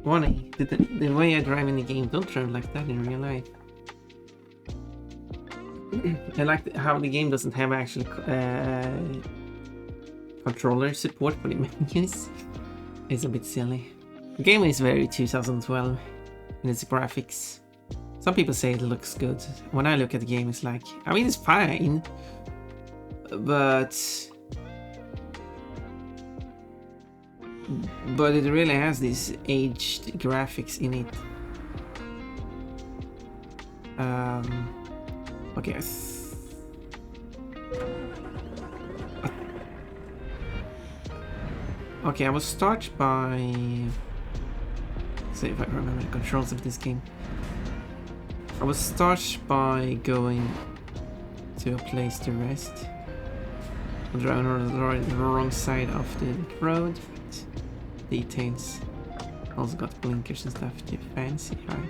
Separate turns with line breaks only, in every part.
Funny, the way I drive in the game don't drive like that in real life. I like how the game doesn't have actual controller support for the menus. It's a bit silly. The game is very 2012 in its graphics. Some people say it looks good. When I look at the game, it's like, I mean, it's fine, but it really has these aged graphics in it. Okay. Okay, I will start by... see if I remember the controls of this game. I will start by going to a place to rest. I'm driving on the wrong side of the road. Details. Also got blinkers and stuff. Too fancy, right?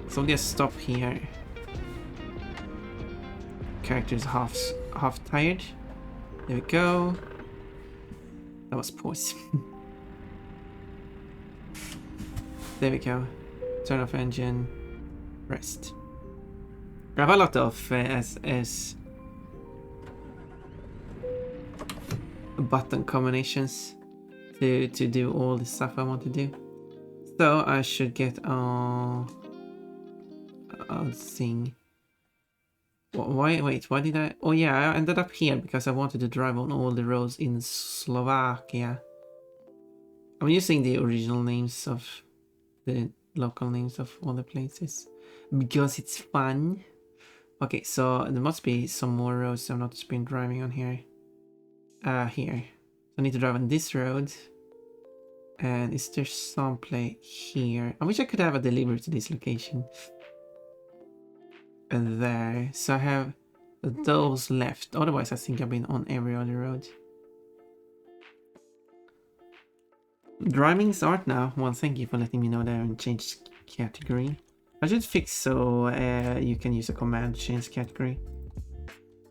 So just stop here. Character's half tired. There we go. That was pause. There we go. Turn off engine. Rest. I have a lot of as button combinations to do all the stuff I want to do. So I should get a thing. Wait, why did I... oh yeah, I ended up here because I wanted to drive on all the roads in Slovakia. I'm using the original names of the local names of all the places because it's fun. Okay, so there must be some more roads I've not been driving on here. Here. So I need to drive on this road. And is there some place here? I wish I could have a delivery to this location. And there. So I have those left. Otherwise, I think I've been on every other road. Driving's art now. Well, thank you for letting me know that I haven't changed category. I should fix so you can use a command to change category.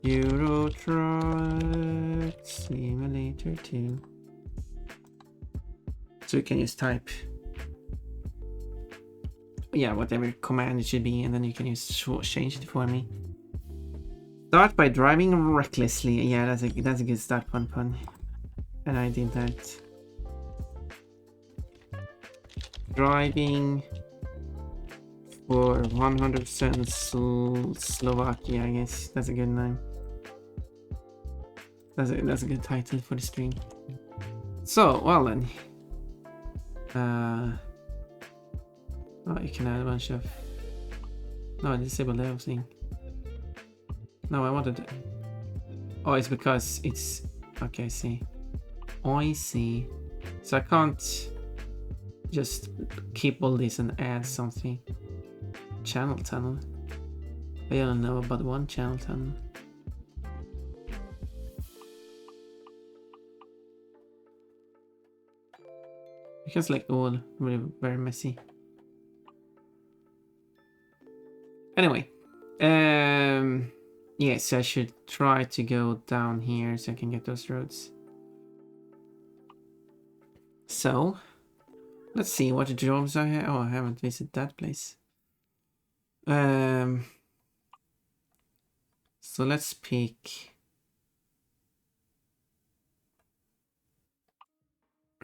Euro Truck Simulator 2. So you can just type, yeah, whatever command it should be, and then you can use change it for me. Start by driving recklessly. Yeah, that's a good start, pun. And I did that. Driving for 100% Slovakia, I guess. That's a good name. That's a good title for the stream. So, well then. Oh, you can add a bunch of... no, I disabled everything. No, I wanted to... oh, it's because it's... okay, I see. I see. So I can't just keep all this and add something. Channel tunnel. I don't know about one channel tunnel. Because like all very, very messy. Anyway, yes, I should try to go down here so I can get those roads. So, let's see what jobs I have. Oh, I haven't visited that place. So let's pick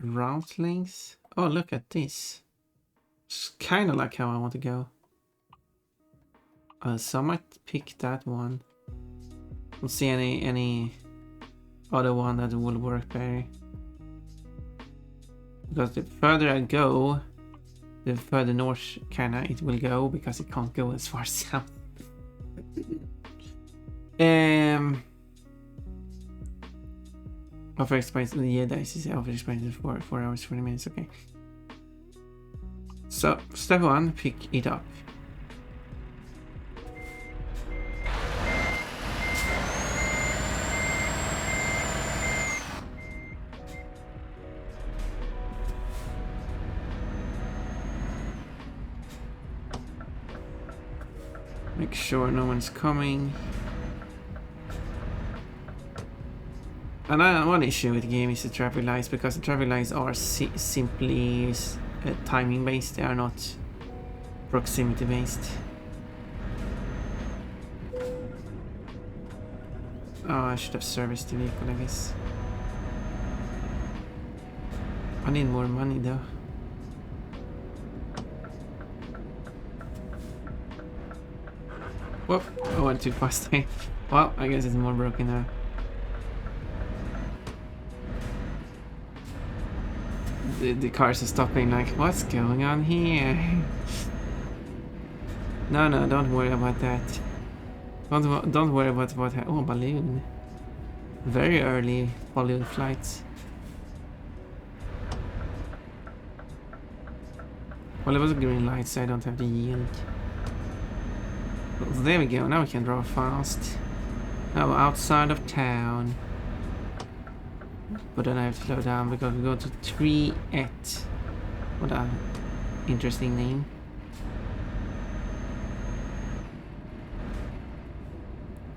route links. Oh, look at this. It's kind of like how I want to go. So I might pick that one. Don't see any other one that will work better. Because the further I go, the further north kinda it will go, because it can't go as far south. Offer expense, yeah, that is offer expense for 4 hours 40 minutes. Okay. So step 1, pick it up. Make sure no one's coming. And one issue with the game is the traffic lights, because the traffic lights are simply timing based, they are not proximity based. Oh, I should have serviced the vehicle, I guess. I need more money though. Whoop, I went too fast there. Well, I guess it's more broken now. The cars are stopping like, what's going on here? No, don't worry about that. Don't worry about what oh, balloon. Very early balloon flights. Well, it was a green light, so I don't have to yield. Well, there we go, now we can draw fast. Now we're outside of town. But then I have to slow down because we go to 3-8. What a interesting name.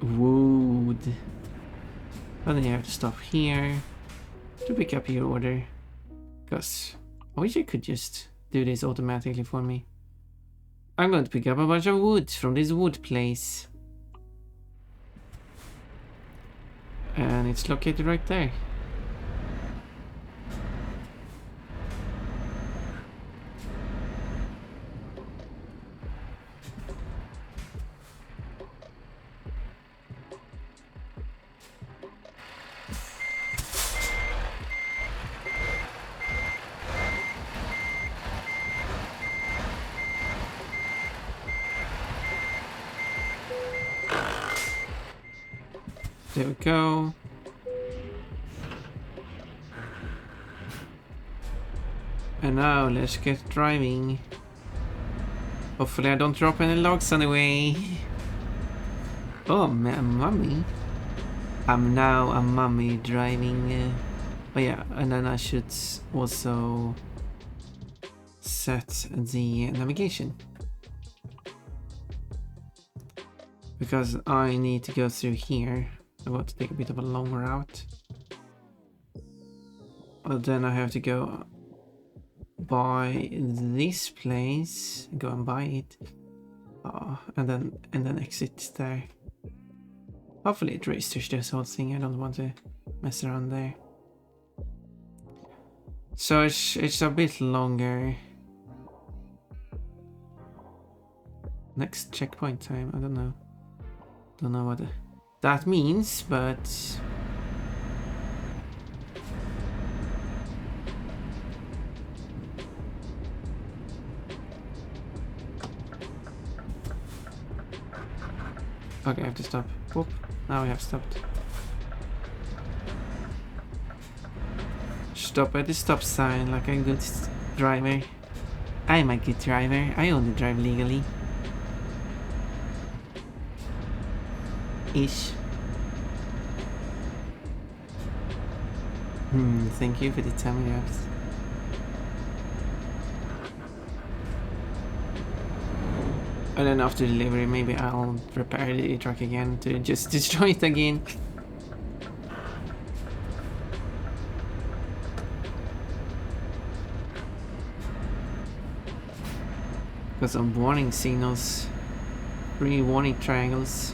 Wood. But then you have to stop here to pick up your order. Because I wish I could just do this automatically for me. I'm going to pick up a bunch of wood from this wood place. And it's located right there. There we go. And now let's get driving. Hopefully I don't drop any logs on the way. Oh, mummy. I'm now a mummy driving. Oh yeah, and then I should also set the navigation. Because I need to go through here. I'm going to take a bit of a long route. But then I have to go by this place, go and buy it, and then exit there. Hopefully it registers this whole thing. I don't want to mess around there. So it's a bit longer. Next checkpoint time. I don't know what that means, but okay, I have to stop. Whoop. Now we have stopped. Stop at the stop sign like a good driver. I'm a good driver. I only drive legally. Ish. Thank you for the time lapse. And then after delivery, maybe I'll repair the truck again to just destroy it again. Got some warning signals. 3 warning triangles.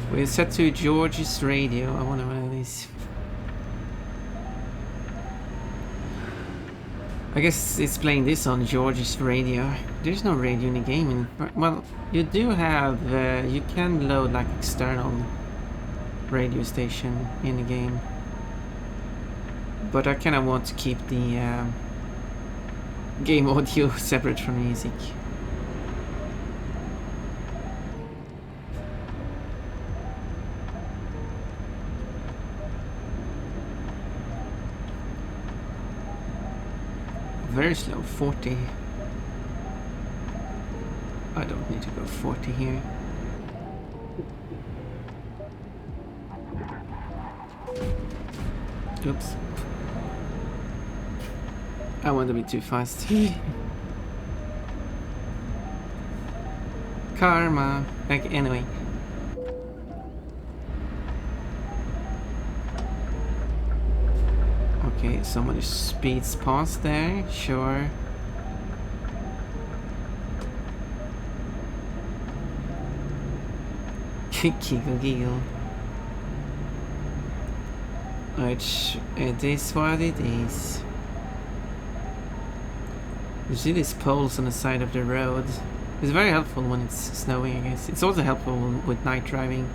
We're set to George's radio. I wonder what it is. I guess it's playing this on George's radio. There's no radio in the game. Well, you do have, you can load like external radio station in the game. But I kind of want to keep the game audio separate from music. Very slow, 40. I don't need to go 40 here. Oops. I want to be too fast. Karma. Okay, anyway. Okay, somebody speeds past there, sure. Giggle giggle. Which it is what it is. You see these poles on the side of the road. It's very helpful when it's snowing, I guess. It's also helpful with night driving.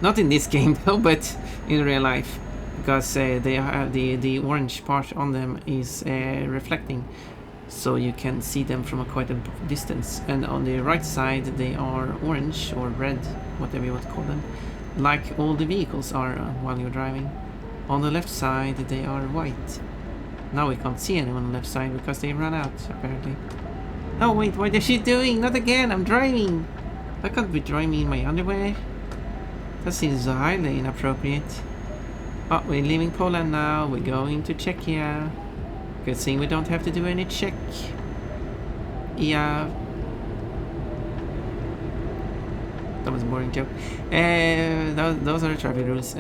Not in this game though, but in real life. Because they have the orange part on them is reflecting. So you can see them from quite a distance. And on the right side they are orange or red, whatever you want to call them. Like all the vehicles are while you're driving. On the left side they are white. Now we can't see anyone on the left side because they ran out, apparently. Oh wait, what is she doing? Not again, I'm driving! I can't be driving in my underwear. That seems highly inappropriate. Oh, we're leaving Poland now, we're going to Czechia. Good thing we don't have to do any check. Yeah. That was a boring joke. Those are the traffic rules.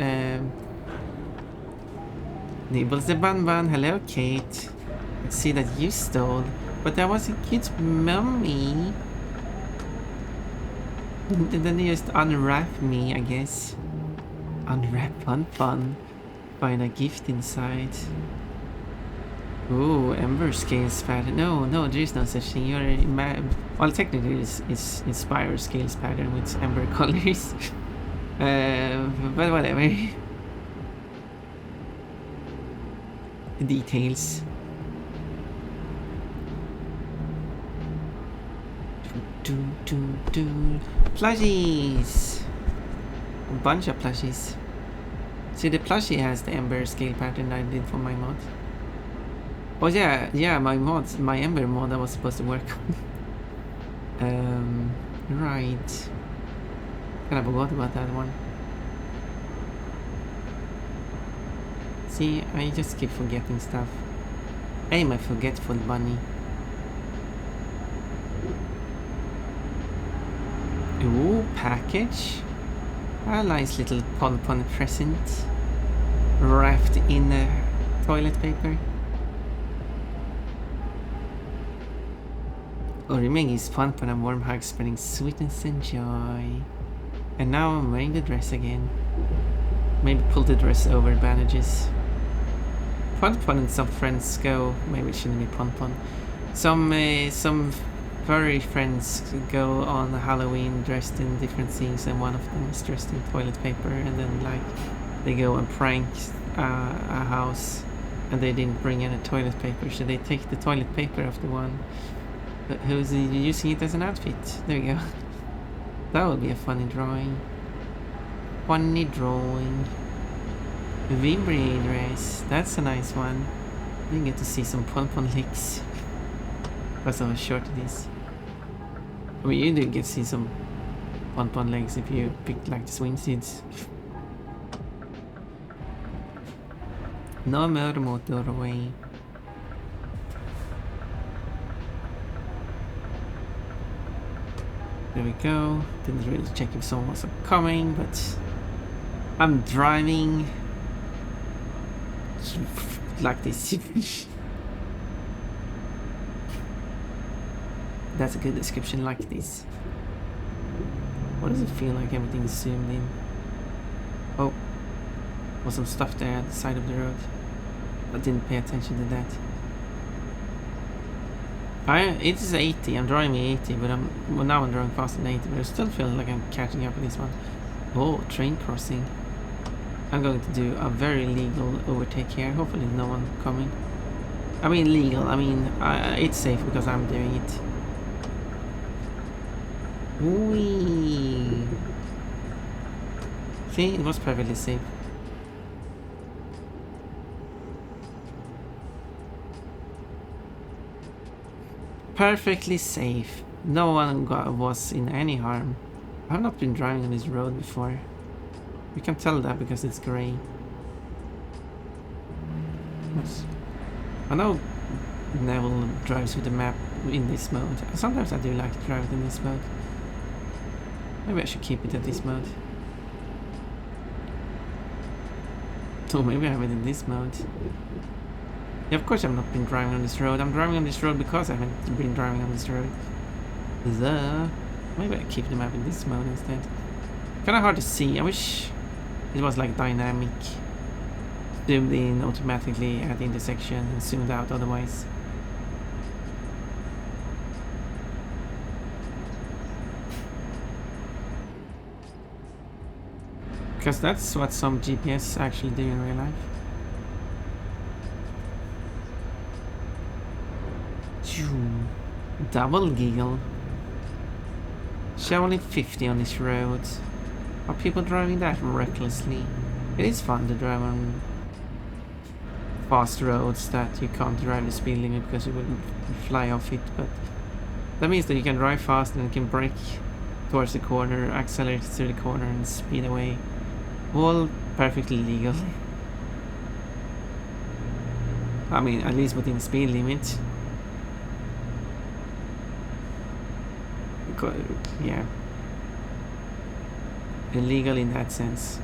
Nibbles the bun bun. Hello, Kate. Let's see that you stole. But that was a kid's mummy. And then they just unwrap me, I guess. Unwrap, fun. Find a gift inside. Ooh, Ember Scales pattern. No, there is no such thing. You're well, technically it's Inspire Scales pattern with Ember colors. But whatever. Details. Plushies! A bunch of plushies. See, the plushie has the Ember scale pattern I did for my mod. Oh yeah, my Ember mod that was supposed to work. Right. Kinda forgot about that one. See, I just keep forgetting stuff. I'm a forgetful bunny. Ooh, package. A nice little pon-pon present. Wrapped in toilet paper. Orimengi's pon-pon and warm hugs spreading sweetness and joy. And now I'm wearing the dress again. Maybe pull the dress over bandages. Pon-pon and some friends go. Maybe it shouldn't be pon-pon. Some furry friends go on Halloween dressed in different things, and one of them is dressed in toilet paper, and then like they go and prank a house, and they didn't bring any toilet paper, so they take the toilet paper of the one who's using it as an outfit. There you go. That would be a funny drawing. Funny drawing. Vibri dress. That's a nice one. You get to see some pon-pon legs. Because of how short it is. I mean, you do get to see some pon-pon legs if you pick like the swimsuits. No more motorway. There we go. Didn't really check if someone was coming, but I'm driving like this. That's a good description, like this. What does it feel like everything is zoomed in? Oh, was some stuff there at the side of the road. I didn't pay attention to that. It is 80, I'm driving 80, but now I'm driving faster than 80, but I still feel like I'm catching up with this one. Oh, train crossing. I'm going to do a very legal overtake here, hopefully no one coming. I mean legal, I mean it's safe because I'm doing it. Whee! See, it was perfectly safe. Perfectly safe. No one was in any harm. I've not been driving on this road before. You can tell that because it's grey. I know Neville drives with the map in this mode. Sometimes I do like to drive it in this mode. Maybe I should keep it at this mode. So maybe I have it in this mode. Yeah, of course I've not been driving on this road. I'm driving on this road because I haven't been driving on this road. Maybe I keep the map in this mode instead. Kinda hard to see. I wish it was like dynamic. Zoomed in automatically at the intersection and zoomed out otherwise. Because that's what some GPS actually do in real life. Double giggle. Only 50 on this road. Are people driving that recklessly? It is fun to drive on fast roads that you can't drive the speed limit because you will fly off it, but that means that you can drive fast and you can brake towards the corner, accelerate through the corner and speed away. All perfectly legal. I mean, at least within the speed limit. Yeah. Illegal in that sense.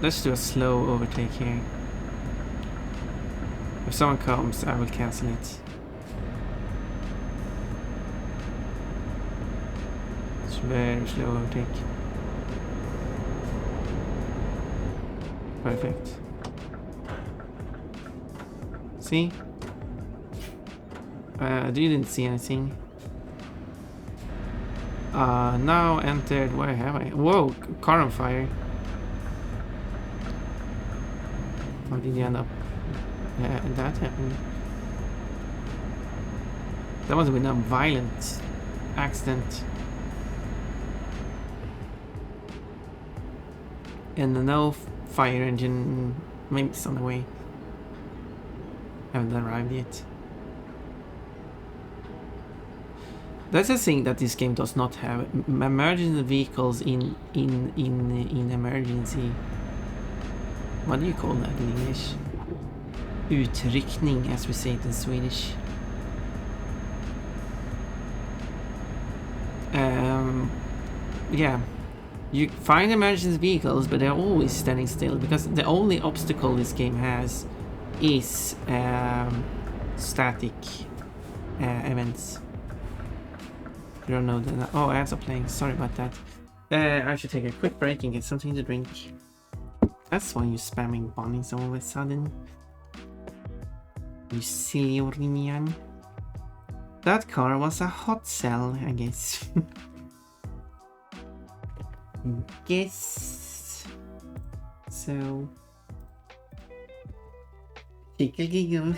Let's do a slow overtake here. If someone comes, I will cancel it. It's very slow overtake. Perfect. See? You didn't see anything. Now entered. Where have I? Whoa, car on fire. How did you end up? Yeah, that happened. That must have been a violent accident. And no fire engine. Maybe it's on the way. Haven't arrived yet. That's a thing that this game does not have. Emergency vehicles in emergency. What do you call that in English? Utryckning, as we say it in Swedish. Yeah. You find emergency vehicles, but they're always standing still because the only obstacle this game has is static events. You don't know that. Oh, ads are playing. Sorry about that. I should take a quick break and get something to drink. That's why you're spamming bunnies all of a sudden. You silly Orimian. That car was a hot cell, I guess. Guess. So. Tickle giggle.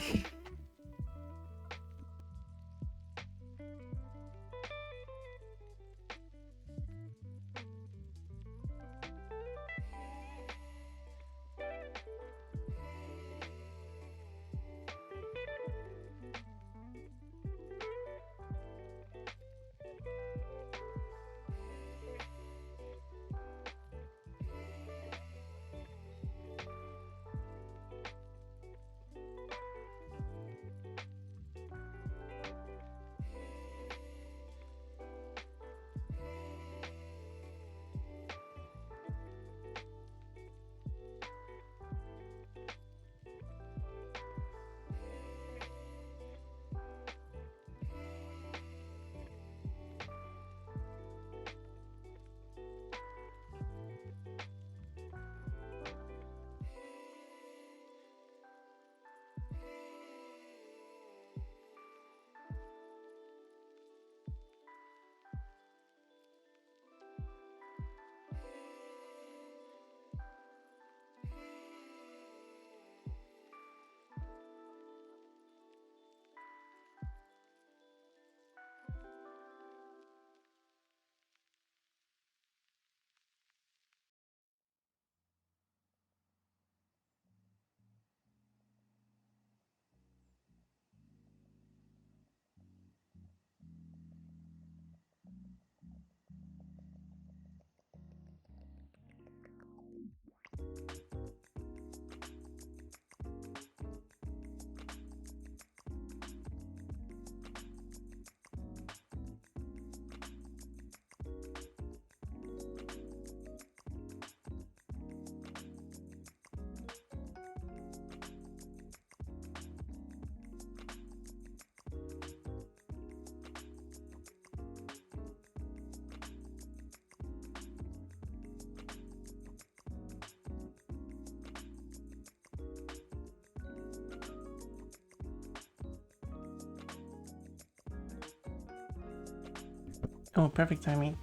Oh, perfect timing.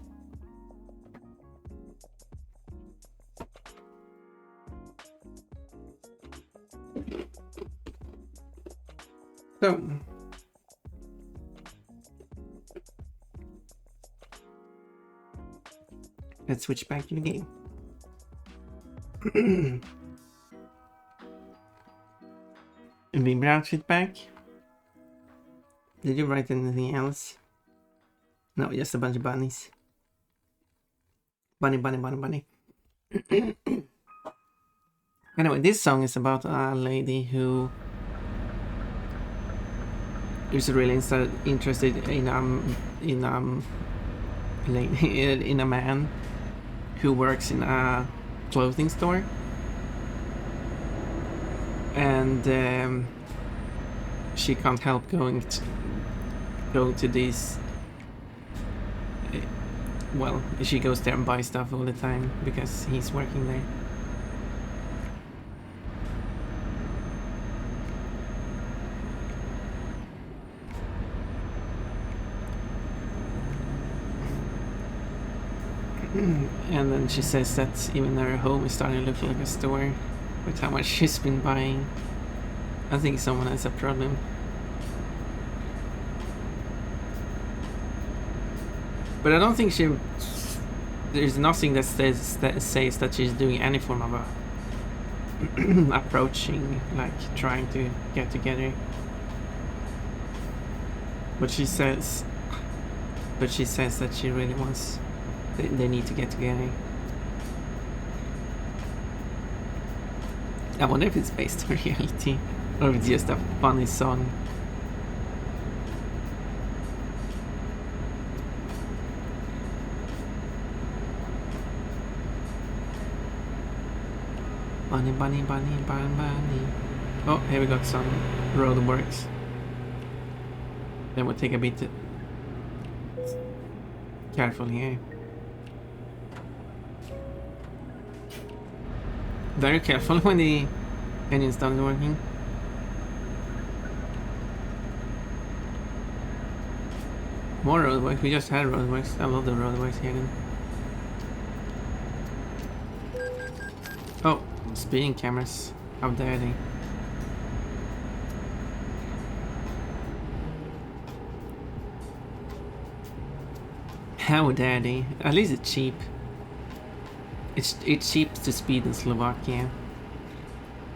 So, let's switch back to the game. Vibra outfit back. Did you write anything else? No, just a bunch of bunnies. Bunny, bunny, bunny, bunny. Anyway, this song is about a lady who is really interested in in a man who works in a clothing store, and she can't help going to these. Well, she goes there and buys stuff all the time because he's working there. And then she says that even her home is starting to look like a store with how much she's been buying. I think someone has a problem. But I don't think there's nothing that says that she's doing any form of a approaching, like trying to get together. But she says that she really wants. They need to get together. I wonder if it's based on reality or if it's just a funny song. Bunny, bunny, bunny, bunny, bunny. Oh, here we got some roadworks. Then we'll take a bit careful here. Very careful when the engine started working. More roadworks. We just had roadworks. I love the roadworks here. Oh, speeding cameras. How dare they? How dare they? At least it's cheap. It's cheap to speed in Slovakia.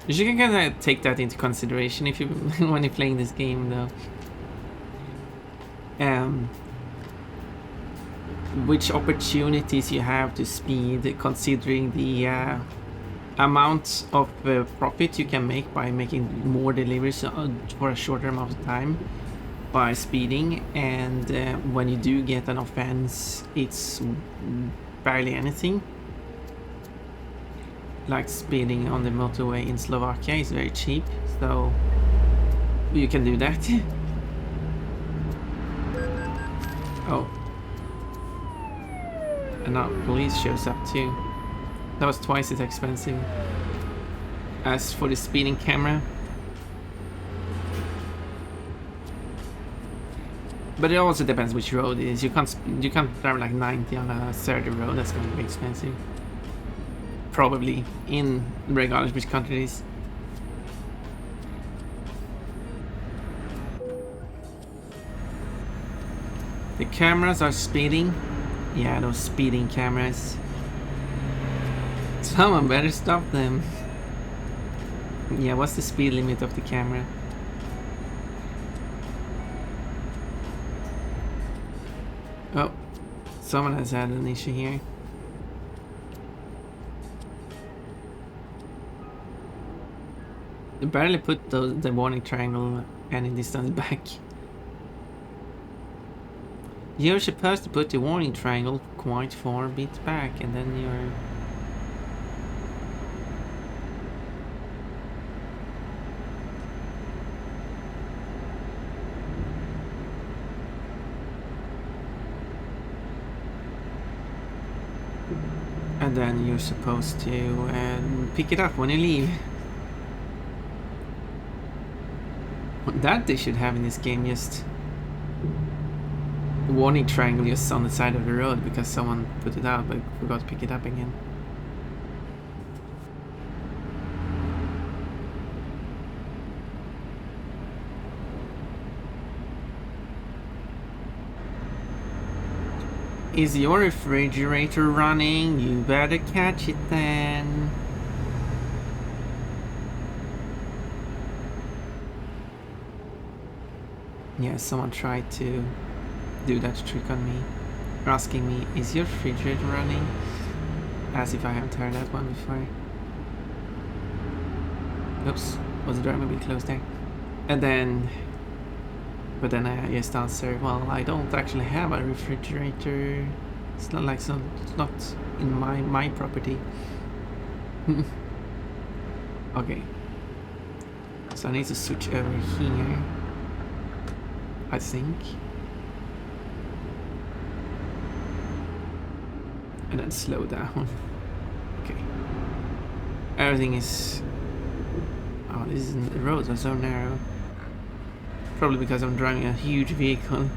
You can kind of take that into consideration if you when you're playing this game, though. Which opportunities you have to speed, considering the amount of profit you can make by making more deliveries for a shorter amount of time by speeding, and when you do get an offense, it's barely anything. Like speeding on the motorway in Slovakia is very cheap, so you can do that. Oh. And now police shows up too. That was twice as expensive as for the speeding camera. But it also depends which road it is. You can't drive like 90 on a 30 road. That's going to be expensive. Probably, in regardless which country it is. The cameras are speeding. Yeah, those speeding cameras. Someone better stop them. Yeah, what's the speed limit of the camera? Oh, someone has had an issue here. They barely put the warning triangle any distance back. You're supposed to put the warning triangle quite far a bit back, and then you're... And then you're supposed to pick it up when you leave. That they should have in this game, just warning triangle just on the side of the road because someone put it out but forgot to pick it up again. Is your refrigerator running? You better catch it then. Yeah, someone tried to do that trick on me, asking me, is your refrigerator running? As if I haven't heard that one before. Oops, was the driver a bit close there? And then, but then I just answered, well, I don't actually have a refrigerator. It's not like so. It's not in my property. Okay. So I need to switch over here, I think. And then slow down. Okay. Everything is... Oh, the roads are so narrow. Probably because I'm driving a huge vehicle.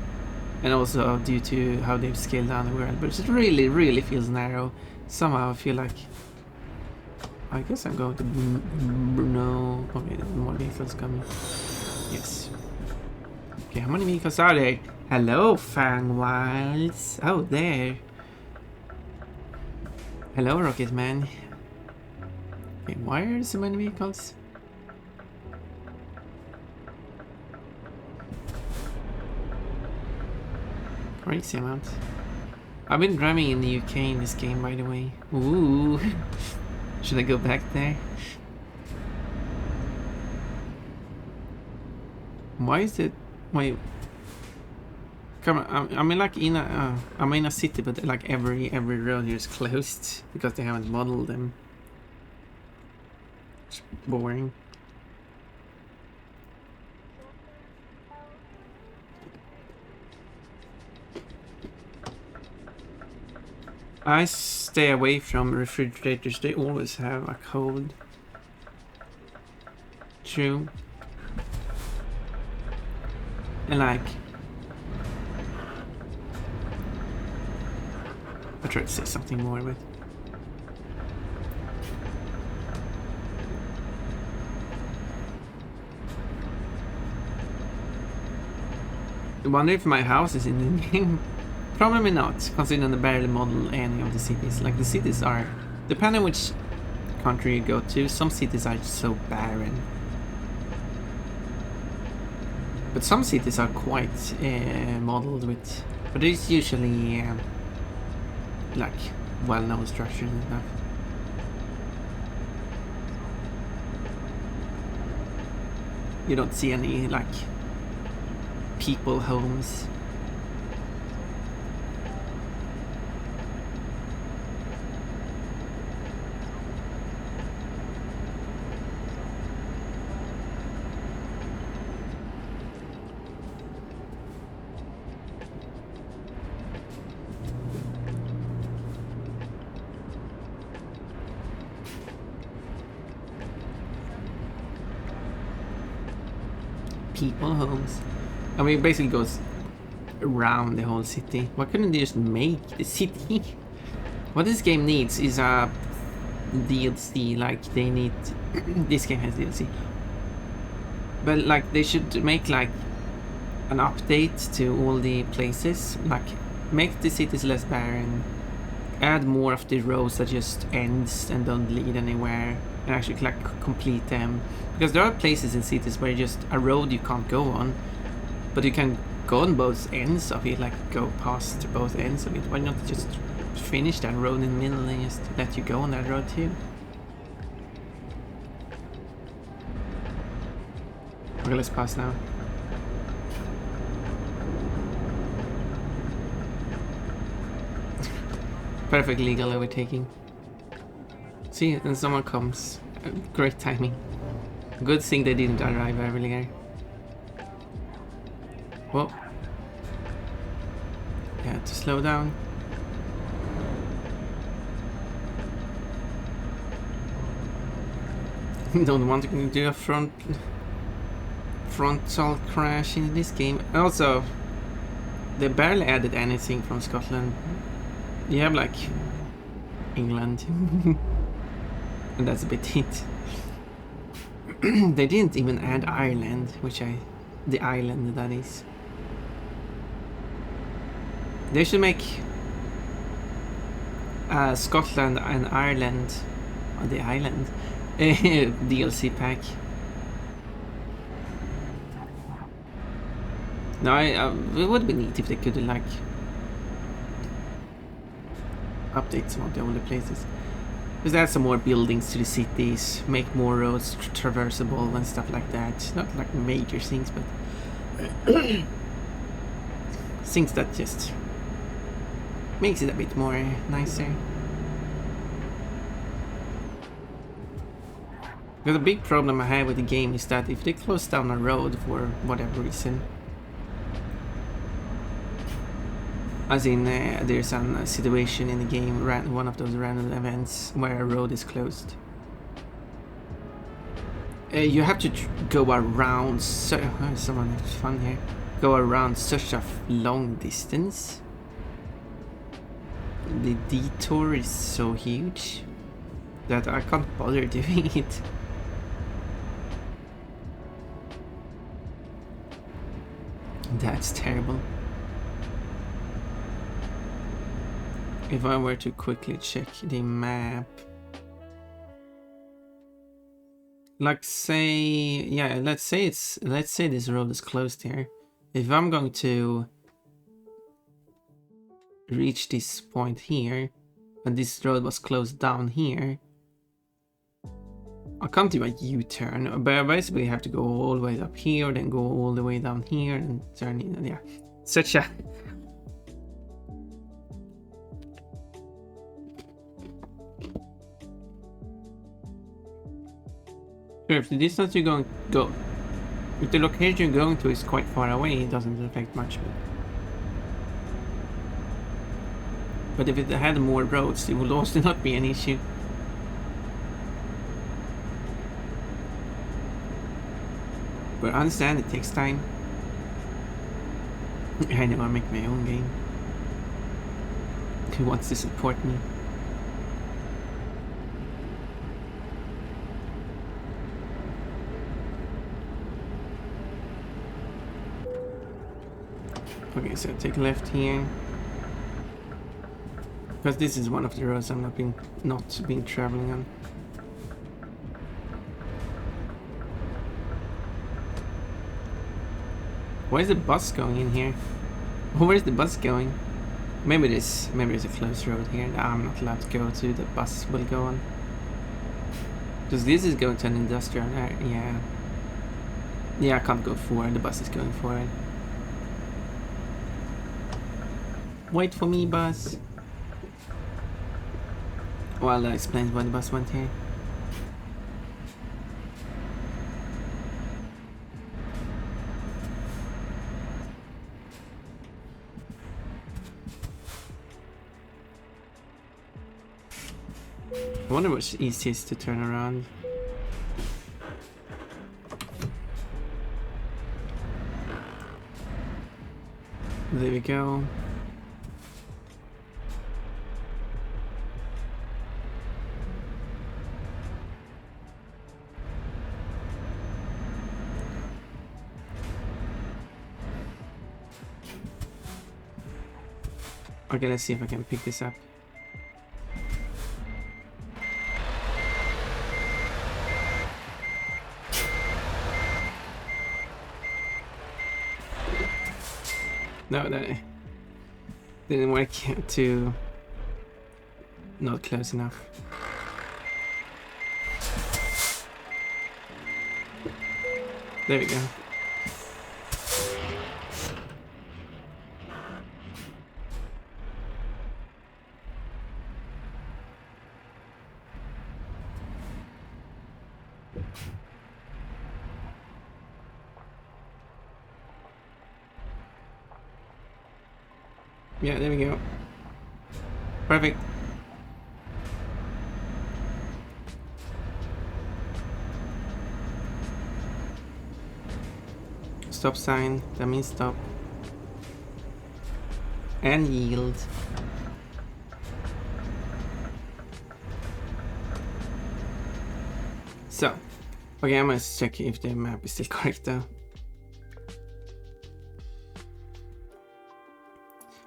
And also due to how they've scaled down the world. But it really, really feels narrow. Somehow I feel like... I guess I'm going to... No... Okay, more vehicles coming. Yes. Okay, how many vehicles are there? Hello, Fang Wilds. Oh, there. Hello, Rocket Man. Okay, why are there so many vehicles? Crazy amount. I've been driving in the UK in this game, by the way. Ooh. Should I go back there? Why is it... Wait. Come on, I'm in like in a... I'm in a city, but like every road here is closed because they haven't modeled them. It's boring. I stay away from refrigerators. They always have a code. True. And like... I tried to say something more, but... I wonder if my house is in the game. Probably not, considering I barely model any of the cities. Like, the cities are... Depending on which country you go to, some cities are so barren. But some cities are quite modeled with... But it's usually... like, well-known structures and stuff. You don't see any, like... people homes. People homes. I mean, it basically goes around the whole city. Why couldn't they just make the city? What this game needs is a DLC. Like, they need... this game has DLC. But, like, they should make, like, an update to all the places. Like, make the cities less barren. Add more of the roads that just ends and don't lead anywhere. And actually, like, complete them. Because there are places in cities where just a road you can't go on. But you can go on both ends of it, like go past both ends of it. Why not just finish that road in the middle and just let you go on that road too? Okay, let's pass now. Perfect legal overtaking. See, and someone comes. Great timing. Good thing they didn't arrive earlier. Whoa. Yeah, to slow down. Don't want to do a frontal crash in this game. Also, They barely added anything from Scotland. You have like England, and that's a bit it. They didn't even add Ireland, the island that is. They should make Scotland and Ireland, or the island, DLC pack. No, it would be neat if they could like update some of the older places. Just add some more buildings to the cities, make more roads traversable and stuff like that. Not like major things, but things that just makes it a bit more nicer. Because the big problem I have with the game is that if they close down a road for whatever reason, as in there's a situation in the game, one of those random events where a road is closed, you have to go around, someone has fun here, go around such a long distance. The detour is so huge that I can't bother doing it. That's terrible. If I were to quickly check the map, like say, yeah, let's say this road is closed here. If I'm going to reach this point here, and this road was closed down here, I can't do a U-turn, but I basically have to go all the way up here, then go all the way down here, and turn in. Yeah, such a if the distance you're going to go, if the location you're going to is quite far away, it doesn't affect much. But if it had more roads, it would also not be an issue. But I understand it takes time. I know I make my own game. Who wants to support me? Okay, so take a left here. Because this is one of the roads I'm not been traveling on. Why is the bus going in here? Where's the bus going? Maybe there's a close road here that I'm not allowed to go to. The bus will go on. Because this is going to an industrial area. Yeah. Yeah, I can't go forward. The bus is going forward. Wait for me, bus. Well, that explains why the bus went here. I wonder what's easiest to turn around. There we go. Okay, let's see if I can pick this up. No, that didn't work. Too not close enough. There we go. Yeah, there we go. Perfect. Stop sign, that means stop. And yield. So, okay, I must check if the map is still correct though.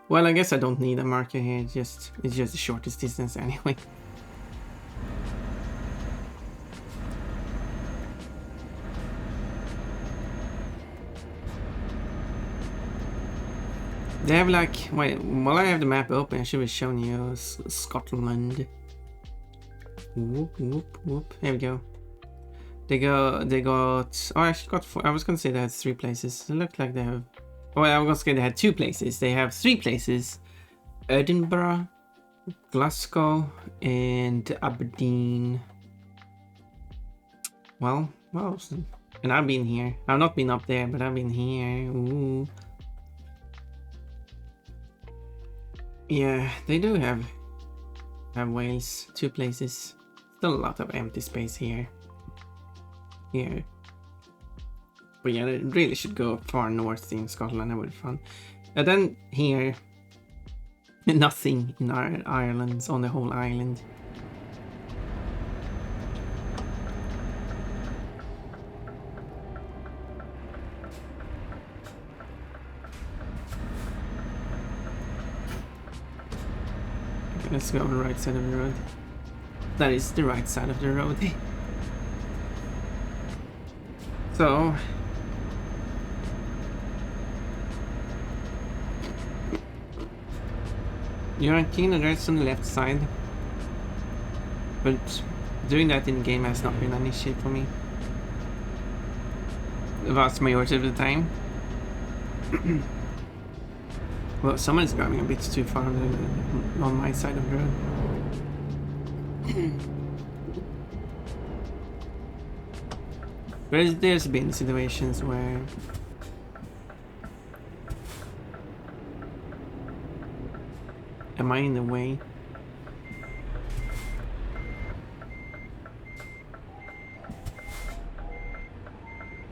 Well, I guess I don't need a marker here, it's just the shortest distance anyway. They have like, wait, while I have the map open, I should be showing you Scotland. Whoop, whoop, whoop. Here we go. They got, oh, I actually got four. I was gonna say they had 3 places. It looked like they have, oh, I was gonna say they had 2 places. They have 3 places. Edinburgh, Glasgow, and Aberdeen. Well, and I've been here. I've not been up there, but I've been here. Ooh. Yeah, they do have Wales, 2 places. Still a lot of empty space here. But yeah, they really should go far north in Scotland, that would be fun. And then here, nothing in Ireland, on the whole island. Okay, let's go on the right side of the road. That is the right side of the road. So, you're on King address on the left side, but doing that in game has not been an issue for me. The vast majority of the time. Well, someone's driving a bit too far on my side of the road. But there's been situations where am I in the way?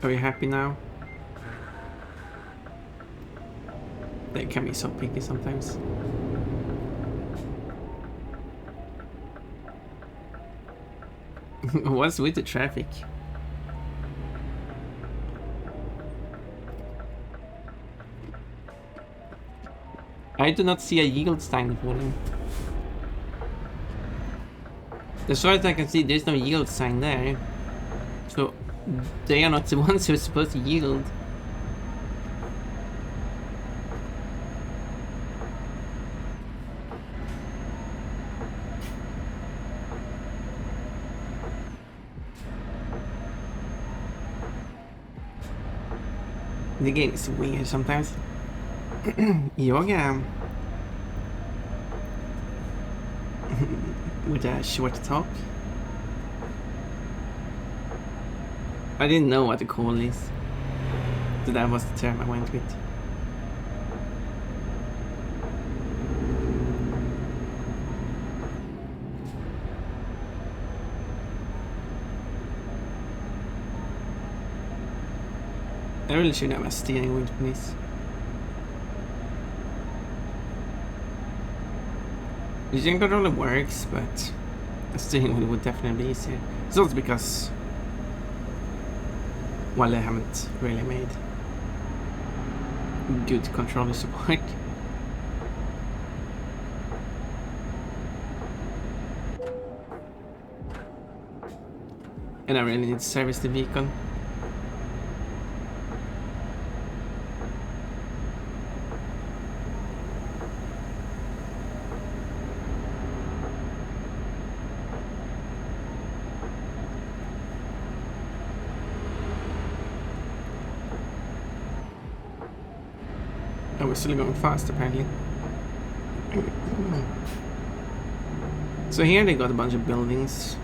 Are you happy now? They can be so picky sometimes. What's with the traffic? I do not see a yield sign for them. As far as I can see, there's no yield sign there. So they are not the ones who are supposed to yield. The game is weird sometimes. Jag with a short talk. I didn't know what to call this, so that was the term I went with. I really should have a steering wheel for this. The engine controller works, but a steering wheel would definitely be easier. It's also because, well, they haven't really made good controller support. And I really need to service the vehicle. Oh, we're still going fast apparently. So here they got a bunch of buildings.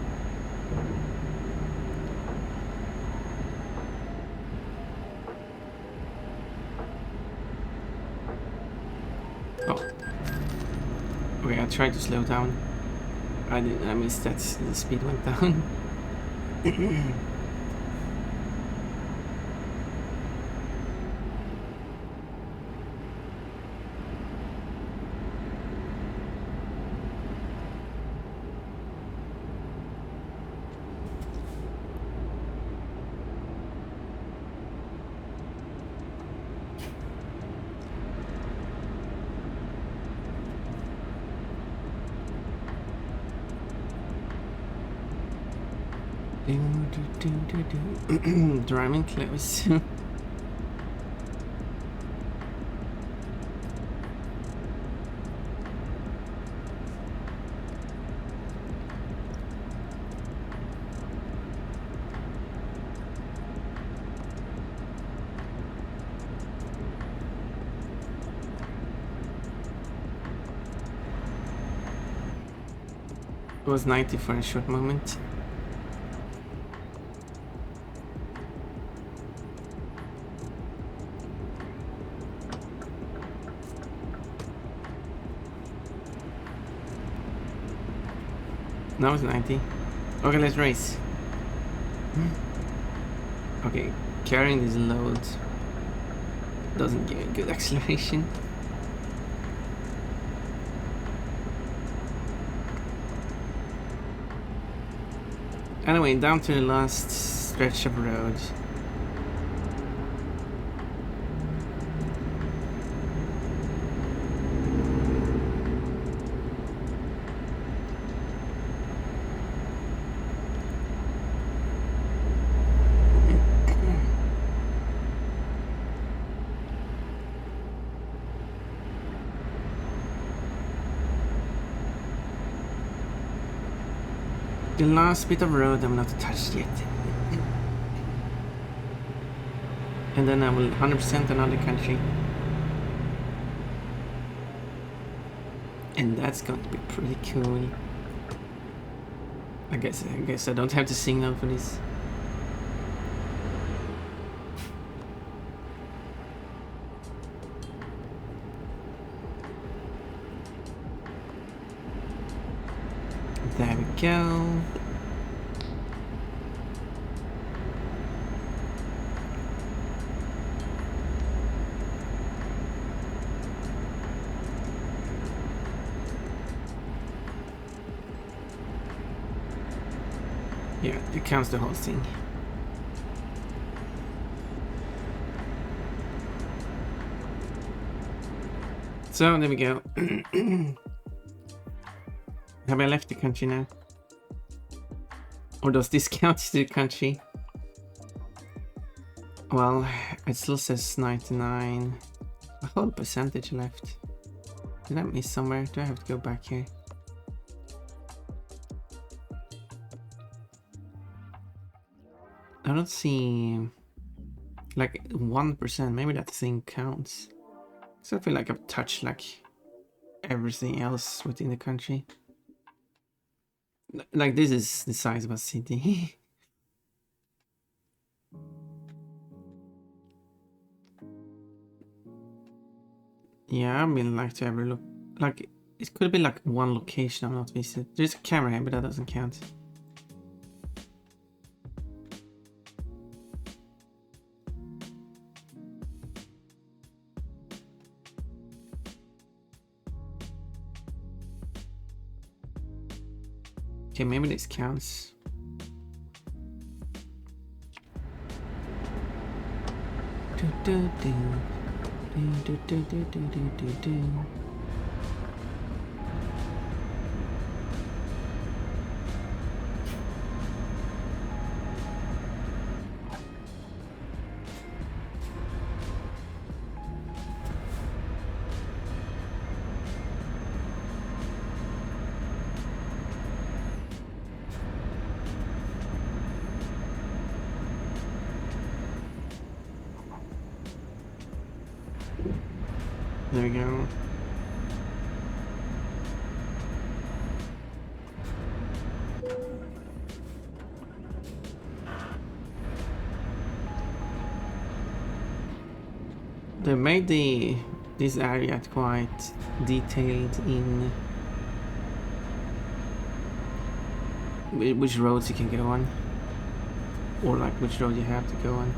Oh. Okay, I tried to slow down. I missed that the speed went down. Driving close. It was 90 for a short moment. Now it's 90. Okay, let's race. Okay, carrying this load doesn't give good acceleration. Anyway, down to the last stretch of road. The last bit of road I'm not touched yet. And then I will 100% another country. And that's going to be pretty cool. I guess I don't have to signal for this. There we go. Yeah, it counts the whole thing. So there we go. Have I left the country now? Or does this count as the country? Well, it still says 99. A whole percentage left. Did I miss somewhere? Do I have to go back here? I don't see like 1%. Maybe that thing counts. So I feel like I've touched like everything else within the country. Like this is the size of a city. Yeah, I mean like to ever look like it could be like one location I'm not visited. There's a camera here, but that doesn't count. Okay, maybe this counts. There we go. They made this area quite detailed in which roads you can go on, or like which road you have to go on.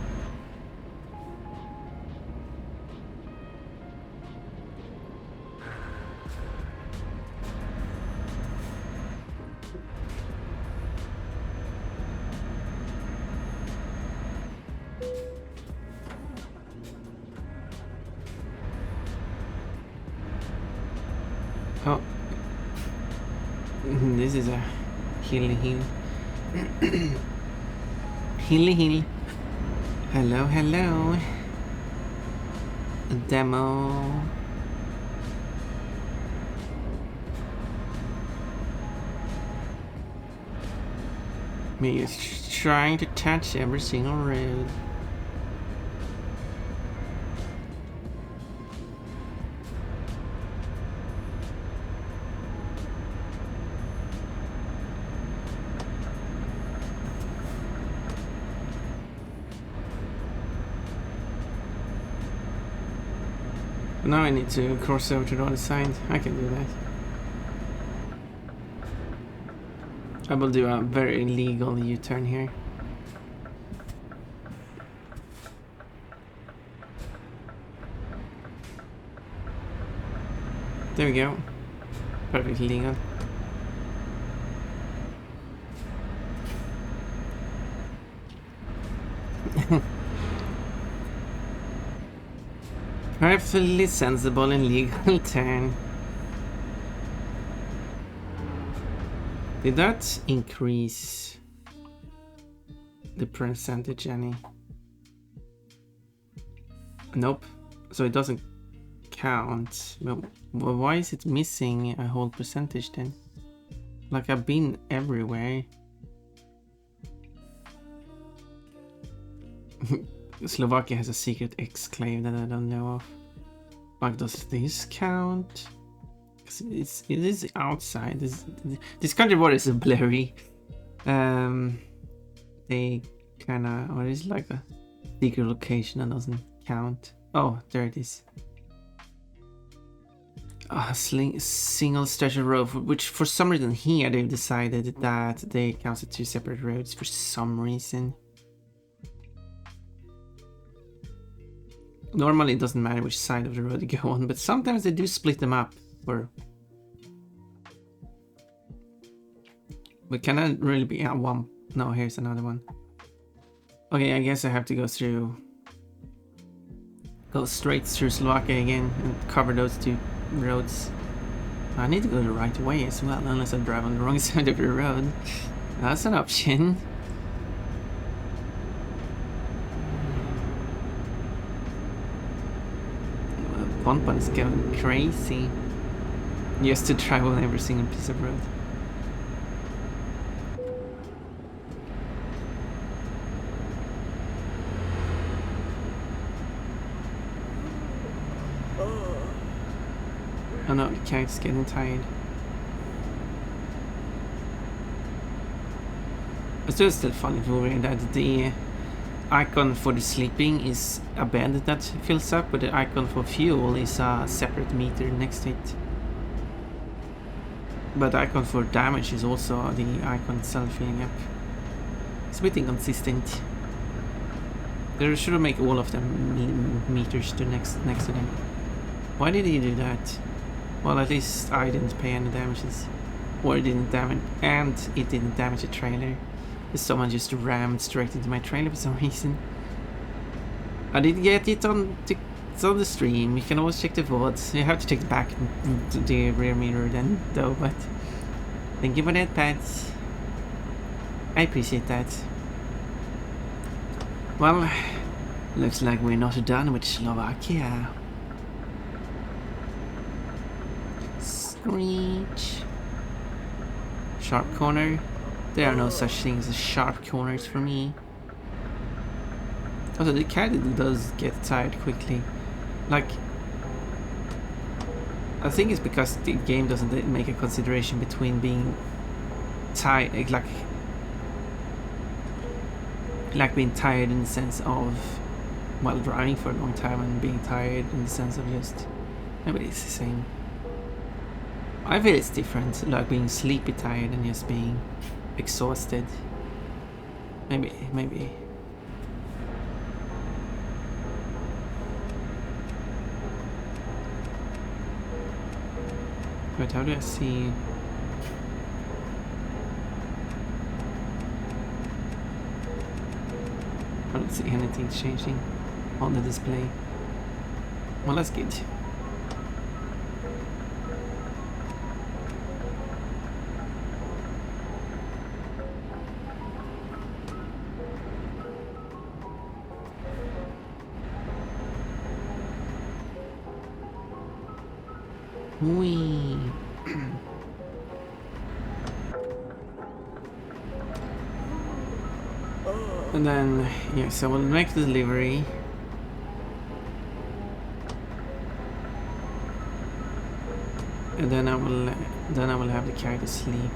Oh, this is a hilly hill. Hilly hill. Hello, hello. A demo. Me is trying to touch every single road. Now I need to cross over to the other side. I can do that. I will do a very illegal U-turn here. There we go. Perfectly legal. Perfectly sensible and legal turn. Did that increase the percentage any? Nope. So it doesn't count. Well, why is it missing a whole percentage then? Like I've been everywhere. Slovakia has a secret exclave that I don't know of. Like, does this count? It is outside. This country border is blurry. They kinda, or is like a secret location that doesn't count. Oh, there it is. A single stretch of road, which for some reason here they've decided that they count as two separate roads for some reason. Normally it doesn't matter which side of the road you go on, but sometimes they do split them up for... But can that really be one? No, here's another one. Okay, I guess I have to go straight through Slovakia again and cover those two roads. I need to go the right way as well, unless I drive on the wrong side of the road. That's an option. Bonbon is going crazy. Just to drive on every single piece of road. Oh no, the cat's getting tired. It's still funny for me that the icon for the sleeping is a bed that fills up, but the icon for fuel is a separate meter next to it. But the icon for damage is also the icon itself filling up. It's a bit inconsistent. They should make all of them meters to next to them. Why did he do that? Well, at least I didn't pay any damages. Or it didn't damage, and it didn't damage the trailer. Someone just rammed straight into my trailer for some reason. I did get it on the stream. You can always check the VODs. You have to check the back to the rear mirror then, though, but thank you for that, Pat. I appreciate that. Well, looks like we're not done with Slovakia. Screech. Sharp corner. There are no such things as sharp corners for me. Also, the cat does get tired quickly. Like, I think it's because the game doesn't make a consideration between being tired, like being tired in the sense of while driving for a long time, and being tired in the sense of just maybe it's the same. I feel it's different, like being sleepy tired and just being exhausted. Maybe. Wait, how do I see? I don't see anything changing on the display. Well, that's good. Whee. And then, yeah, so we'll make the delivery. And then I will have the character sleep.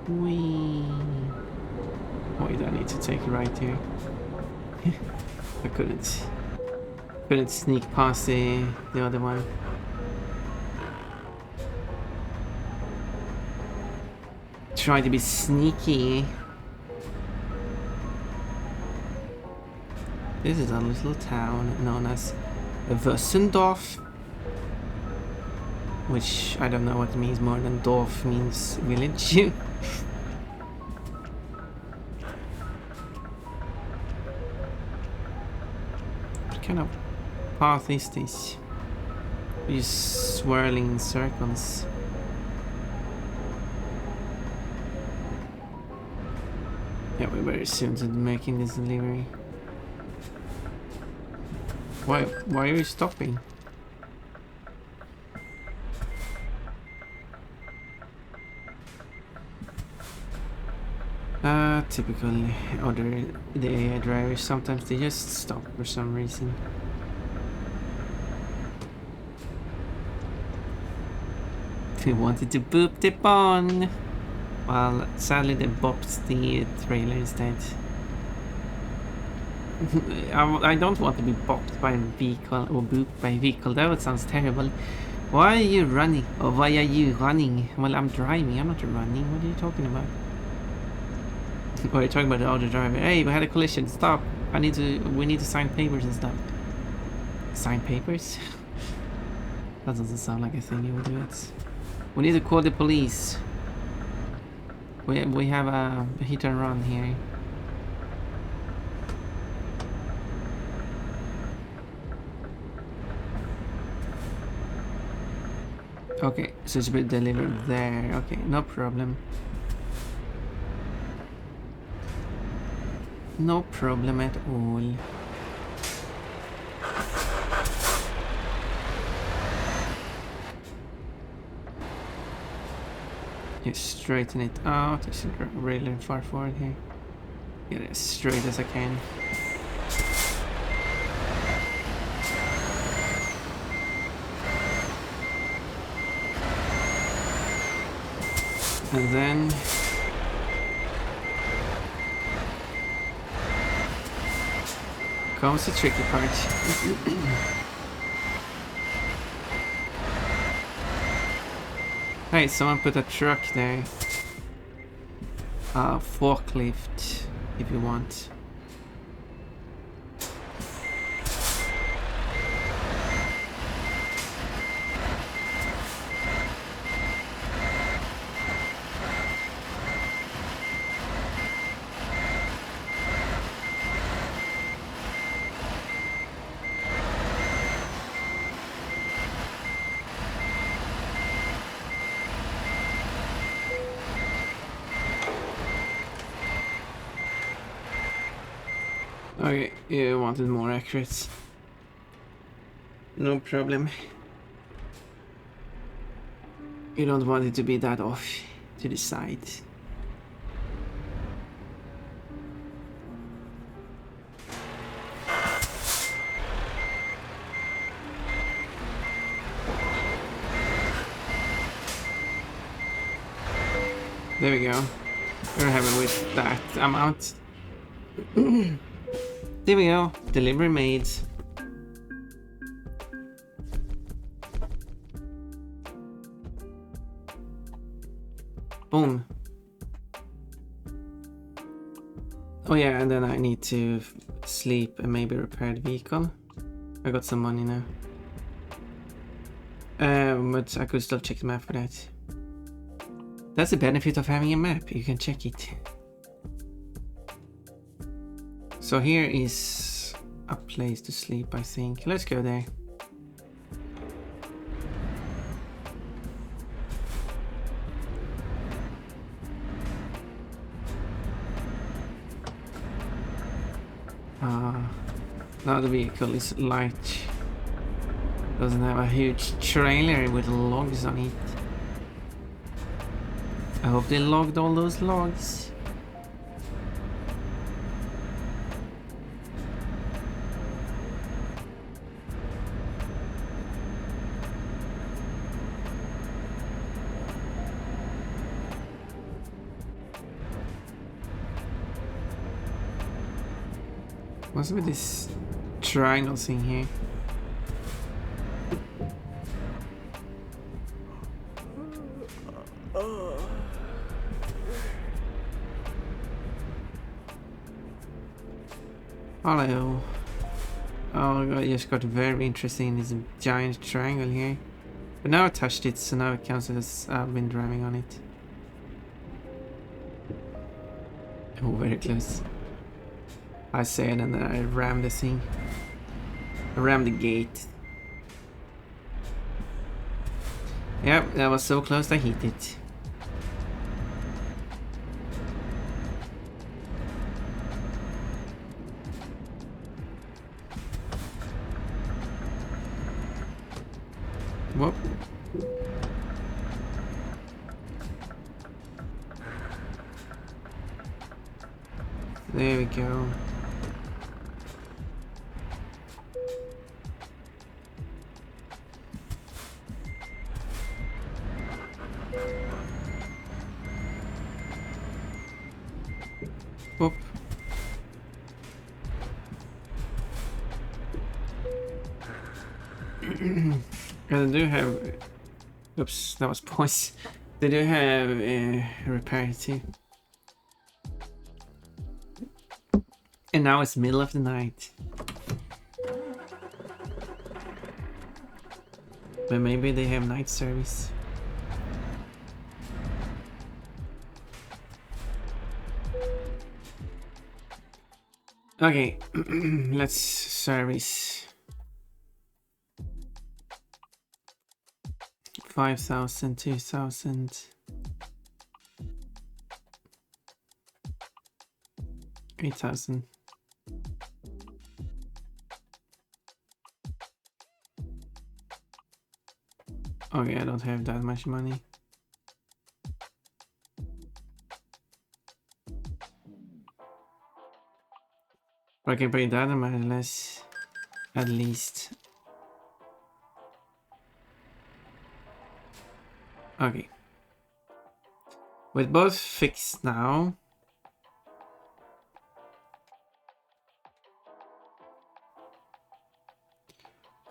Whee. Wait, I need to take a right here. I couldn't sneak past the other one. Try to be sneaky. This is a little town known as Wössendorf, which I don't know what it means more than Dorf means village. What kind of path is this? You're swirling in circles. Yeah, we're very soon to making this delivery. Why are you stopping? Typical the AI drivers, sometimes they just stop for some reason. We wanted to boop the bun. Well, sadly they bopped the trailer instead. I don't want to be bopped by a vehicle or booped by a vehicle. That sounds terrible. Why are you running? Or why are you running? Well, I'm driving. I'm not running. What are you talking about? Oh, you're talking about the other driver. Hey, we had a collision. Stop. We need to sign papers and stuff. Sign papers? That doesn't sound like a thing you would do. We need to call the police. We have a hit and run here. Okay, so it's been delivered there. Okay, no problem. No problem at all. Just straighten it out. It's really far forward here. Get it as straight as I can. And then comes the tricky part. Hey, someone put a truck there. Forklift, if you want. Okay, you wanted more accurate. No problem. You don't want it to be that off to the side. There we go. We're happy with that amount. There we go. Delivery made. Boom. Oh yeah, and then I need to sleep and maybe repair the vehicle. I got some money now. But I could still check the map for that. That's the benefit of having a map. You can check it. So here is a place to sleep, I think. Let's go there. Now the vehicle is light. Doesn't have a huge trailer with logs on it. I hope they logged all those logs. What's with this triangle thing here? Hello. Oh, I just got very interested in this giant triangle here. But now I touched it, so now it counts as I've been driving on it. Oh, very close. I said, and then I rammed the thing. I rammed the gate. Yep, that was so close I hit it. Whoop. There we go. Whoop. And they do have... Oops, that was points. They do have a repair too. And now it's middle of the night. But maybe they have night service. Okay, let's service. 5,000, 2,000. 8,000. Okay, I don't have that much money. But I can pay that amount less, at least. Okay. With both fixed now.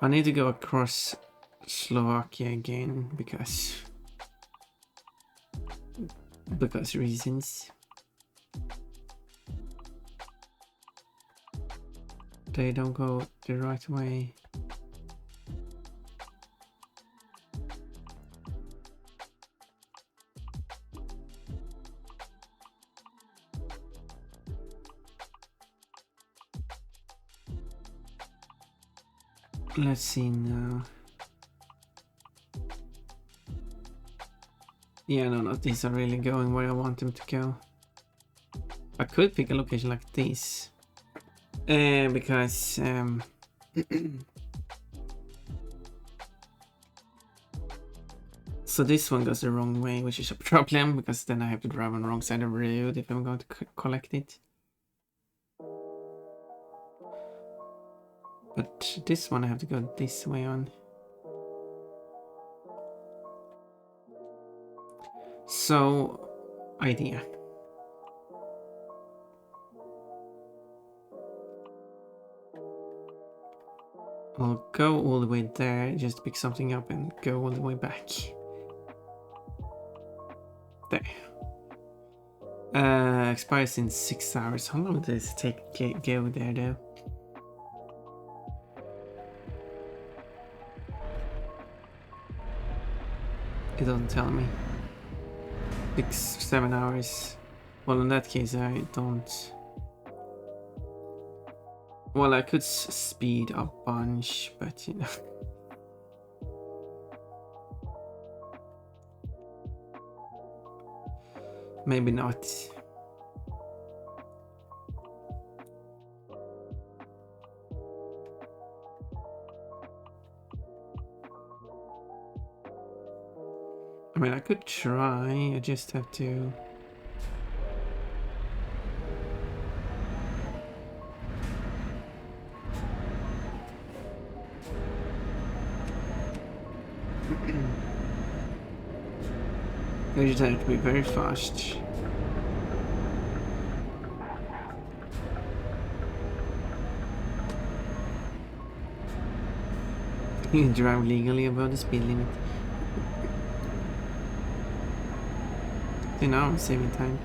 I need to go across Slovakia again because reasons. They don't go the right way. Let's see now. Yeah, no, these are really going where I want them to go. I could pick a location like this. Because so this one goes the wrong way, which is a problem because then I have to drive on the wrong side of the road if I'm going to collect it. But this one I have to go this way on. So, idea. I'll go all the way there, just pick something up and go all the way back. There. Expires in 6 hours. How long does it take to go there though? It doesn't tell me. 6-7 hours. Well, in that case, I don't. Well, I could speed up a bunch, but you know. Maybe not. I mean, I could try. I just have to... I just have to be very fast. You drive legally above the speed limit. So now I'm saving time.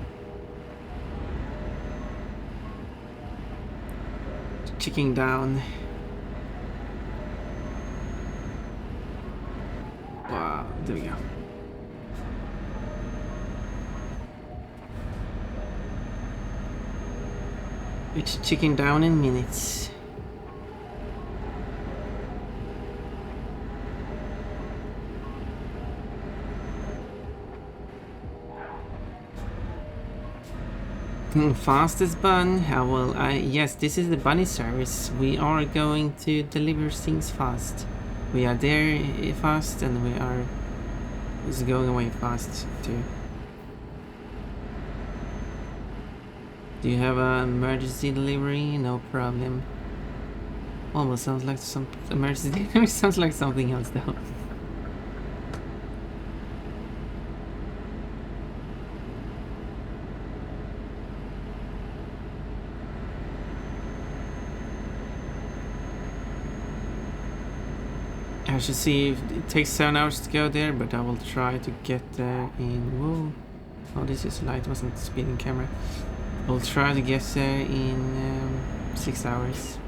Checking down. Wow, there we go. It's checking down in minutes. Fastest bun? How well, yes, this is the bunny service. We are going to deliver things fast. We are there fast and we are just going away fast too. Do you have an emergency delivery? No problem. Almost sounds like some emergency delivery. Sounds like something else though. I should see if it takes 7 hours to go there, but I will try to get there in... Whoa. Oh, this is light, wasn't speeding camera. I'll try to get there in 6 hours.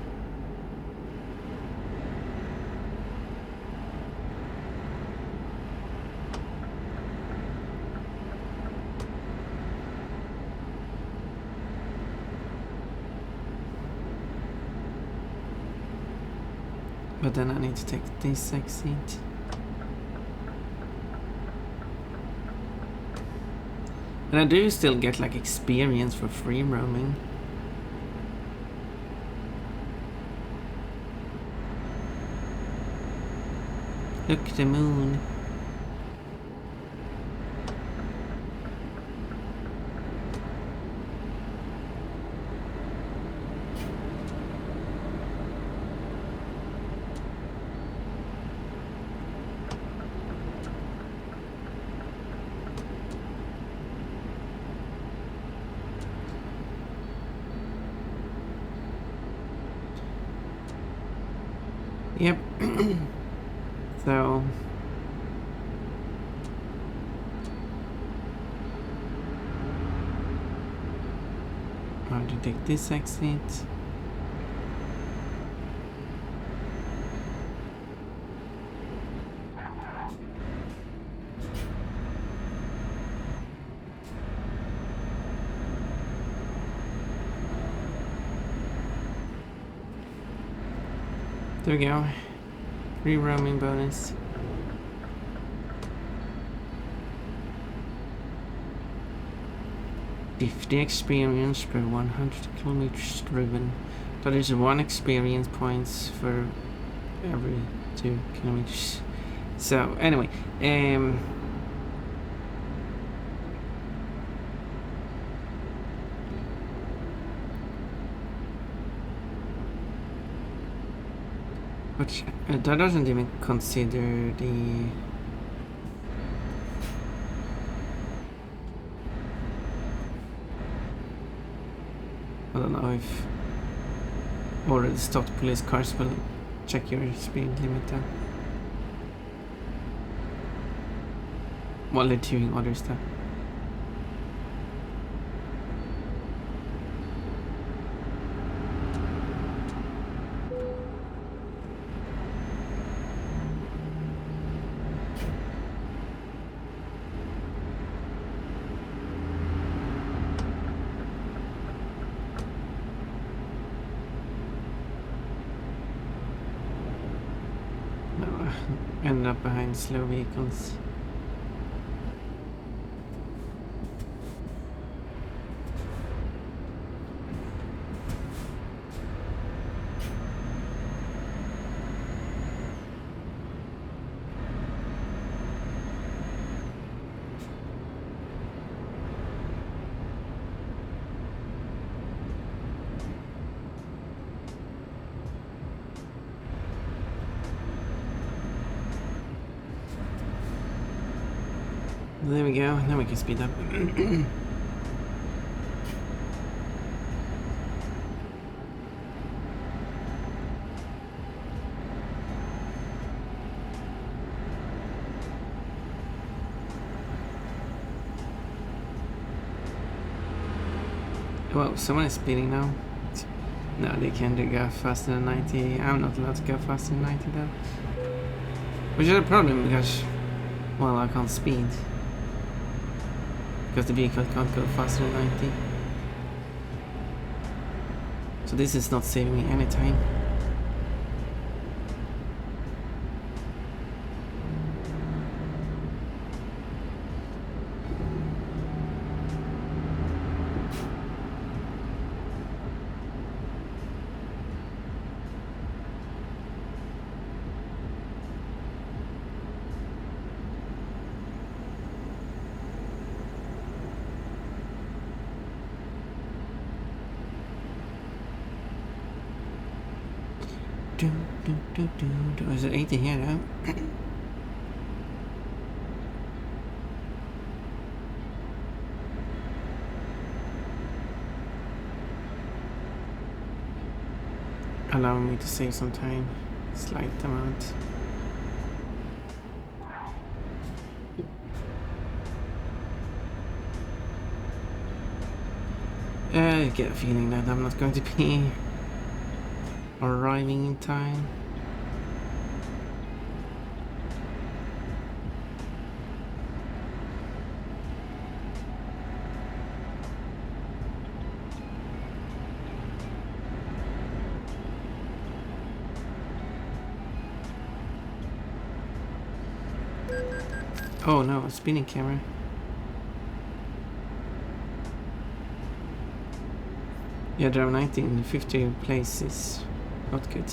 But then I need to take this exit. And I do still get like experience for free roaming. Look, the moon. Yep. So I have to take this exit. There we go. Free roaming bonus. $50 experience per 100 kilometers driven. That is 1 experience points for every 2 kilometers. So anyway, but that doesn't even consider the... I don't know if already stopped police cars will check your speed limit then. While they're doing other stuff. End up behind slow vehicles. There we go. Now we can speed up. Whoa, someone is speeding now. No, they can't go faster than 90. I'm not allowed to go faster than 90 though. Which is a problem because, well, I can't speed. Because the vehicle can't go faster than 90. So this is not saving me any time. Is it 80 here now? Allowing me to save some time. Slight amount. I get a feeling that I'm not going to be arriving in time. Oh no, a spinning camera. Yeah, drive 90 in 50 places. Not good.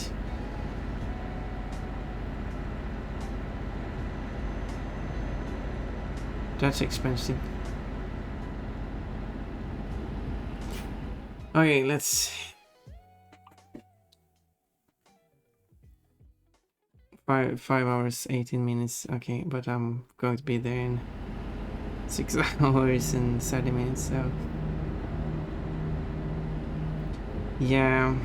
That's expensive. Okay, let's... 5 hours, 18 minutes. Okay, but I'm going to be there in 6 hours and 30 minutes, so... Yeah...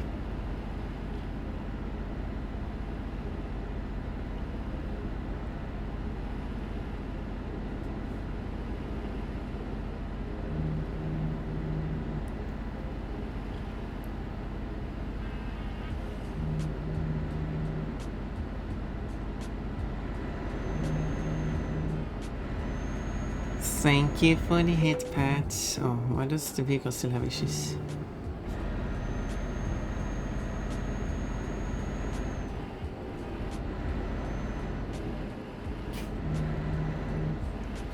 Thank you for the hit patch. Oh, why does the vehicle still have issues?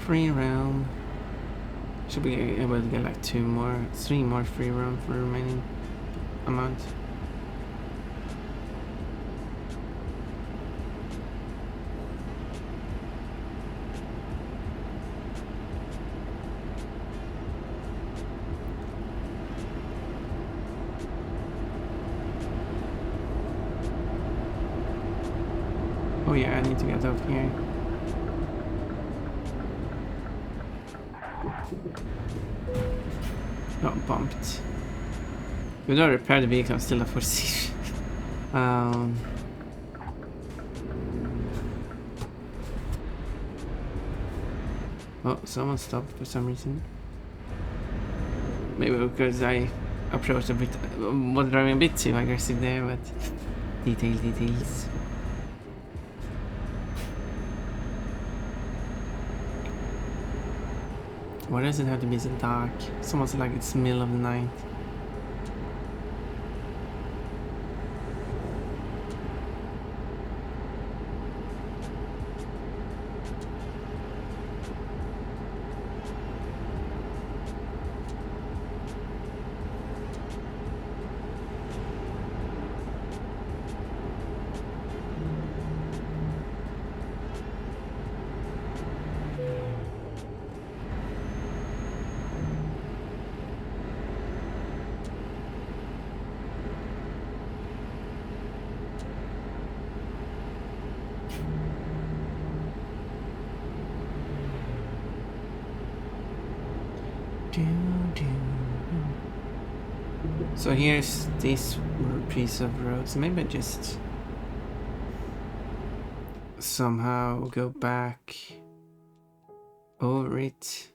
Free roam. Should be able to get like 3 more free roam for the remaining amount. Oh yeah, I need to get up here. Got bumped. Even though I repaired the vehicle, I'm still at 46. Oh, someone stopped for some reason. Maybe because I approached a bit, was driving a bit too aggressive there, but details. Why does it have to be so dark? It's almost like it's middle of the night. So here's this piece of road. So maybe I just somehow go back over it.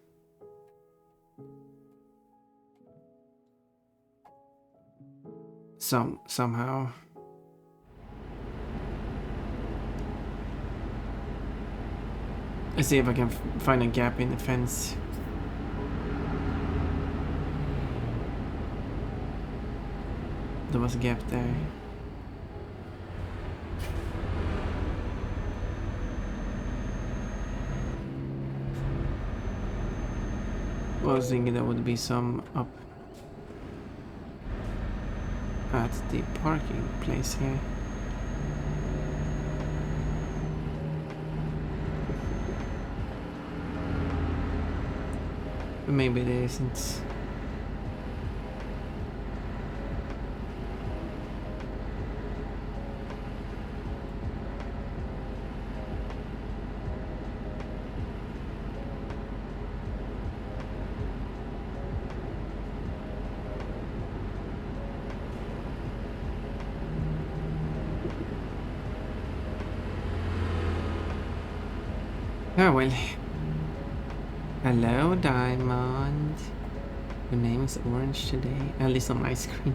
Somehow. Let's see if I can find a gap in the fence. There was a gap there. I was thinking there would be some up at the parking place here. But maybe there isn't. Oh well. Hello, Diamond. Your name is orange today. At least on my screen.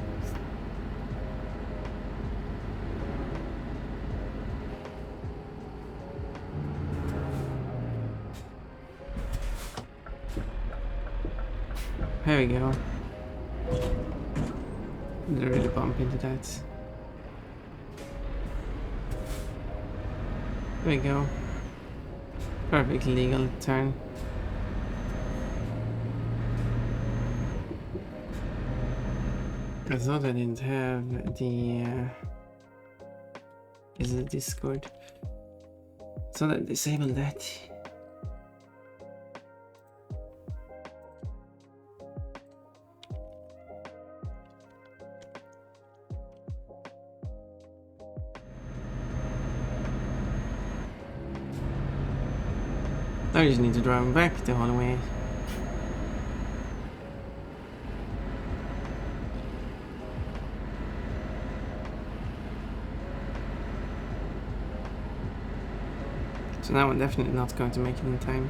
There we go. Didn't really bump into that. There we go. Perfect legal turn. I thought I didn't have the is it Discord? So I disable that. I just need to drive back the whole way. So now I'm definitely not going to make it in time.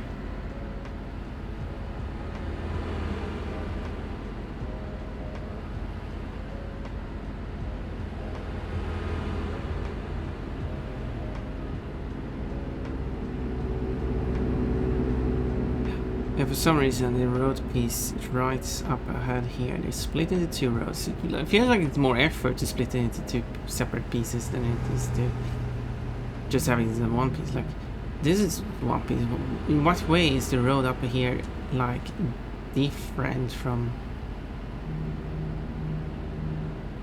Yeah, for some reason the road piece right up ahead here, they split into two roads. It feels like it's more effort to split it into two separate pieces than it is to just having it in one piece. Like, this is one piece. In what way is the road up here like different from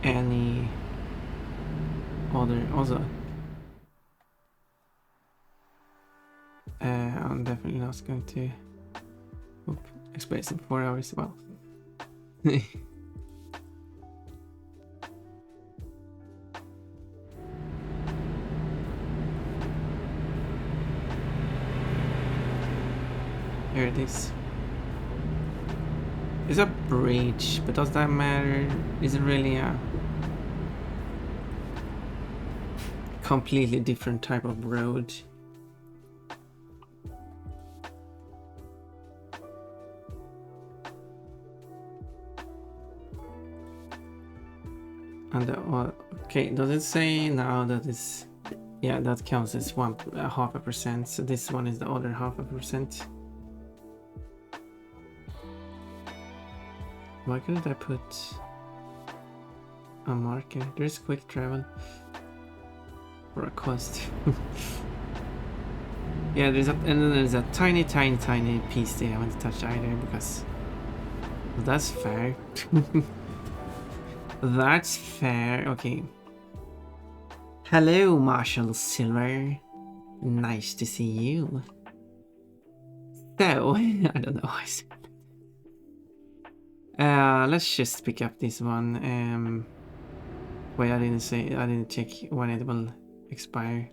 any other? Also, I'm definitely not going to express in 4 hours. Well, here it is. It's a bridge, but does that matter? Is it really a completely different type of road? And okay, does it say now that it's, yeah, that counts as 0.5%. So this one is the other 0.5%. Why couldn't I put a marker? There's quick travel for a cost. Yeah, and then there's a tiny piece there I haven't touched either because that's fair. That's fair. Okay. Hello, Marshall Silver. Nice to see you. So, I don't know. Let's just pick up this one. Wait, I didn't check when it will expire.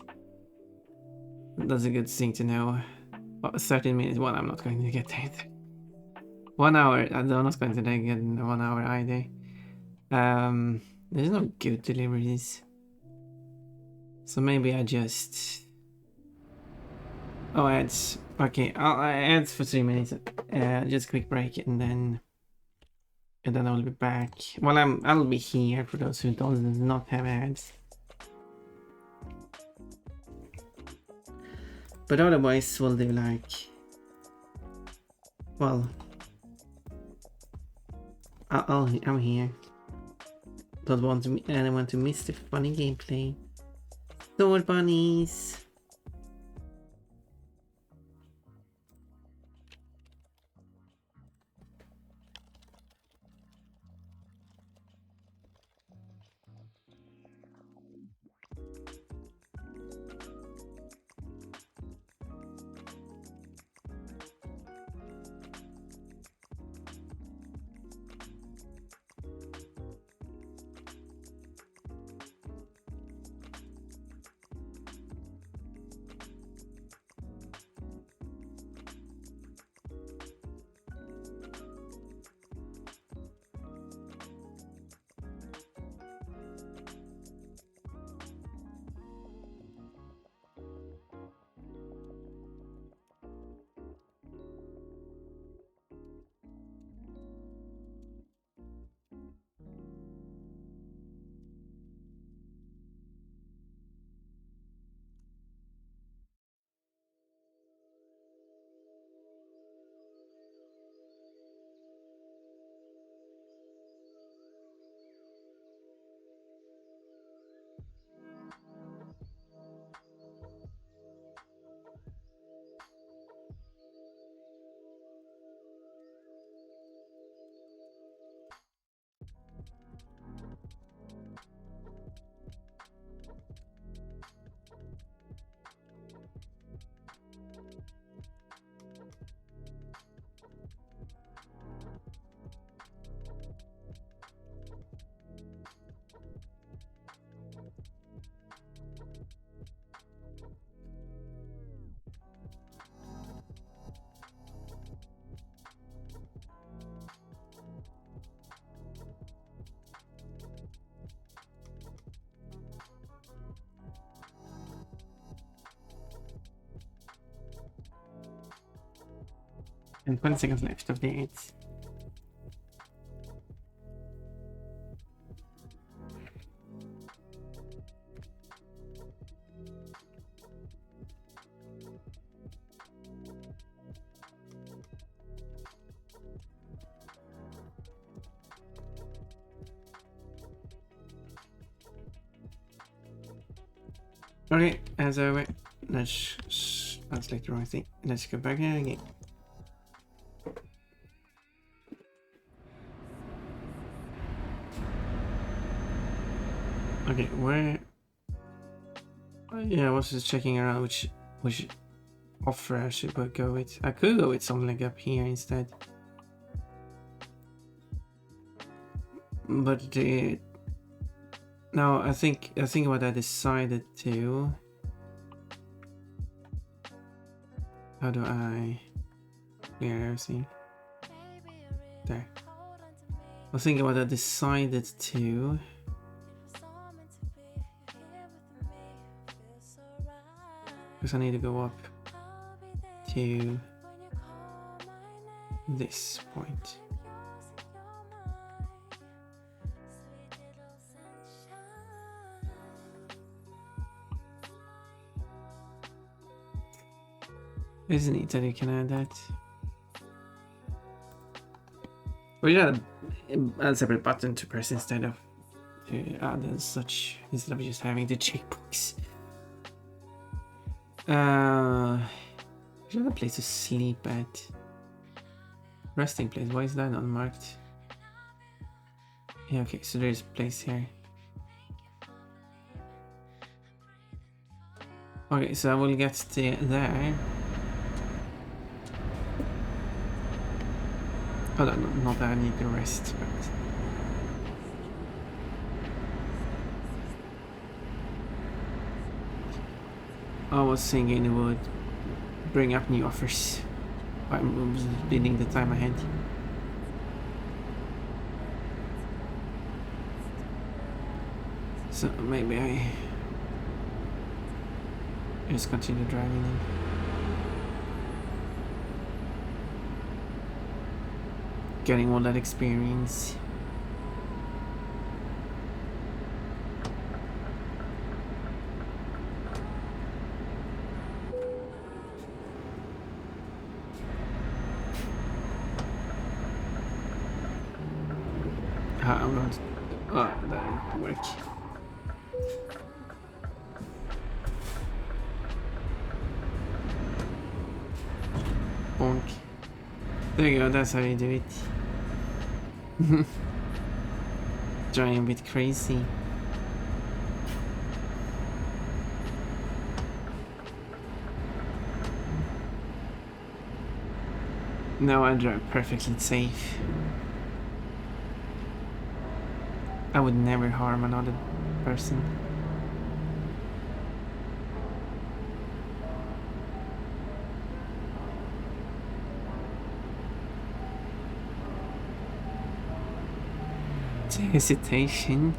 That's a good thing to know. Well, 13 minutes. Well, I'm not going to get there. 1 hour. I'm not going to get in 1 hour either. There's no good deliveries. So maybe I just... Oh, ads. Okay, I'll ads for 3 minutes. Just a quick break and then I'll be back. Well, I'll be here for those who do not have ads. But otherwise, we'll do like... Well... I'm here. Don't want anyone to miss the funny gameplay. Sword bunnies! And 20 seconds left of the 8. Okay, as I went, that's like the wrong thing. Let's go back here again. Okay, where? Yeah, I was just checking around which offer I should go with. I could go with something like up here instead. But no, I think what I decided to. How do I clear everything? There. I was thinking what I decided to. Because I need to go up to this point. Isn't it that you can add that? We got a separate button to press instead of to add as such, instead of just having the checkbox. There's another place to sleep at. Resting place, why is that unmarked? Yeah, okay, so there's a place here. Okay, so I will get to there. Oh, no, not that I need to rest, but... I was thinking it would bring up new offers. I'm bleeding the time ahead. So maybe I just continue driving then. Getting all that experience. I'm going to... Oh, that didn't work. Bonk. There you go, that's how you do it. Driving a bit crazy. No, I drive perfectly safe. I would never harm another person. Hesitation.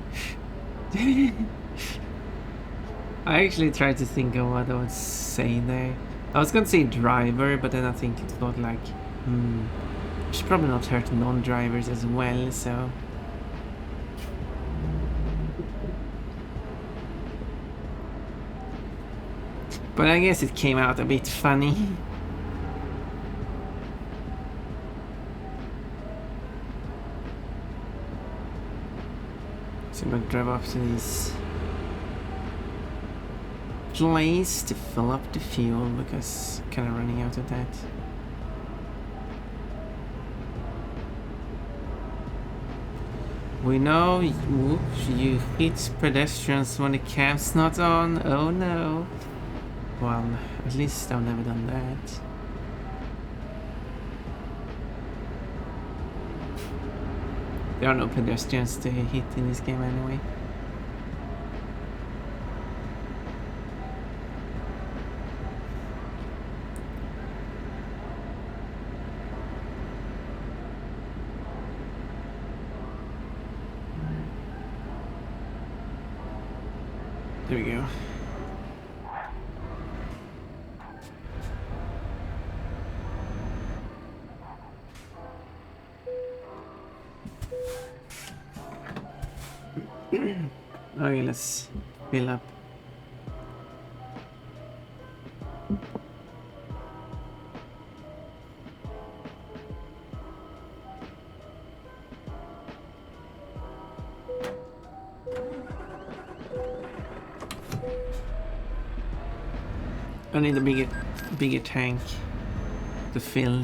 I actually tried to think of what I would say there. I was gonna say driver, but then I think it thought like, should probably not hurt non-drivers as well, so... But I guess it came out a bit funny. So I'm gonna drive up to this place to fill up the fuel because I'm kind of running out of that. We know, whoops, you hit pedestrians when the camp's not on. Oh no. Well, at least I've never done that. There are no pedestrians to hit in this game anyway. There we go. Okay, let's fill up. I need a bigger tank to fill.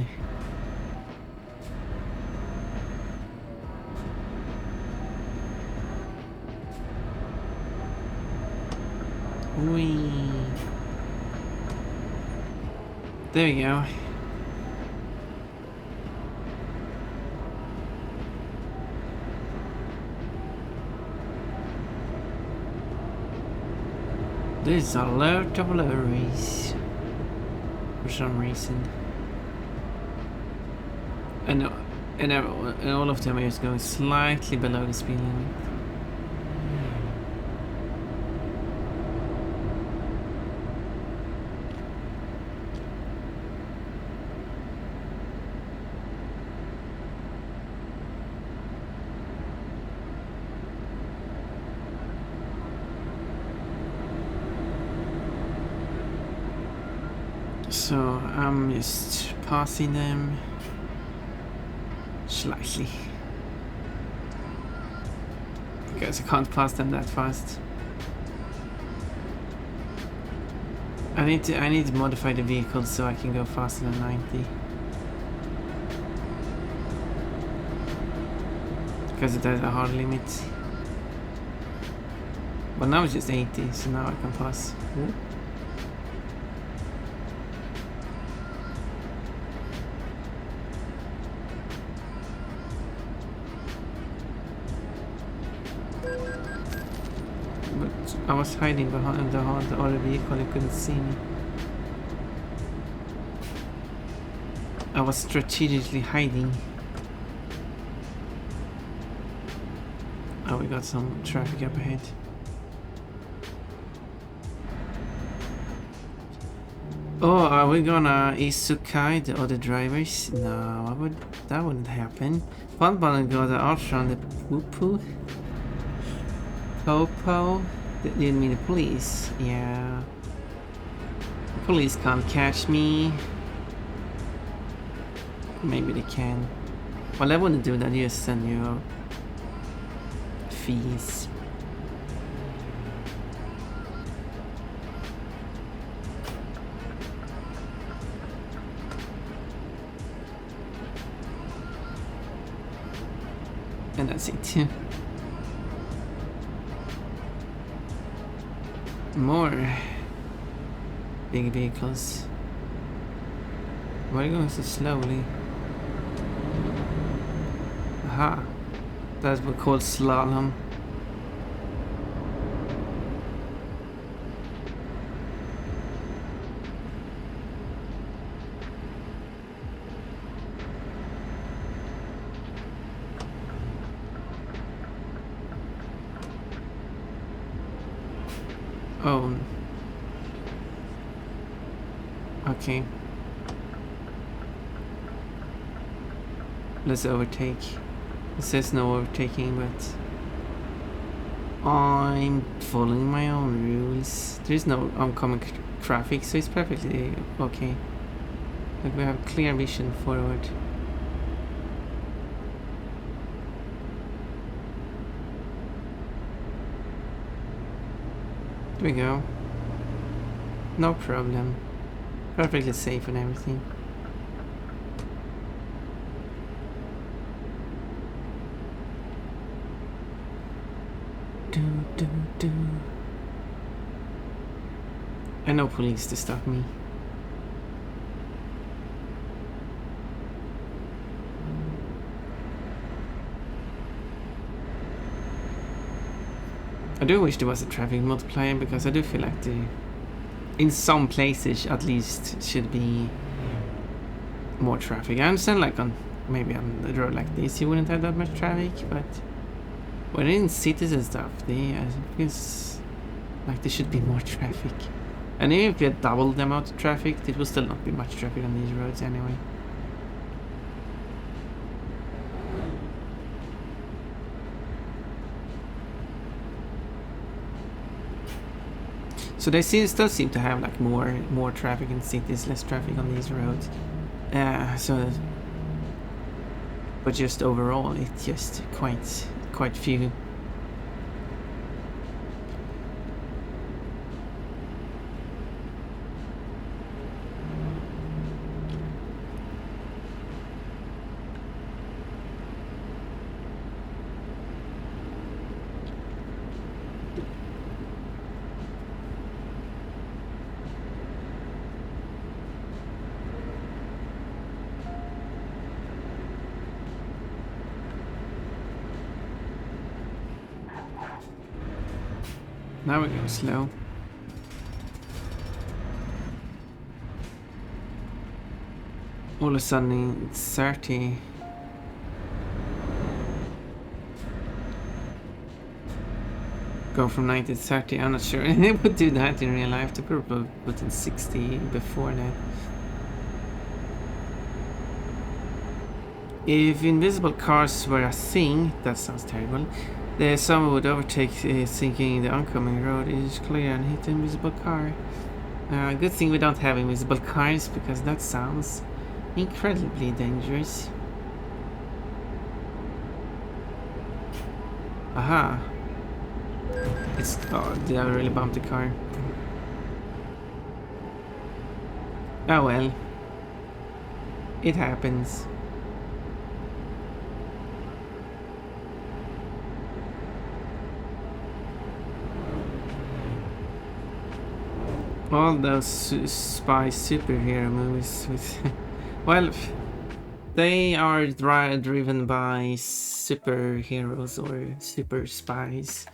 Whee. There you go. There's a lot of lorries for some reason, and all of them are just going slightly below the speed limit. So I'm just passing them slightly because I can't pass them that fast. I need to modify the vehicle so I can go faster than 90 because it has a hard limit. But now it's just 80, so now I can pass. I was hiding behind the other vehicle, you couldn't see me. I was strategically hiding. Oh, we got some traffic up ahead. Oh, are we gonna Isukai the other drivers? No, that wouldn't happen. Fun Bun got the ultra on the poo poo. Popo? Didn't mean the police. Yeah. The police can't catch me. Maybe they can. Well, I wouldn't do that. You just send you fees. And that's it. More big vehicles. Why are you going so slowly? Aha. That's what we call slalom. Oh. Okay. Let's overtake. It says no overtaking, but I'm following my own rules. There's no oncoming traffic, so it's perfectly okay. Like we have clear vision forward. There we go. No problem. Perfectly safe and everything. Do. I know police to stop me. I do wish there was a traffic multiplier, because I do feel like in some places at least should be more traffic. I understand like maybe on the road like this you wouldn't have that much traffic, but when in cities and stuff, it feels like there should be more traffic. And even if you had double the amount of traffic, it will still not be much traffic on these roads anyway. So they still seem to have like more traffic in cities, less traffic on these roads. But just overall, it's just quite few. Now we're going slow. All of a sudden it's 30. Go from 90 to 30, I'm not sure. It would do that in real life. The people put in 60 before that. If invisible cars were a thing, that sounds terrible. Someone would overtake thinking the oncoming road is clear and hit the invisible car. Good thing we don't have invisible cars, because that sounds incredibly dangerous. Aha. Oh, did I really bump the car? Oh well. It happens. All those spy superhero movies with well, they are driven by superheroes or super spies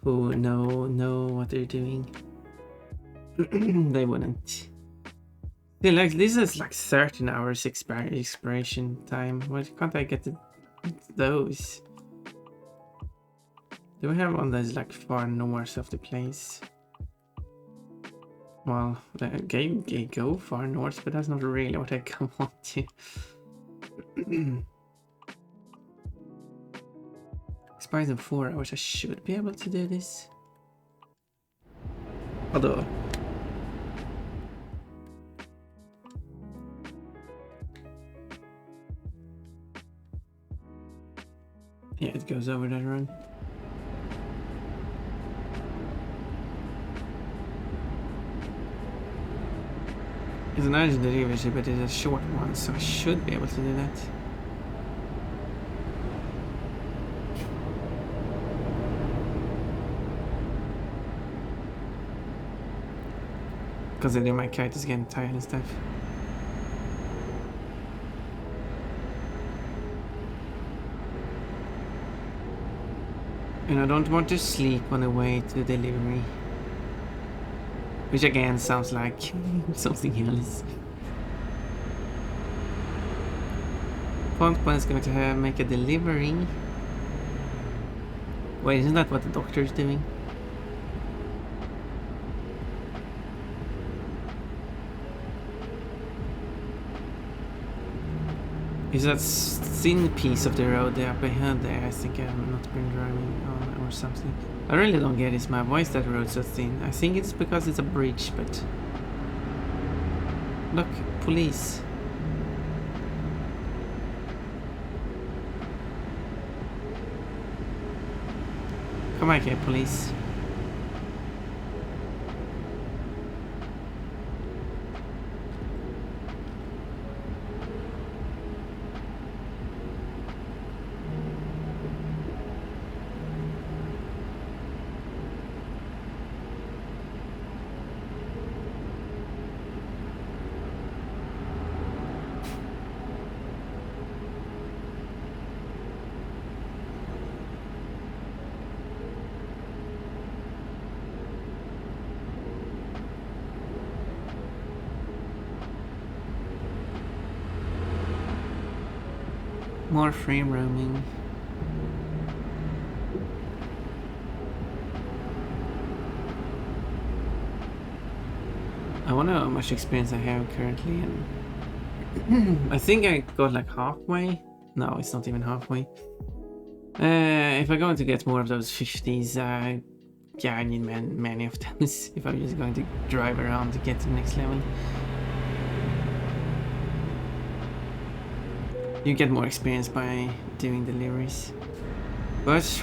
who know what they're doing. They wouldn't. Yeah, like this is like 13 hours expiration time. Why can't I get those? Do we have one that's like far north of the place? Well, they go far north, but that's not really what I want to. Expires in 4 hours. I should be able to do this. Although. Yeah, it goes over that run. It's an urgent delivery, but it's a short one, so I should be able to do that. Considering my character's getting tired and stuff. And I don't want to sleep on the way to the delivery. Which again sounds like something else. Punkman is going to make a delivery. Wait, isn't that what the doctor is doing? Is that thin piece of the road there up ahead there? I think I've not been driving on or something. I really don't get this map. Why is that road so thin? I think it's because it's a bridge, but... Look, police. Come back here, police. More free roaming. I wonder how much experience I have currently, and I think I got like halfway. No, it's not even halfway. If I'm going to get more of those 50s, yeah, I need many of those if I'm just going to drive around to get to the next level. You get more experience by doing deliveries. But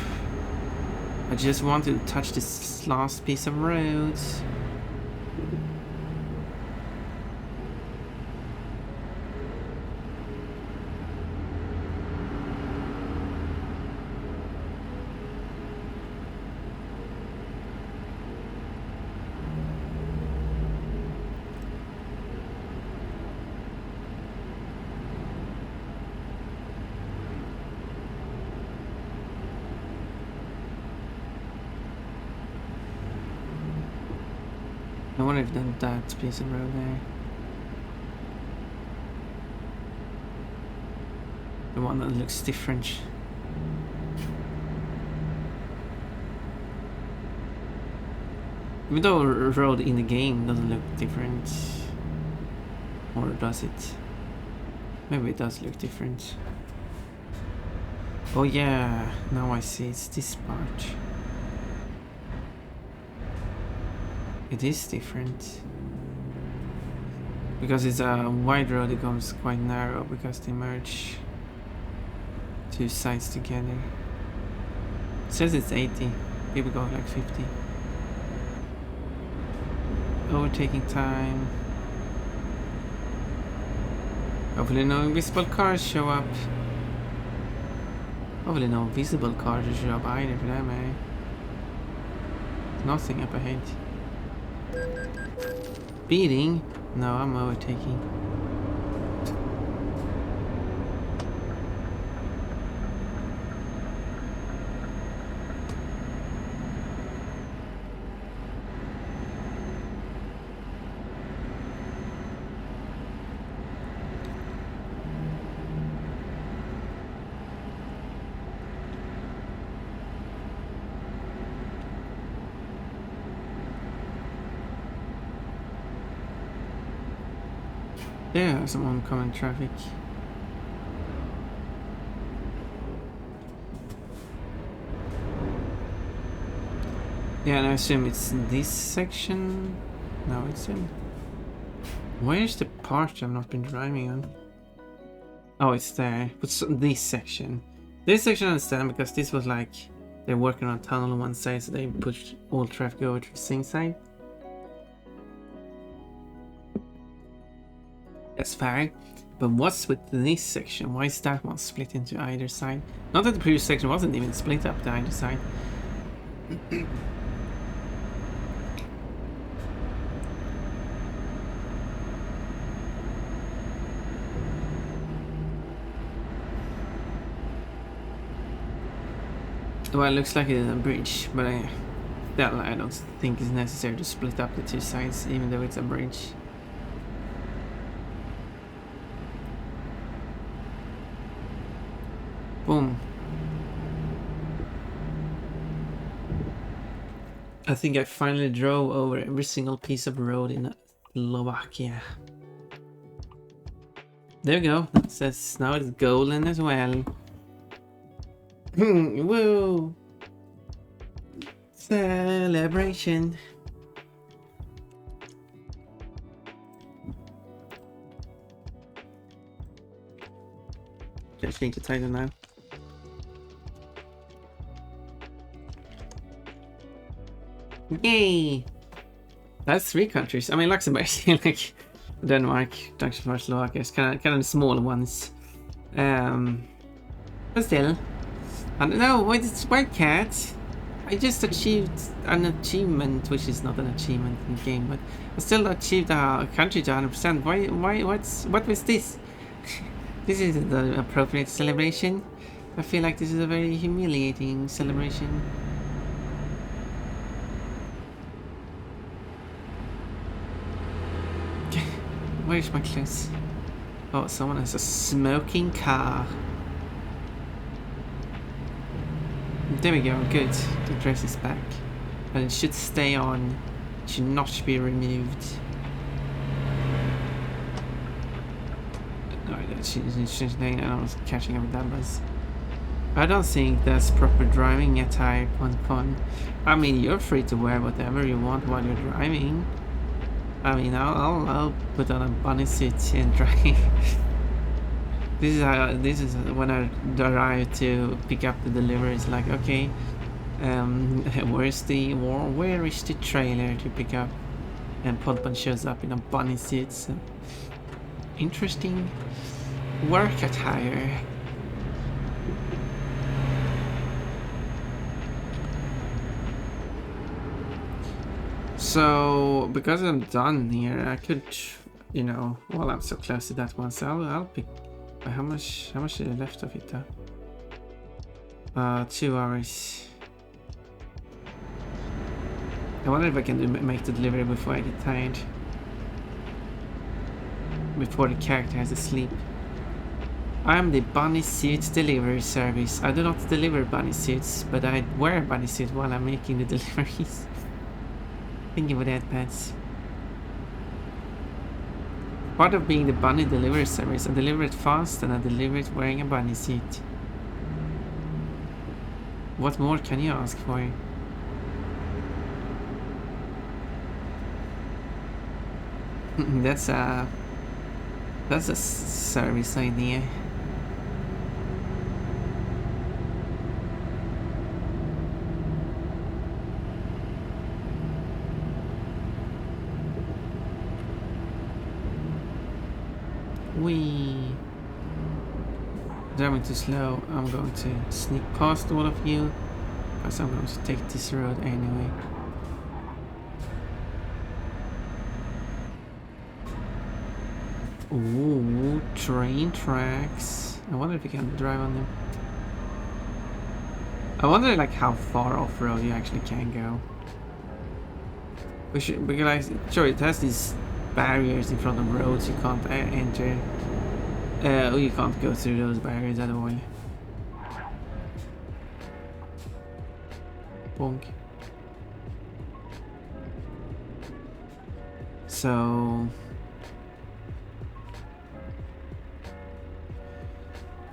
I just want to touch this last piece of road. I wonder if that piece of road there. The one that looks different. Even though a road in the game doesn't look different. Or does it? Maybe it does look different. Oh yeah, now I see, it's this part. It is different. Because it's a wide road, it becomes quite narrow because they merge two sides together. It says it's 80, people go like 50. Overtaking time. Hopefully no invisible cars show up. Hopefully no visible cars show up either for that matter. Nothing up ahead. Speeding? No, I'm overtaking. There are some oncoming traffic. Yeah, and I assume it's in this section. No, it's in. Where's the part I've not been driving on? Oh, it's there. What's this section? This section I understand because this was like they're working on a tunnel on one side, so they pushed all traffic over to the same side. That's fair. But what's with this section? Why is that one split into either side? Not that the previous section wasn't even split up to either side. Well, it looks like it's a bridge, but I don't think it's necessary to split up the two sides, even though it's a bridge. Boom. I think I finally drove over every single piece of road in Slovakia. There we go. It says now it's golden as well. Woo! Celebration. Just change the title now. Yay! That's 3 countries. I mean, Luxembourg, like Denmark, Luxembourg, Slovakia. It's kind of the smaller ones. But still. And no, wait, it's White Cat. I just achieved an achievement, which is not an achievement in the game, but I still achieved a country to 100%. What was this? This isn't the appropriate celebration. I feel like this is a very humiliating celebration. Where's my clothes? Oh, someone has a smoking car. There we go, good. The dress is back. But it should stay on. It should not be removed. No, I was catching up with that bus. I don't think that's proper driving attire, pun. I mean, you're free to wear whatever you want while you're driving. I mean, I'll put on a bunny suit and drive. This is when I arrive to pick up the delivery. It's like, okay, where is the trailer to pick up? And Podpon shows up in a bunny suit. So interesting work attire. So because I'm done here, I could, you know, well, I'm so close to that one, so I'll pick. How much is left of it though? 2 hours. I wonder if I can make the delivery before I get tired. Before the character has to sleep. I am the bunny suit delivery service. I do not deliver bunny suits, but I wear a bunny suit while I'm making the deliveries. Thank you for that, Pats. Part of being the bunny delivery service, I deliver it fast and I deliver it wearing a bunny suit. What more can you ask for? That's a service idea. Driving too slow. I'm going to sneak past all of you because I'm going to take this road anyway. Ooh, train tracks. I wonder if you can drive on them. I wonder like how far off-road you actually can go. Because sure, it has these barriers in front of roads you can't enter. You can't go through those barriers at all. Bonk. So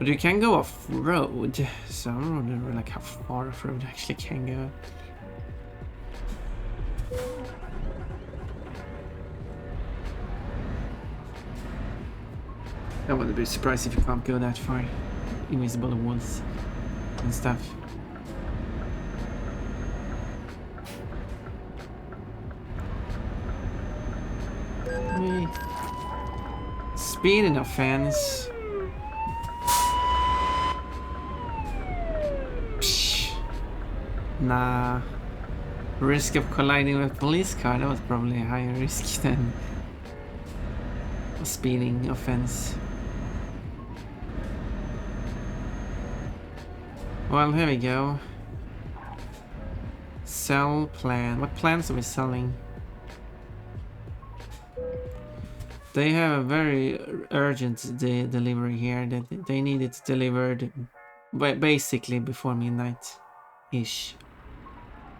But you can go off-road, so I don't remember like how far off-road actually can go. I wouldn't be surprised if you can't go that far. Invisible walls and stuff. Speeding offense. Psh. Nah. Risk of colliding with a police car, that was probably a higher risk than a speeding offense. Well, here we go. Sell plan. What plans are we selling? They have a very urgent delivery here that they need it delivered basically before midnight-ish.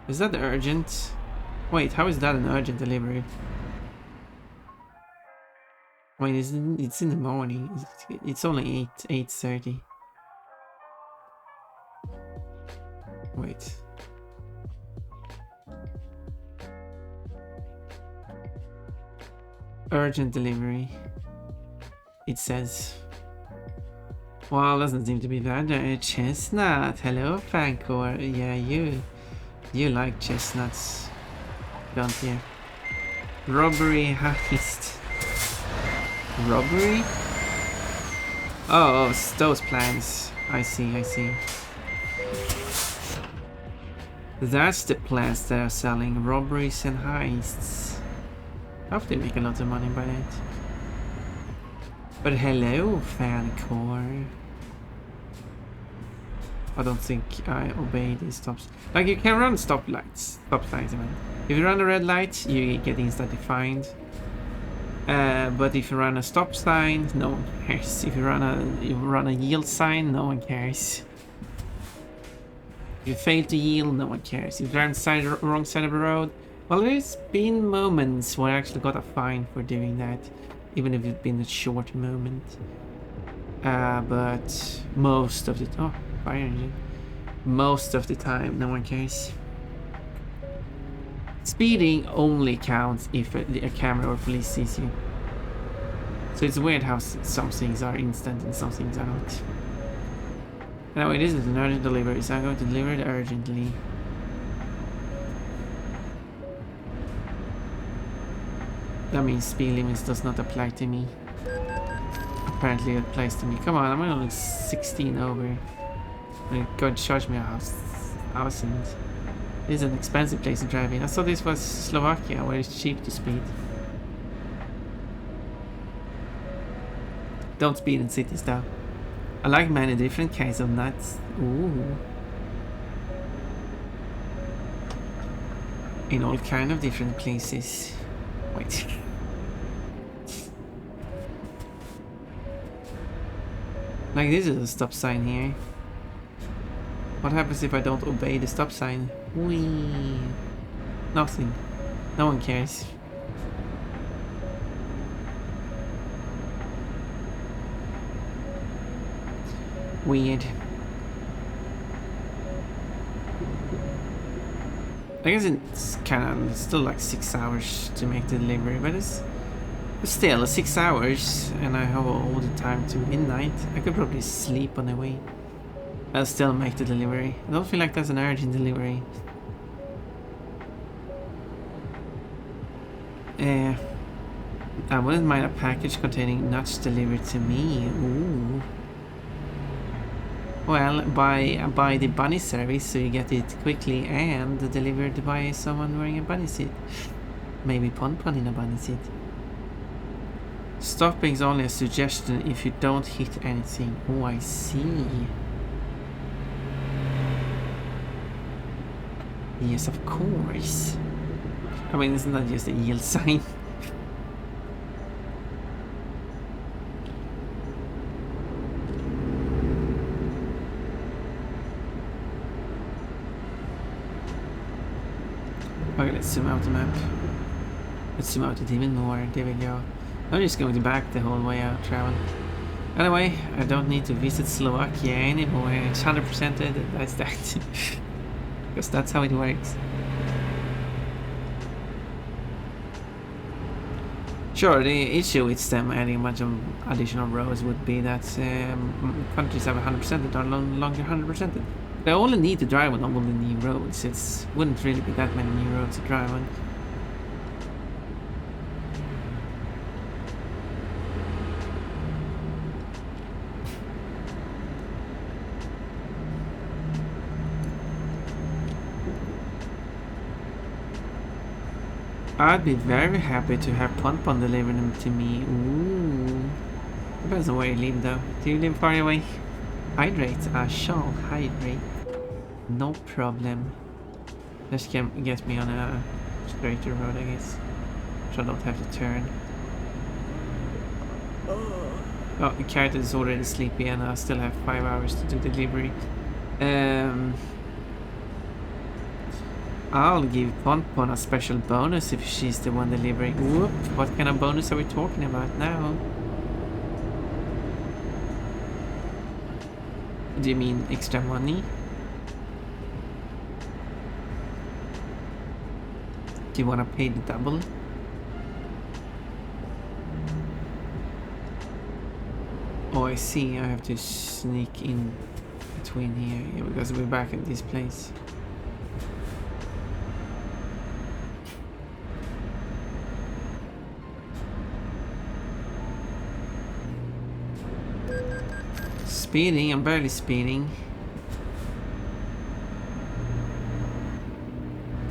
Is that urgent? Wait, how is that an urgent delivery? Wait, it's in the morning. It's only 8:30. Wait. Urgent delivery. It says. Well, doesn't seem to be bad. Chestnut. Hello, Fancor. Yeah, you like chestnuts, don't you? Robbery heist. Robbery? Oh, those plans. I see. That's the plans that are selling. Robberies and heists. I hope they make a lot of money by that. But hello, Fancore. I don't think I obey these stops. Like, you can run stop signs, I mean. If you run a red light, you get instantly fined. But if you run a stop sign, no one cares. If you run a yield sign, no one cares. If you fail to yield, no one cares. If you run wrong side of the road, well, there's been moments where I actually got a fine for doing that, even if it's been a short moment. But most of the fire engine. Most of the time, no one cares. Speeding only counts if a camera or police sees you. So it's weird how some things are instant and some things are not. Anyway, this is an urgent delivery, so I'm going to deliver it urgently. That means speed limits does not apply to me. Apparently it applies to me. Come on, I'm only 16 over. They're going to charge me $1,000. This is an expensive place to drive in. I thought this was Slovakia, where it's cheap to speed. Don't speed in cities though. I like many different kinds of nuts. Ooh. In all kind of different places. Wait. Like, this is a stop sign here. What happens if I don't obey the stop sign? Whee. Nothing. No one cares. Weird. I guess it's kind of still like 6 hours to make the delivery, but it's still 6 hours, and I have all the time to midnight. I could probably sleep on the way. I'll still make the delivery. I don't feel like that's an urgent delivery. I wouldn't mind a package containing nuts delivered to me. Ooh. Well, by the bunny service, so you get it quickly and delivered by someone wearing a bunny suit. Maybe Pon in a bunny suit. Stopping is only a suggestion if you don't hit anything. Oh, I see. Yes, of course. I mean, isn't that just a yield sign? Okay, let's zoom out the map. Let's zoom out it even more. There we go. I'm just going to back the whole way out travel. Anyway, I don't need to visit Slovakia anymore. It's 100%ed. That's that. Because that's how it works. Sure, the issue with them adding a bunch of additional roads would be that countries have 100%ed are no longer 100%ed. They only need to drive on all the new roads. It wouldn't really be that many new roads to drive on. I'd be very happy to have Ponpon deliver them to me. Ooh. Depends on where you live though. Do you live far away? Hydrate. I shall hydrate. No problem. Just get me on a straighter road, I guess. So I don't have to turn. Oh, the carrot is already sleepy and I still have 5 hours to do delivery. I'll give Ponpon a special bonus if she's the one delivering. Whoop! What kind of bonus are we talking about now? Do you mean extra money? Do you want to pay the double? Oh, I see. I have to sneak in between here, yeah, because we're back at this place. Speeding, I'm barely speeding.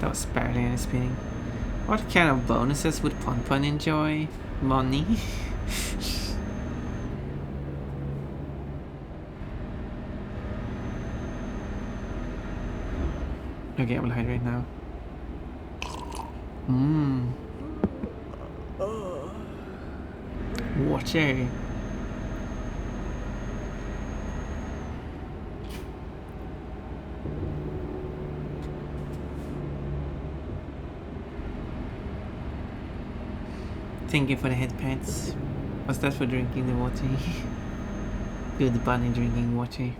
That was barely any speeding. What kind of bonuses would Ponpon enjoy? Money? Okay, I will hydrate now. Water. Thank you for the head pats. What's that for drinking the water? Good bunny drinking water.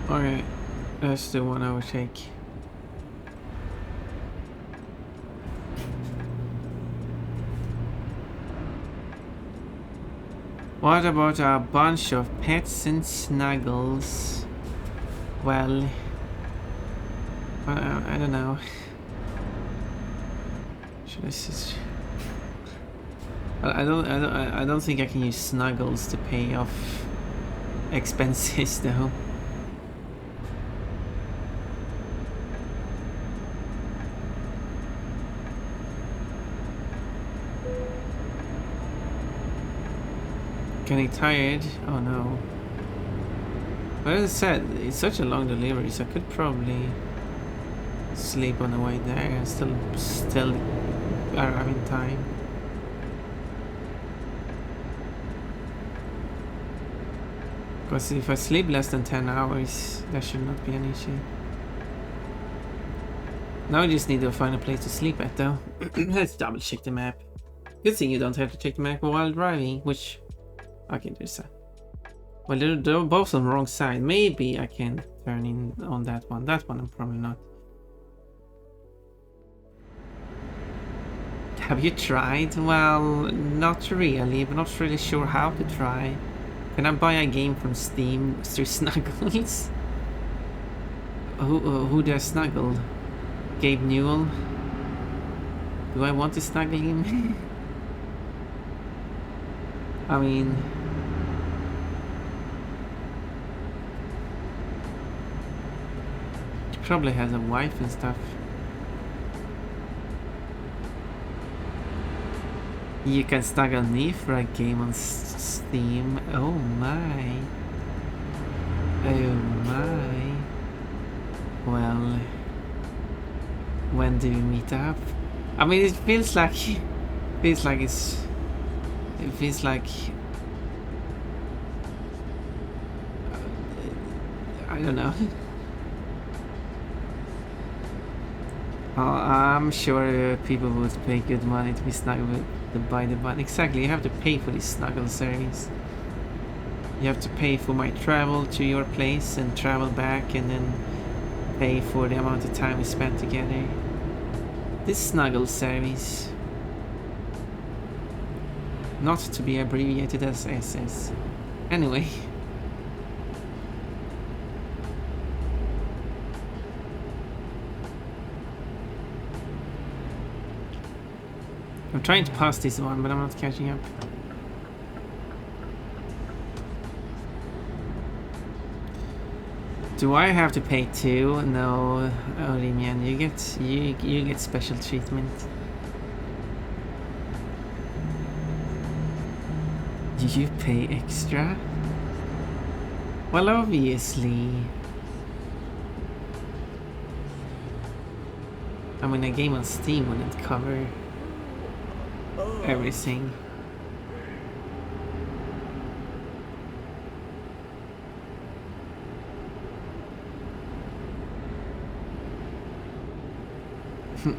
Alright, that's the one I will take. What about a bunch of pets and snuggles? Well, I don't know. Should I just? I don't think I can use snuggles to pay off expenses though. Getting tired? Oh no. But as I said, it's such a long delivery, so I could probably sleep on the way there and still arrive in time. Because if I sleep less than 10 hours, that should not be an issue. Now I just need to find a place to sleep at though. Let's double check the map. Good thing you don't have to check the map while driving, which I can do so. Well, they're both on the wrong side. Maybe I can turn in on that one. That one I'm probably not. Have you tried? Well, not really, but not really sure how to try. Can I buy a game from Steam through Snuggles? Who do I snuggle? Gabe Newell? Do I want to snuggle him? I mean... he probably has a wife and stuff. You can snuggle me for a game on Steam. Oh my. Oh my. Well... when do we meet up? I mean, it feels like I don't know. I'm sure people would pay good money to be snuggled to buy the bun. Exactly, you have to pay for this snuggle service. You have to pay for my travel to your place and travel back, and then pay for the amount of time we spent together. This snuggle service, not to be abbreviated as SS. Anyway. I'm trying to pass this one, but I'm not catching up. Do I have to pay too? No, Orimian, you get special treatment. Do you pay extra? Well, obviously. I mean, a game on Steam wouldn't cover everything.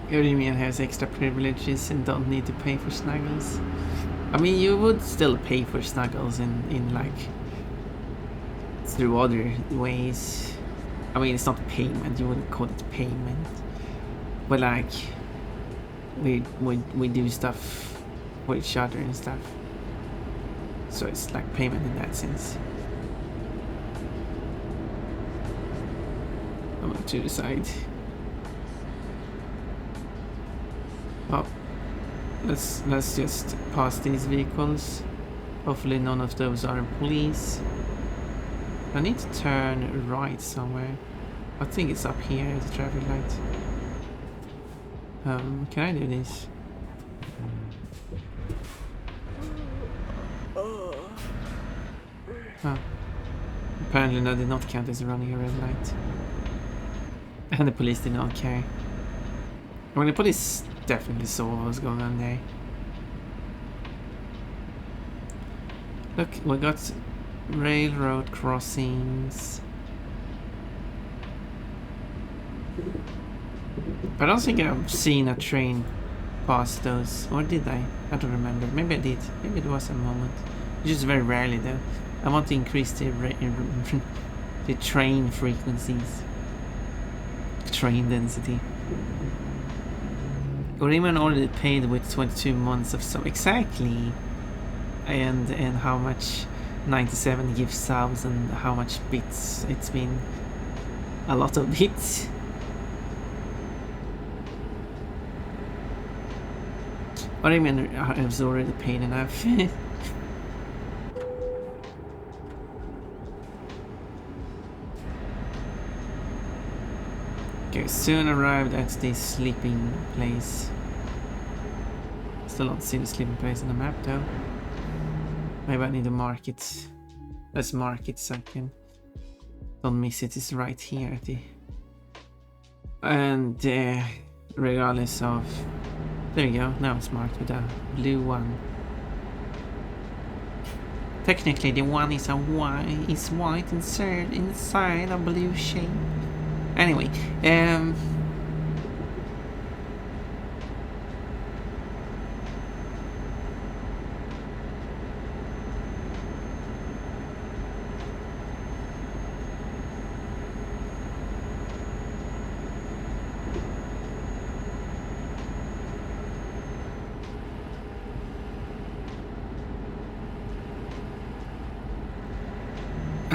Urimian has extra privileges and don't need to pay for snuggles. I mean, you would still pay for snuggles in like through other ways. I mean, it's not payment, you wouldn't call it payment. But like we do stuff for each other and stuff. So it's like payment in that sense. I'm up to the side. Well, let's just pass these vehicles. Hopefully none of those are police. I need to turn right somewhere. I think it's up here, the traffic light. Can I do this? Oh. Apparently that did not count as running a red light. And the police did not care. I mean, the police definitely saw what was going on there. Look, we got railroad crossings. I don't think I've seen a train pass those, or did I? I don't remember. Maybe I did. Maybe it was a moment. Just very rarely though. I want to increase the the train frequencies, train density. Oriman already paid with 22 months of sub exactly, and how much 97 gives subs and how much bits. It's been a lot of bits. Oriman has already paid enough. Okay, soon arrived at the sleeping place. Still don't see the sleeping place on the map though. Maybe I need to mark it. Let's mark it so I can don't miss it. It's right here at the... And regardless of... There you go, now it's marked with a blue one. Technically the one is white inside a blue shape. Anyway, and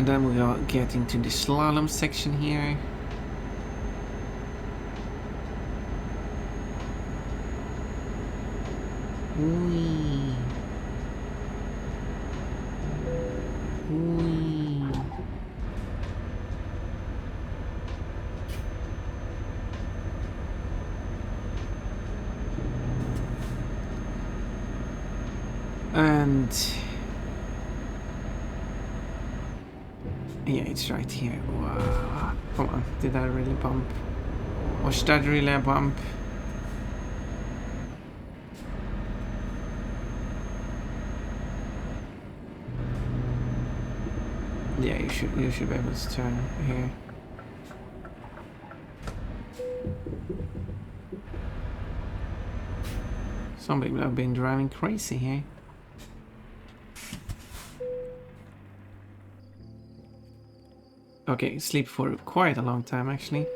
then we are getting to the slalom section here. Wee. Wee. And yeah, it's right here. Wow. Come on, did I really bump? Was that really a bump? Yeah, you should be able to turn here. Some people have been driving crazy here. Okay, sleep for quite a long time actually.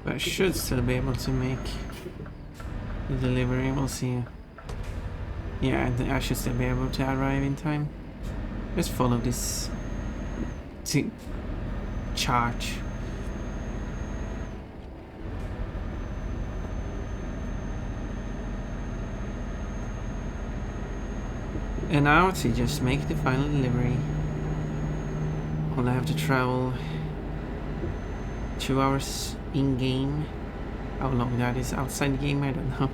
But I should still be able to make the delivery, we'll see. Yeah, I should still be able to arrive in time. Just follow this charge. And now to just make the final delivery. I'll have to travel 2 hours in game. How long that is outside the game, I don't know.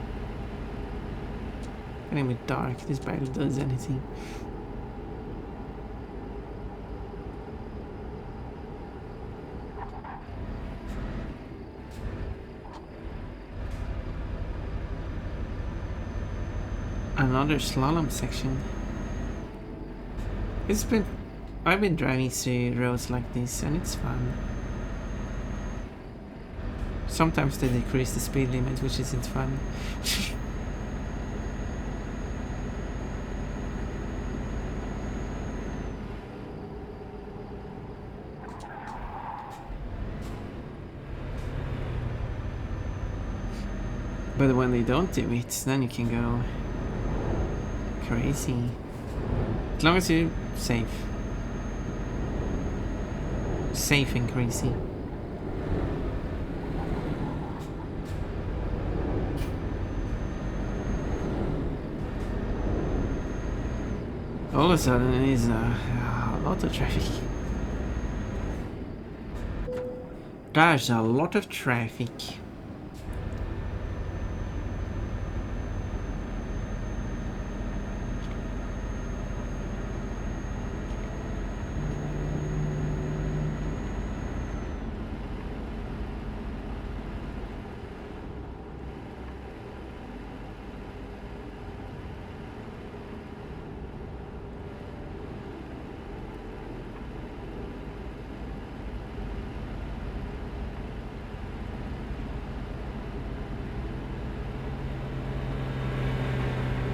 Getting a bit dark, this barely does anything. Another slalom section. I've been driving through roads like this and it's fun. Sometimes they decrease the speed limit, which isn't fun. But when they don't do it, then you can go crazy. As long as you're safe. Safe and crazy. All of a sudden it is a lot of traffic. There's a lot of traffic.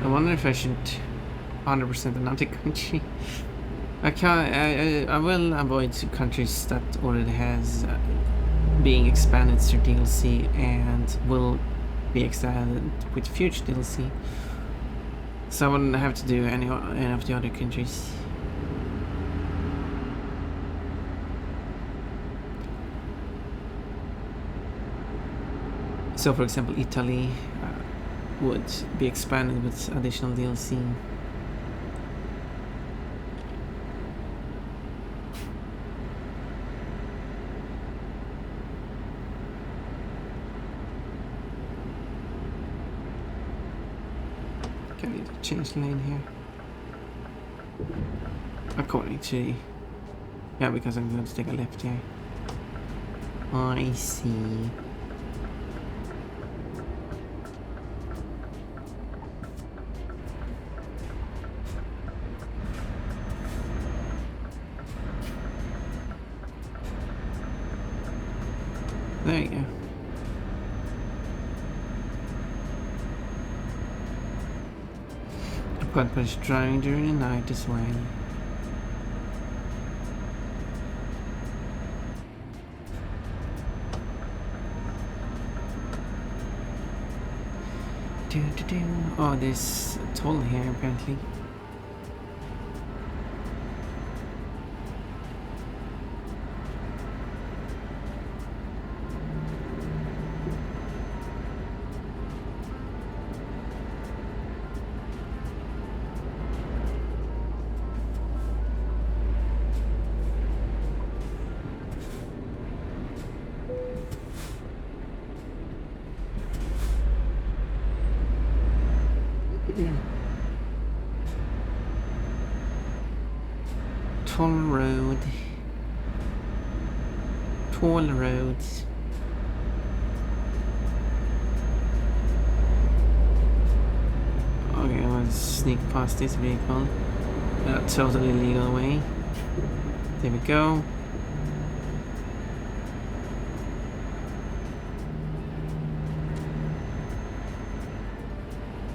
I wonder if I should 100% another country. I will avoid countries that already has being expanded through DLC and will be expanded with future DLC. So I wouldn't have to do any of the other countries. So for example, Italy would be expanded with additional DLC. Okay, I need to change lane here. According to... Yeah, because I'm going to take a left here. I see. There you go. I've got much driving during the night as well. Oh, there's a toll here apparently. Toll road. Toll roads. Okay, let's sneak past this vehicle. Totally legal way. There we go.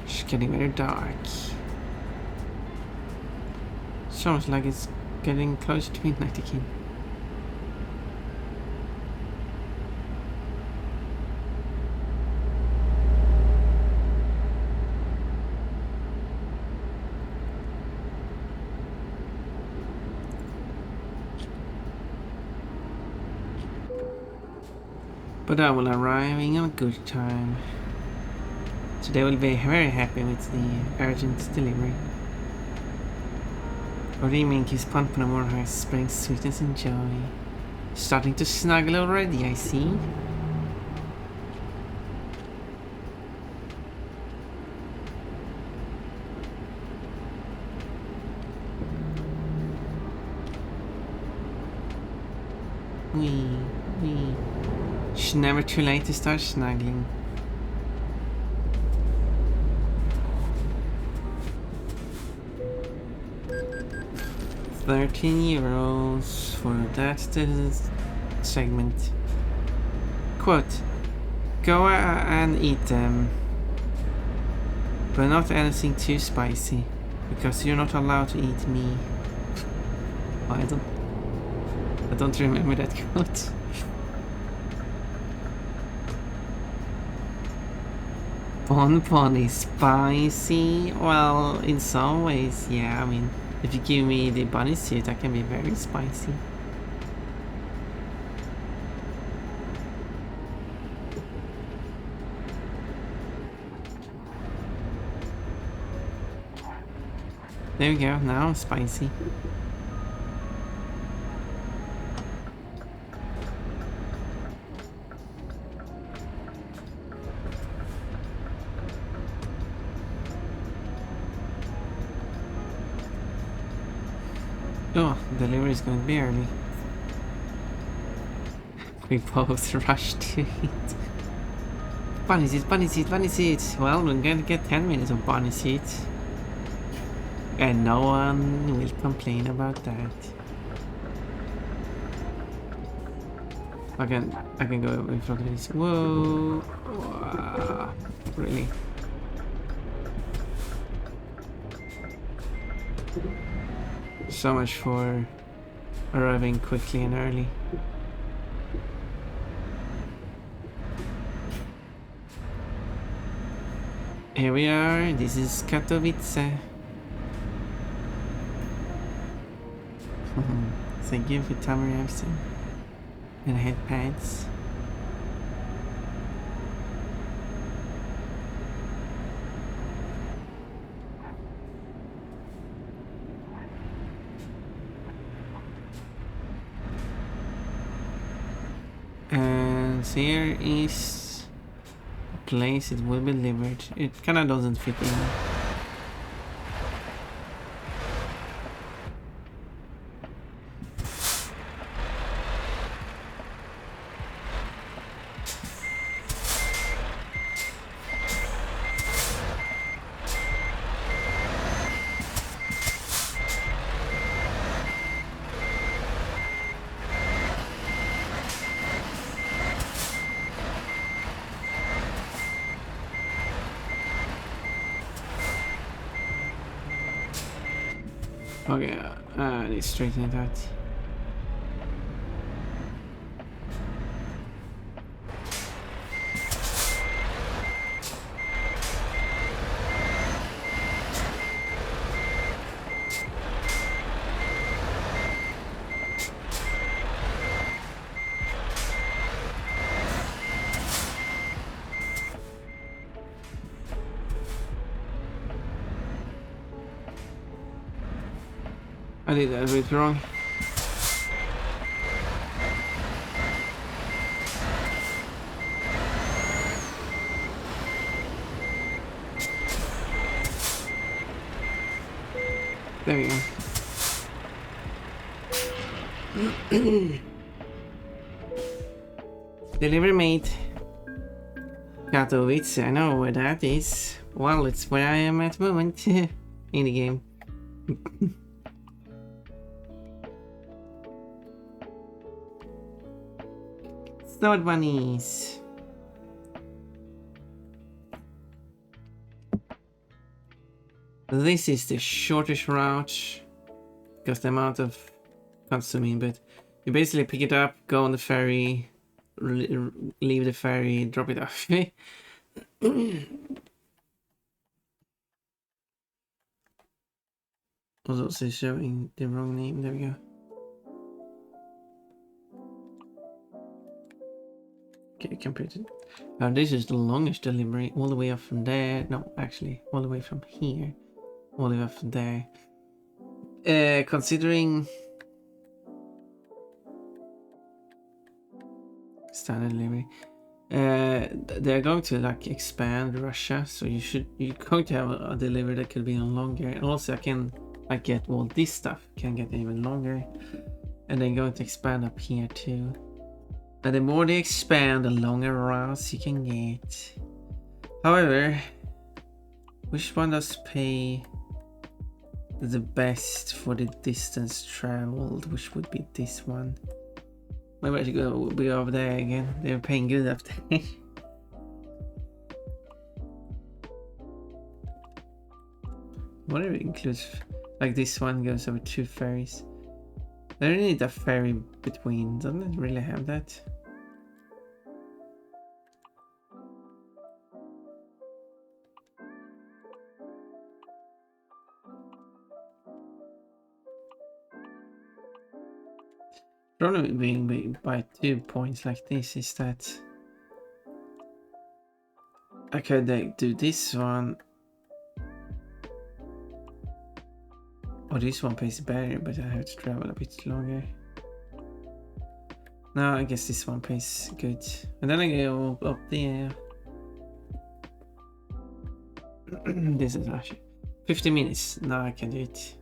It's getting very dark. Sounds like it's getting close to midnight again. But I will arriving on a good time. Today will be very happy with the urgent delivery. Orimink pant på more has brings sweetness and joy. Starting to snuggle already, I see. Wee. It's never too late to start snuggling. €13 for that segment. Quote, go and eat them, but not anything too spicy, because you're not allowed to eat me. I don't remember that quote. Bonbon is spicy? Well, in some ways, yeah. I mean, if you give me the bunny suit, that can be very spicy. There we go, now I'm spicy. Oh, delivery is going to be early. We both rushed to it. Bunny seat, bunny seat, bunny seat. Well, we're going to get 10 minutes of bunny seat. And no one will complain about that. I can go in front of this. Whoa. Wow. Really? So much for arriving quickly and early. Here we are, this is Katowice. Thank you for Tamara Epson and head pads. And here is a place it will be delivered. It kinda doesn't fit in. Okay, I need to straighten it out. I did that a bit wrong. There we go. Delivery mate. Katowice, I know where that is. Well, it's where I am at the moment in the game. Snowed bunnies. This is the shortest route because the amount of consuming, but you basically pick it up, go on the ferry, leave the ferry, drop it off. Was also showing the wrong name. There we go. Okay, compared to. This is the longest delivery, all the way up from there. No, actually, all the way from here, all the way up from there. Considering standard delivery, they're going to like expand Russia, so you're going to have a delivery that could be on longer. And also, I can like get all this stuff can get even longer, and they're going to expand up here too. And the more they expand, the longer routes you can get. However, which one does pay the best for the distance traveled? Which would be this one? Maybe I should go over there again. They're paying good up there. Whatever it includes, like this one goes over 2 ferries. They don't need a ferry between, doesn't it really have that? Problem being by 2 points like this is that I could do this one, or this one pays better, but I have to travel a bit longer. No, I guess this one pays good, and then I go up there. This is actually 50 minutes. Now I can do it.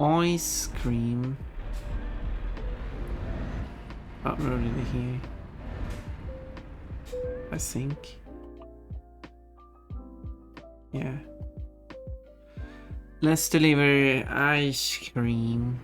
Ice cream. Oh, we're already here, I think. Yeah. Let's deliver ice cream.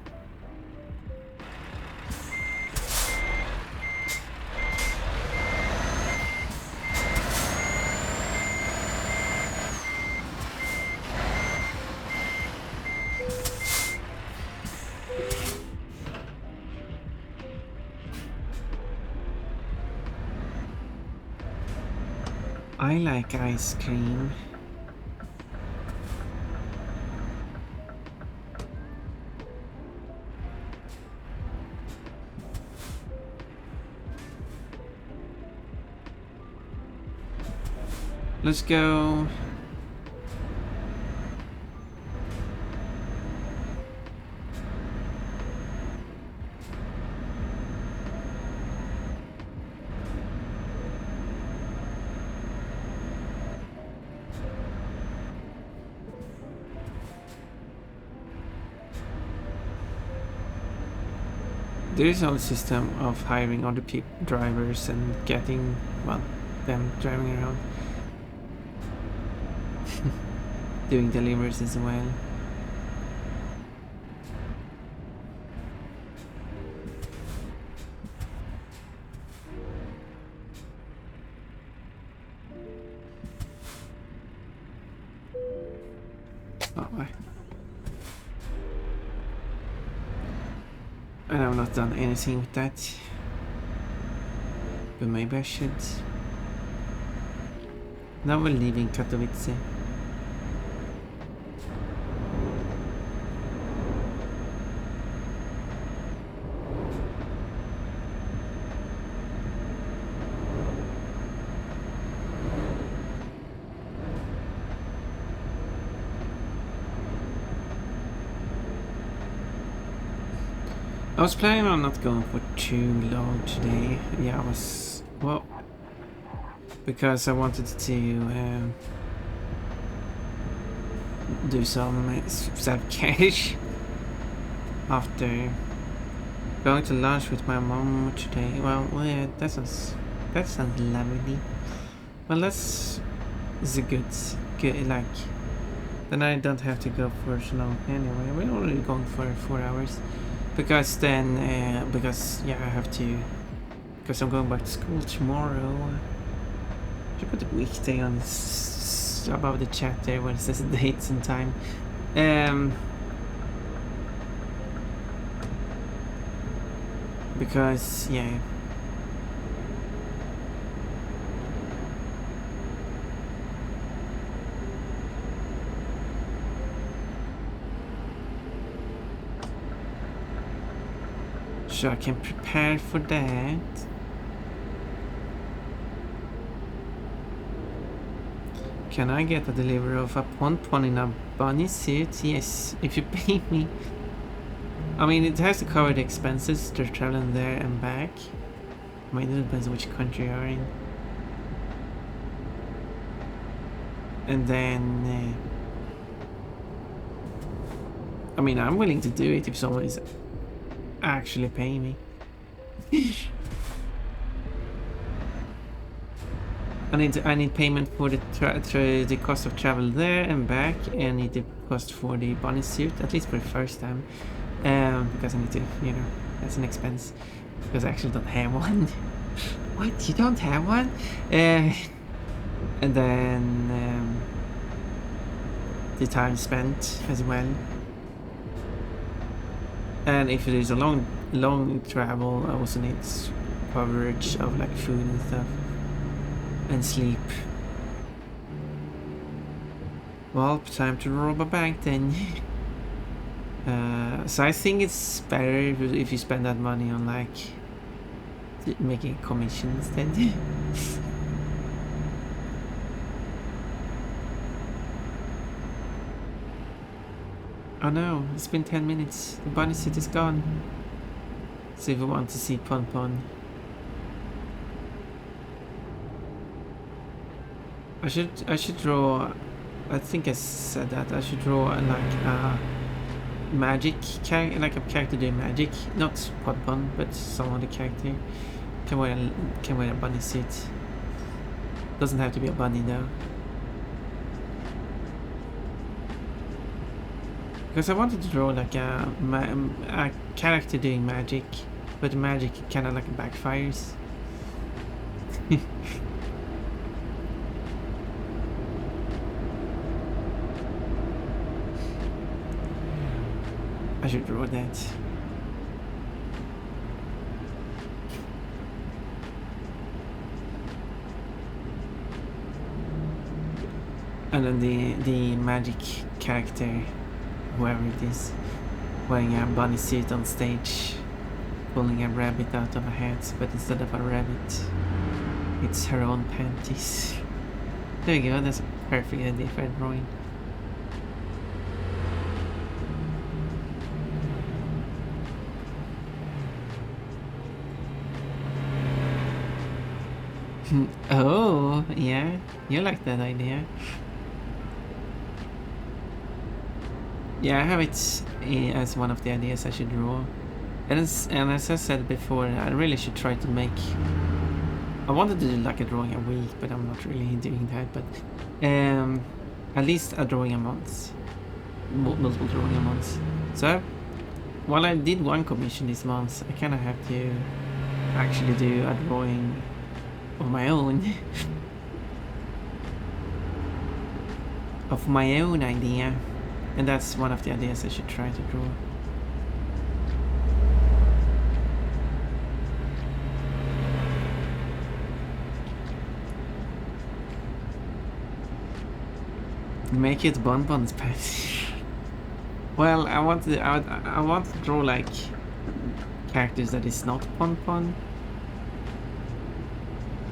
I like ice cream. Let's go. There is no system of hiring other drivers and getting, well, them driving around. Doing deliveries as well. Oh, and I've not done anything with that, but maybe I should. Now we're leaving Katowice. I was planning on not going for too long today. Yeah, I was, well, because I wanted to do some save cash after Going to lunch with my mom today. Well, yeah, that sounds lovely. Well, that's is a good like. Then I don't have to go for so long anyway. We're already going for 4 hours, because then because yeah I have to, because I'm going back to school tomorrow. Should put the weekday on above the chat there when it says dates and time. Because yeah. So I can prepare for that. Can I get a delivery of a pon-pon in a bunny suit? Yes, if you pay me. I mean, it has to cover the expenses. They're traveling there and back. I mean, it depends which country you're in. And then... I mean, I'm willing to do it if someone is actually paying me. I need payment for the cost of travel there and back. And I need the cost for the bunny suit, at least for the first time. Because I need to, you know, that's an expense. Because I actually don't have one. What? You don't have one? And then the time spent as well. And if it is a long travel, I also need coverage of like food and stuff. And sleep. Well, time to rob a bank then. So I think it's better if you spend that money on like making commissions then. Oh no, it's been 10 minutes. The bunny suit is gone. So if we want to see Pon Pon, I should draw. I think I said that I should draw like a magic character, like a character doing magic, not Pon Pon, but some other character can wear a bunny suit. Doesn't have to be a bunny though. Because I wanted to draw like a character doing magic, but the magic kind of like backfires. I should draw that. And then the magic character, whoever it is, wearing a bunny suit on stage, pulling a rabbit out of a hat, but instead of a rabbit, it's her own panties. There you go, that's a perfect idea for a drawing. Oh, yeah, you like that idea. Yeah, I have it as one of the ideas I should draw. And as I said before, I really should try to make... I wanted to do like a drawing a week, but I'm not really doing that. But at least a drawing a month. Multiple drawing a month. So, while I did one commission this month, I kind of have to actually do a drawing of my own. Of my own idea. And that's one of the ideas I should try to draw. Make it Bonbon's pet. Well, I want to draw like characters that is not Bonbon.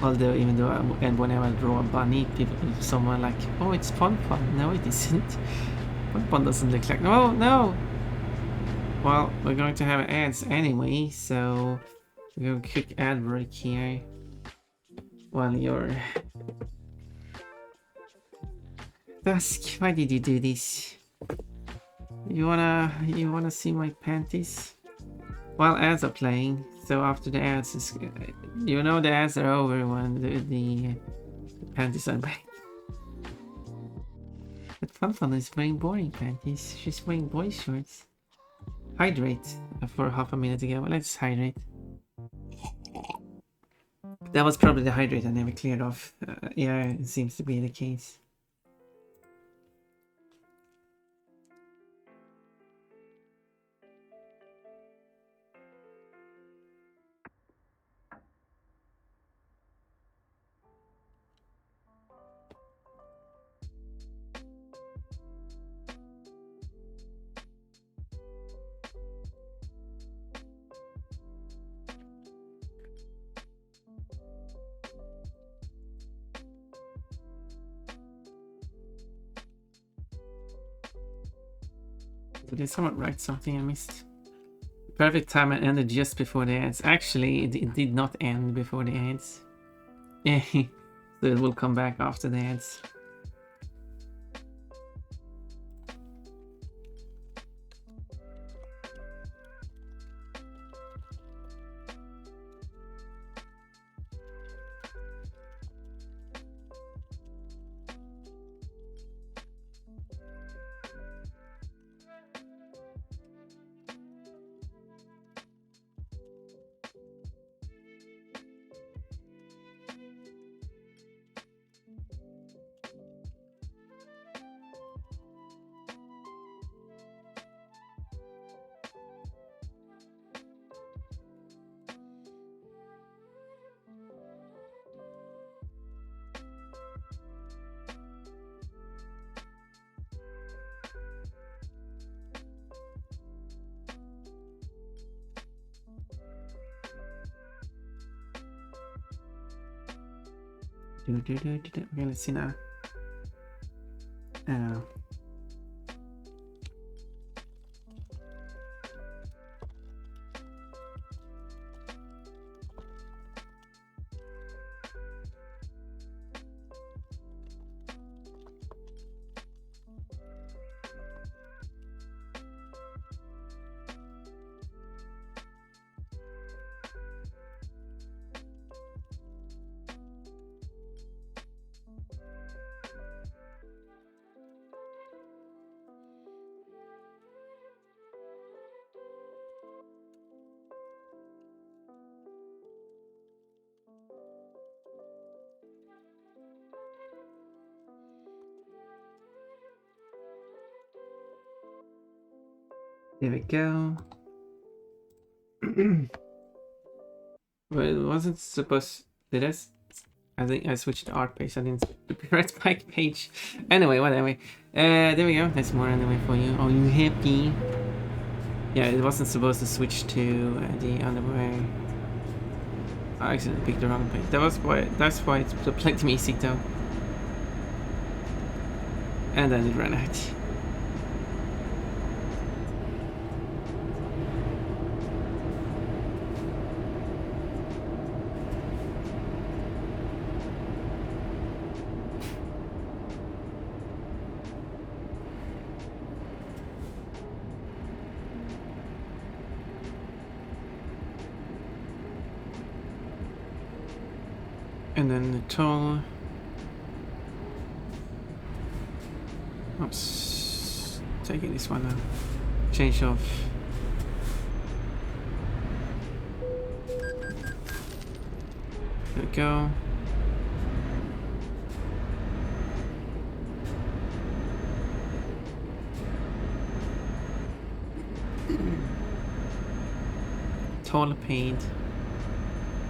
Although, even though and whenever I draw a bunny, someone like, oh, it's Pon Pon. No, it isn't. Pon Pon doesn't look like. No. Well, we're going to have ads anyway, so we're going to quick ad break here while you're. Dusk, why did you do this? You wanna see my panties? While ads are playing, so after the ads is, you know, the ads are over when the panties are back. But Fun is wearing boring panties. She's wearing boy shorts. Hydrate for half a minute ago. Let's hydrate. That was probably the hydrate I never cleared off. Yeah, it seems to be the case. Did someone write something I missed? Perfect time and ended just before the ads. Actually, it did not end before the ads. Yeah, so it will come back after the ads. Okay, let's see now. There we go. Well, it wasn't supposed. Did I think I switched to art page. I didn't the red bike page. Anyway, whatever. There we go. There's more anyway for you. Are you happy? Yeah, it wasn't supposed to switch to the underwear. I accidentally picked the wrong page. That's why it's played to music though. And then it ran out. And then the tall. Oops. Taking this one now. Change of. There we go. Tall paint.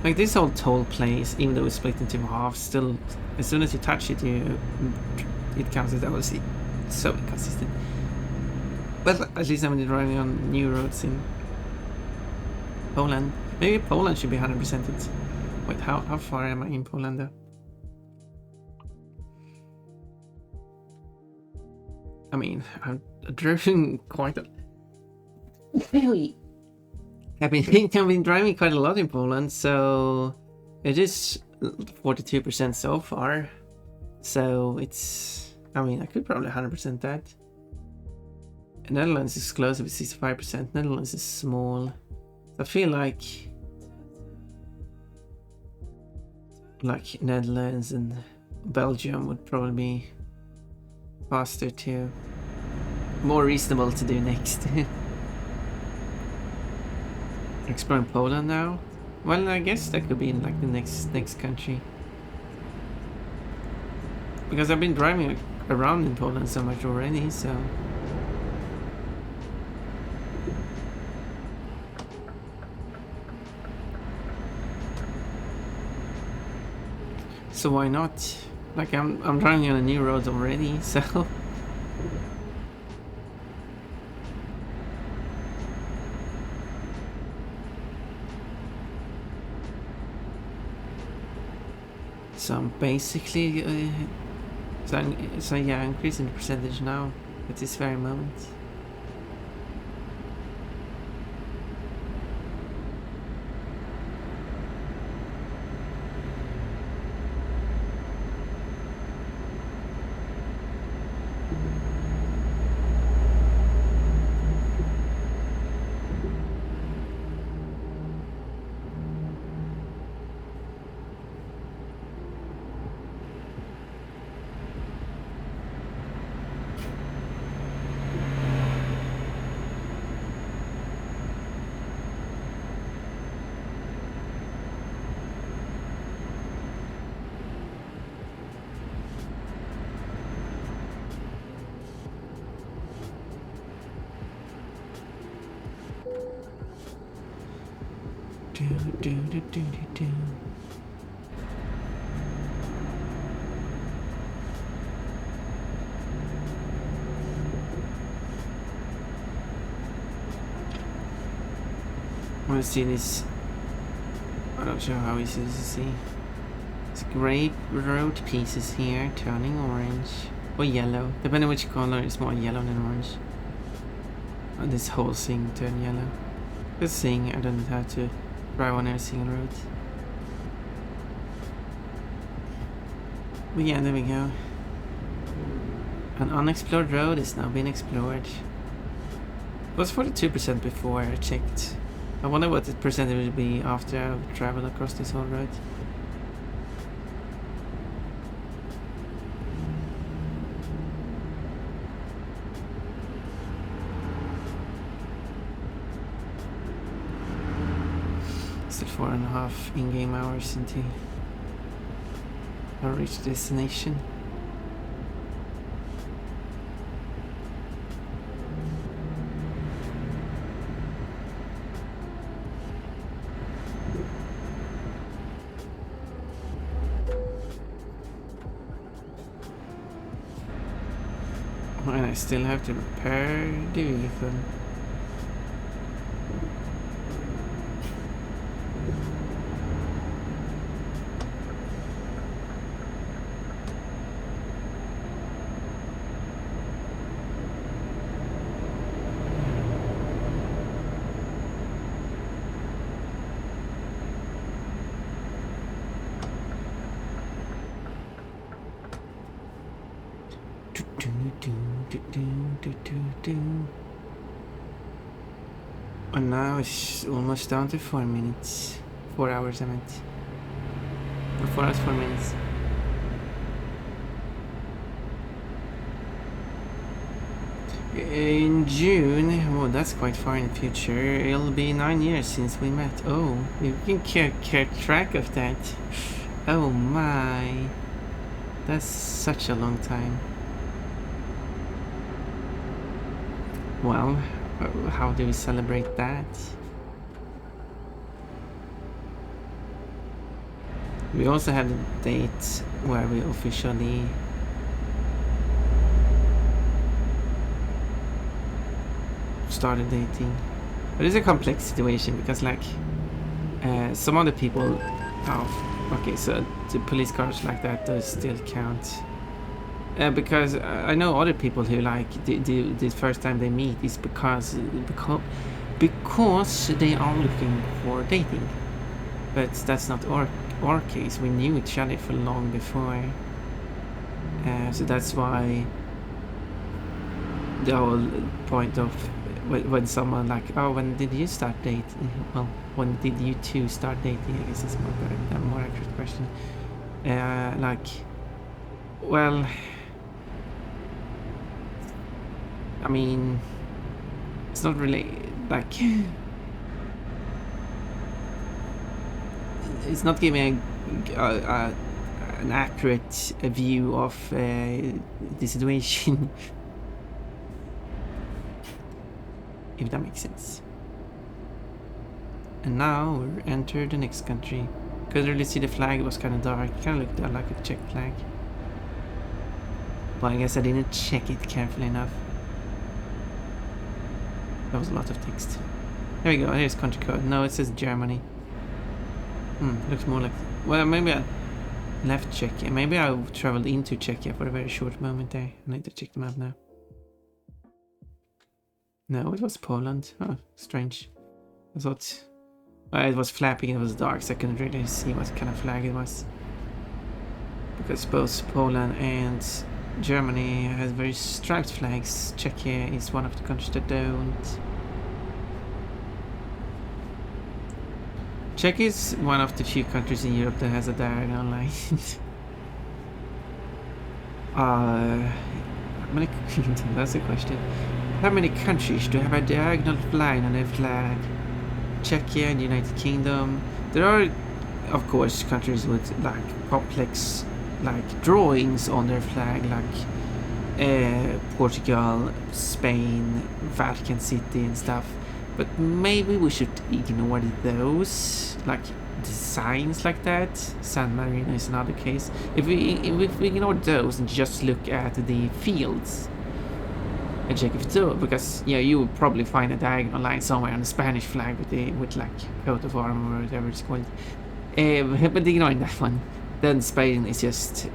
Like this whole toll plays, even though it's split into half, still, as soon as you touch it, it counts as OC. So inconsistent. But at least I'm driving on new roads in Poland. Maybe Poland should be 100%. Wait, how far am I in Poland though? I mean, I'm driving quite a... Really? I've been driving quite a lot in Poland, so it is 42% so far. So it's, I mean, I could probably 100% that. Netherlands is closer with 65%. Netherlands is small. I feel like Netherlands and Belgium would probably be faster to, more reasonable to do next. Exploring Poland now? Well, I guess that could be in like the next country. Because I've been driving around in Poland so much already, so... So why not? Like I'm driving on a new road already, so... So I'm basically... so yeah, I'm increasing the percentage now at this very moment. Do. I want to see this. I'm not sure how easy it is to see. It's grey road pieces here turning orange or yellow, depending which color. It's more yellow than orange. And this whole thing turned yellow. This thing I don't have to drive on every single road. But yeah, there we go. An unexplored road is now being explored. It was 42% before I checked. I wonder what the percentage would be after I've traveled across this whole road. Still 4.5 in-game hours until I reach the destination. And I still have to repair the vehicle. And now it's almost down to 4 minutes. 4 hours I meant. 4 hours, 4 minutes. In June, oh that's quite far in the future, it'll be 9 years since we met. Oh, you can keep track of that. Oh my. That's such a long time. Well, how do we celebrate that? We also have the date where we officially started dating. But it's a complex situation because like some other people, oh, okay, so the police cars like that does still count. Because I know other people who like the first time they meet is because they are looking for dating, but that's not our case. We knew each other for long before, so that's why the whole point of when someone like, oh, when did you start dating? Well, when did you two start dating? I guess it's a more accurate question. Like, well, I mean, it's not really like it's not giving an accurate view of the situation. If that makes sense. And now we're entered the next country. Couldn't really see the flag, it was kind of dark. Kind of looked like a Czech flag. But I guess I didn't check it carefully enough. That was a lot of text. There we go, here's country code. No, it says Germany. Looks more like... Well, maybe I left Czechia. Maybe I traveled into Czechia for a very short moment there. I need to check the map now. No, it was Poland. Oh, strange. I thought... Well, it was flapping, it was dark, so I couldn't really see what kind of flag it was. Because both Poland and Germany has very striped flags. Czechia is one of the countries that don't. Czechia is one of the few countries in Europe that has a diagonal line. How many... That's the question. How many countries do have a diagonal line on their flag? Czechia and United Kingdom. There are, of course, countries with like complex like drawings on their flag, like Portugal, Spain, Vatican City and stuff. But maybe we should ignore those, like designs like that. San Marino is another case. If we ignore those and just look at the fields and check if so, because yeah, you will probably find a diagonal line somewhere on the Spanish flag with like coat of arms or whatever it's called. But ignoring that one, then Spain is just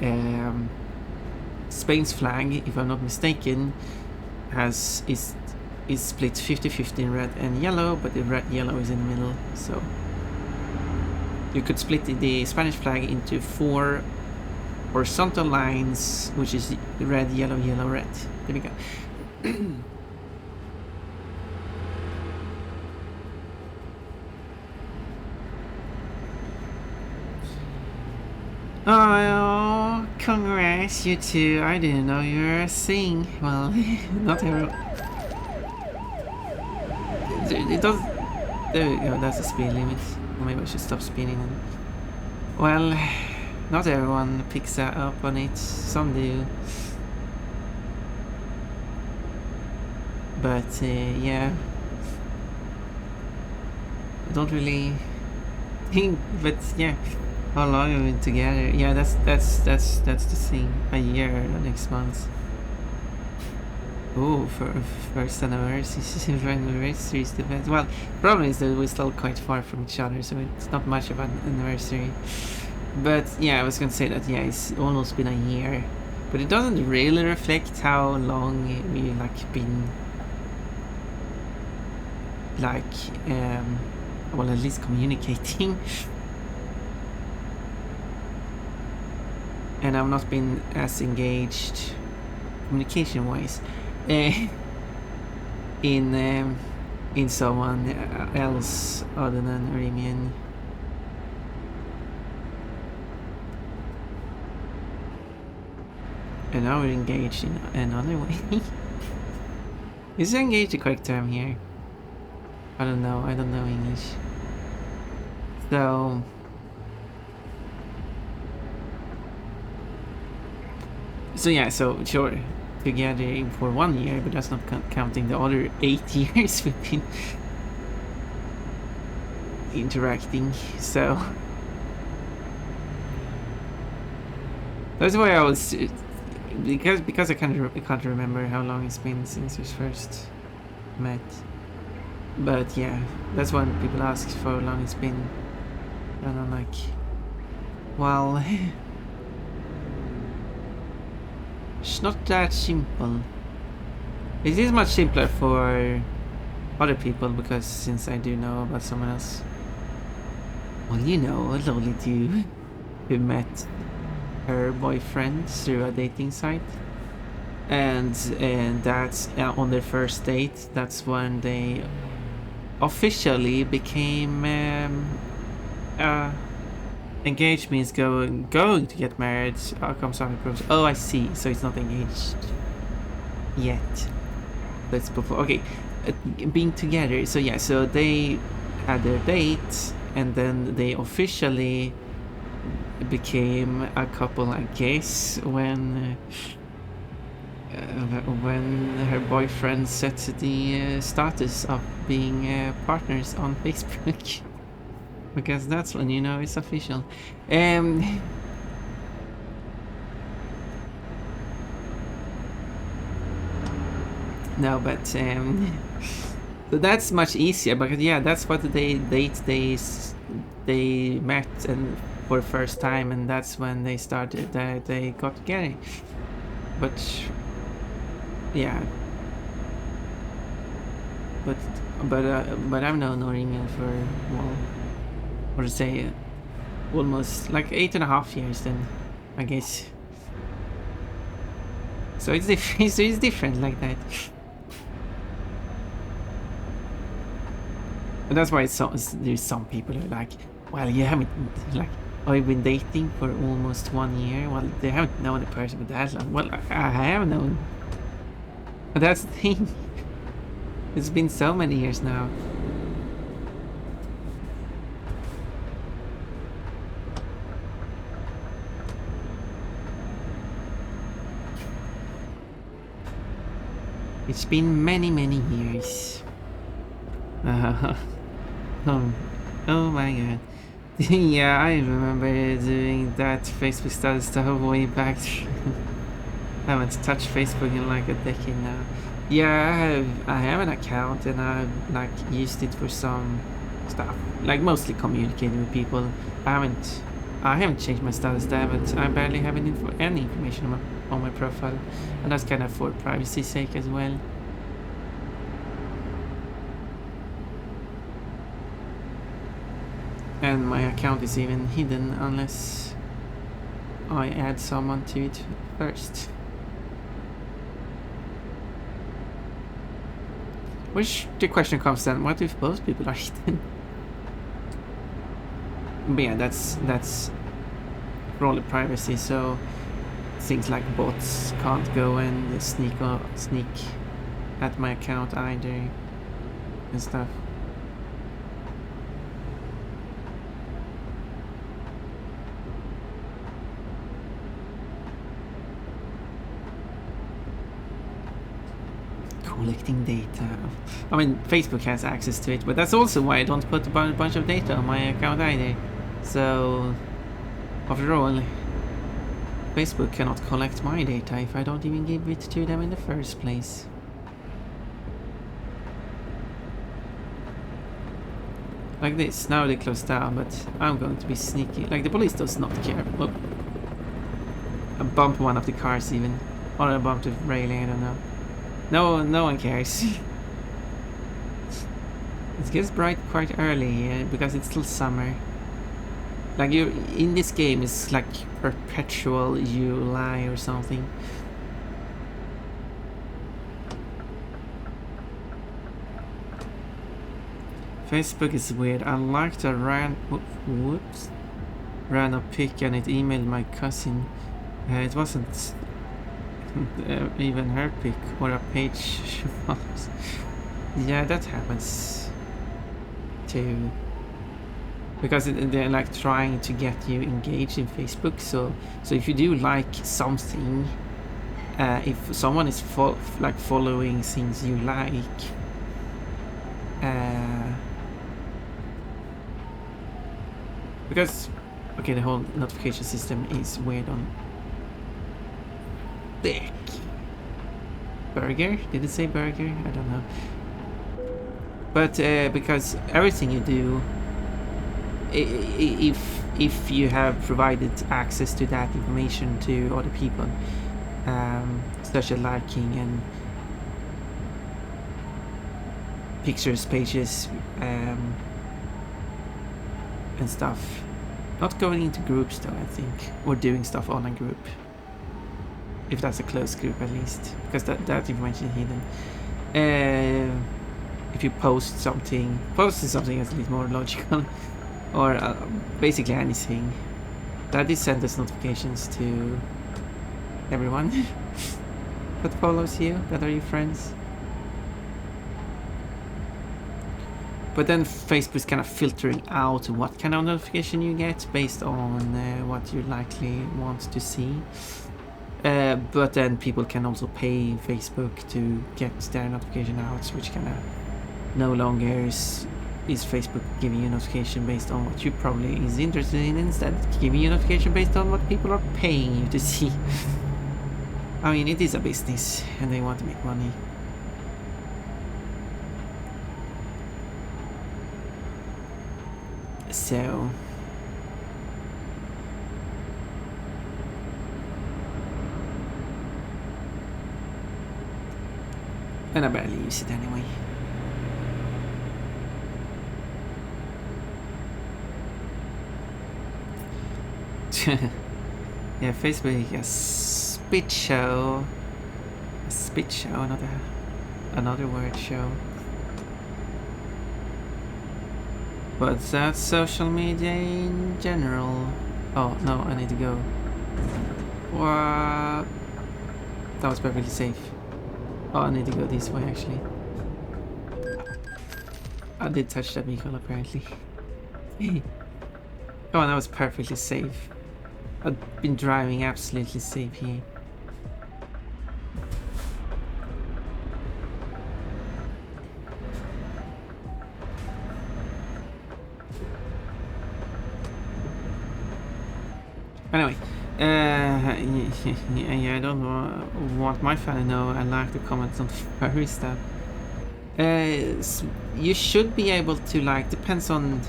Spain's flag, if I'm not mistaken, is split 50-50 in red and yellow, but the red-yellow is in the middle, so you could split the Spanish flag into 4 horizontal lines, which is red, yellow, yellow, red. There we go. Oh, congrats, you two. I didn't know you were a thing. Well, not everyone. It does. There we go, that's the speed limit. Maybe I should stop speeding. Well, not everyone picks up on it. Some do. But yeah, I don't really think. But yeah, how long have we been together? Yeah, that's the thing. A year next month. Oh, for first anniversary is the best. Well, the problem is that we're still quite far from each other, so it's not much of an anniversary. But yeah, I was gonna say that yeah, it's almost been a year, but it doesn't really reflect how long we like been like well, at least communicating. And I've not been as engaged communication wise in someone else other than Remian. And now we're engaged in another way. Is engaged the correct term here? I don't know English. So yeah, so sure, together for 1 year, but that's not counting the other 8 years we've been interacting. So that's why I was because I can't remember how long it's been since we first met. But yeah, that's when people ask for how long it's been, and I'm like, well. It's not that simple. It is much simpler for other people because since I do know about someone else. Well, you know, a lovely dude who met her boyfriend through a dating site. and that's on their first date. That's when they officially became engaged. Means going to get married. Comes on proposal. Oh, I see. So it's not engaged yet. That's before. Okay, being together. So yeah. So they had their date, and then they officially became a couple, I guess, when her boyfriend set the status of being partners on Facebook. Because that's when you know it's official. No, but so that's much easier. Because yeah, that's what they met and for the first time, and that's when they started. They got together. But yeah, but I've known Noreen for, well, what to say, almost like 8.5 years then, I guess. So it's different. So it's different like that. But that's why there's some people who are like, well, you haven't, like, I've been dating for almost 1 year. Well, they haven't known the person for that long. Well, I have known. But that's the thing. It's been so many years now. It's been many, many years. Oh my god. Yeah, I remember doing that Facebook status stuff way back. I haven't touched Facebook in like a decade now. Yeah, I have an account and I've like used it for some stuff, like mostly communicating with people. I haven't changed my status there, but I barely have any information on my profile, and that's kind of for privacy's sake as well. And my account is even hidden unless I add someone to it first. Which the question comes then, what if both people are hidden? But yeah, that's for all the privacy, so things like bots can't go and sneak at my account either and stuff. Collecting data. I mean, Facebook has access to it, but that's also why I don't put a bunch of data on my account either. So, after all, Facebook cannot collect my data if I don't even give it to them in the first place. Like this, now they close down, but I'm going to be sneaky. Like, the police does not care. Look, I bumped one of the cars even. Or I bumped the railing, I don't know. No one cares. It gets bright quite early because it's still summer. Like, you in this game, it's like perpetual July or something. Facebook is weird. I liked a random pic and it emailed my cousin. It wasn't even her pic or a page she follows. Yeah, that happens too. Because they're like trying to get you engaged in Facebook. So if you do like something, if someone is following things you like, because okay, the whole notification system is weird on thick. Burger? Did it say burger? I don't know. But because everything you do, if you have provided access to that information to other people, such as liking and pictures, pages, and stuff. Not going into groups though, I think, or doing stuff on a group. if that's a closed group at least, because that information is hidden. If you post something, posting something is at least more logical, or basically anything, that is sent as notifications to everyone that follows you, that are your friends. But then Facebook's kind of filtering out what kind of notification you get based on what you likely want to see. But then people can also pay Facebook to get their notification out, which kind of no longer is Facebook giving you a notification based on what you probably is interested in, instead giving you a notification based on what people are paying you to see. I mean, it is a business and they want to make money. So and I barely use it anyway. Yeah, Facebook, a spit show, another word show. But that's social media in general. Oh no, I need to go. What? That was perfectly safe. Oh, I need to go this way actually. I did touch that vehicle apparently. Oh, that was perfectly safe. I've been driving absolutely safe here. Anyway, yeah, I don't want my fan to know I like to comment on furry stuff. You should be able to, like, depends on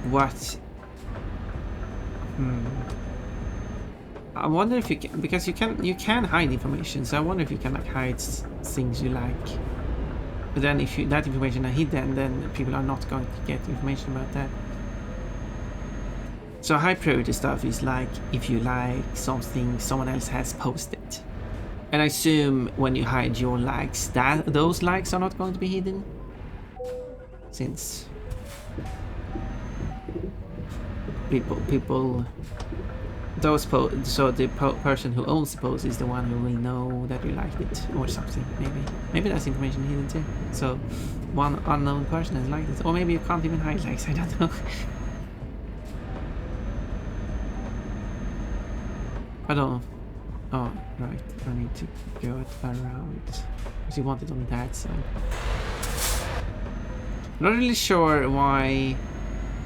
what. I wonder if you can, because you can hide information. So I wonder if you can like hide things you like. But then if that information are hidden, then people are not going to get information about that. So high priority stuff is like if you like something someone else has posted. And I assume when you hide your likes, that those likes are not going to be hidden, since people those so the person who owns the post is the one who will know that you liked it or something. Maybe that's information hidden too. So one unknown person has liked it, or maybe you can't even hide likes. I don't know. I don't know. Oh, right. I need to go it around. Because you want it on that side. I'm not really sure why.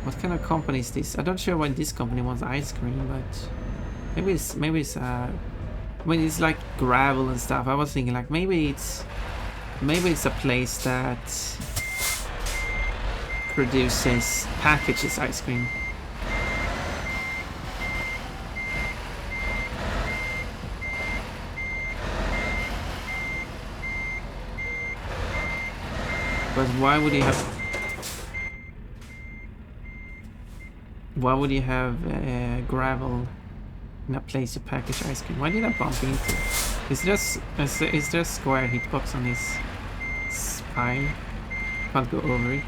What kind of company is this? I'm not sure why this company wants ice cream, but maybe it's I mean, it's like gravel and stuff. I was thinking like maybe it's a place that produces packages ice cream. But why would you have gravel in a place to package ice cream? Why did I bump into? Is there a square hitbox on this pile? Can't go over it.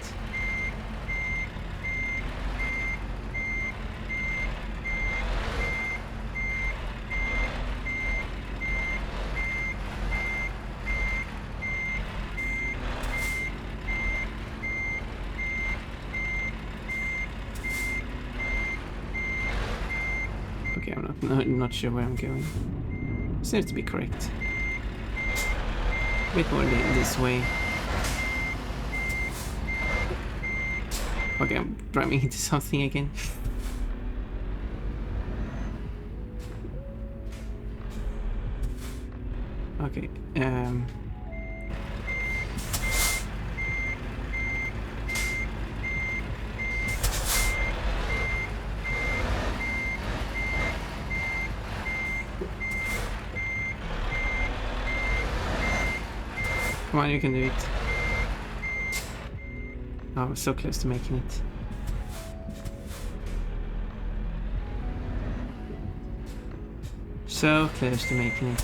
Okay, I'm not sure where I'm going. Seems to be correct. A bit more this way. Okay, I'm driving into something again. Okay, come on, you can do it. Oh, I was so close to making it. So close to making it.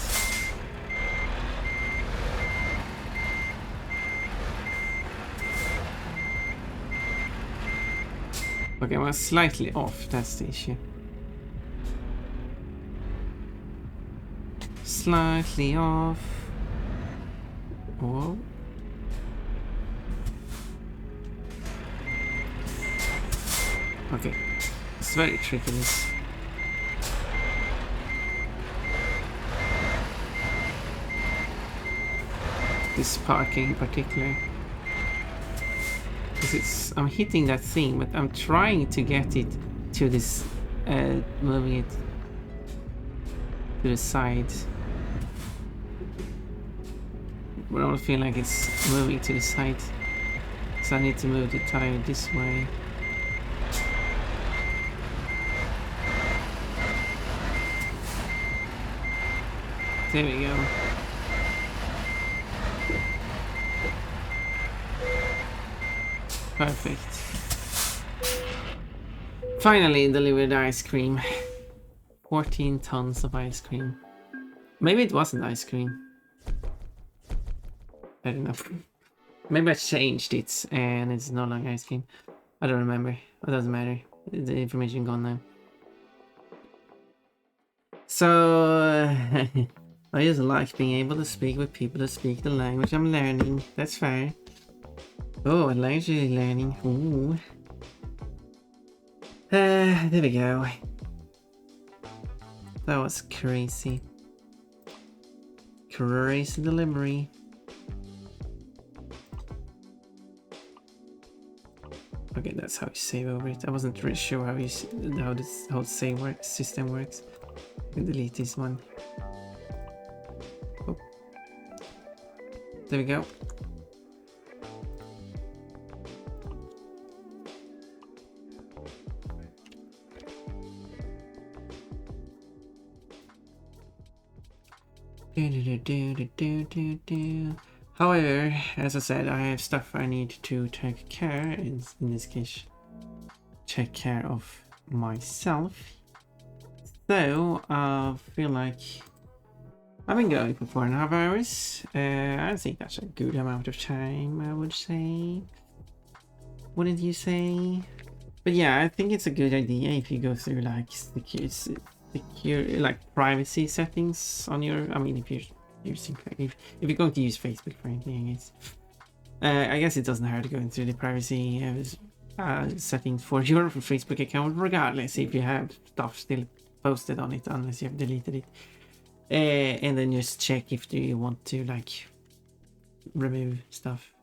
Okay, I was slightly off, that's the issue. Slightly off. Whoa. Okay, it's very tricky this. This parking in particular. Because I'm hitting that thing, but I'm trying to get it to this, moving it to the side. But I don't feel like it's moving to the side. So I need to move the tire this way. There we go. Perfect. Finally delivered ice cream. 14 tons of ice cream. Maybe it wasn't ice cream. I don't know. Maybe I changed it and it's no longer ice cream. I don't remember. It doesn't matter. The information gone now. So I just like being able to speak with people that speak the language I'm learning. That's fair. Oh, what language are you learning? Ooh. There we go. That was crazy. Crazy delivery. Okay, that's how you save over it. I wasn't really sure how the whole save system works. I can delete this one. Oh. There we go. However, as I said, I have stuff I need to take care, in this case, take care of myself. So, I feel like I've been going for 4.5 hours. I think that's a good amount of time, I would say. Wouldn't you say? But yeah, I think it's a good idea if you go through like secure like privacy settings on your. I mean, if you're using if you're going to use Facebook for anything, I guess. I guess it doesn't hurt to go into the privacy settings for your Facebook account, regardless if you have stuff still posted on it, unless you have deleted it. And then just check if you want to like remove stuff,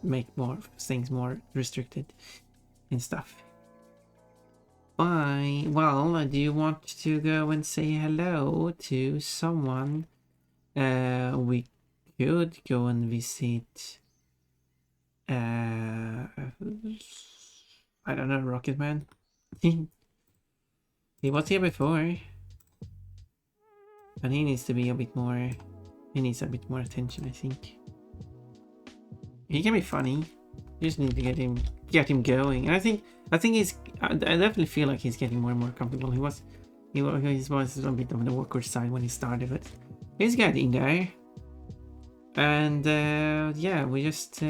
make more things more restricted and stuff. Bye. Well, do you want to go and say hello to someone? We could go and visit. I don't know, Rocket Man. He was here before, but he needs to be a bit more. He needs a bit more attention, I think. He can be funny. You just need to get him going. And I think he's. I definitely feel like he's getting more and more comfortable. He was a bit on the awkward side when he started, but he's getting there. And yeah, we just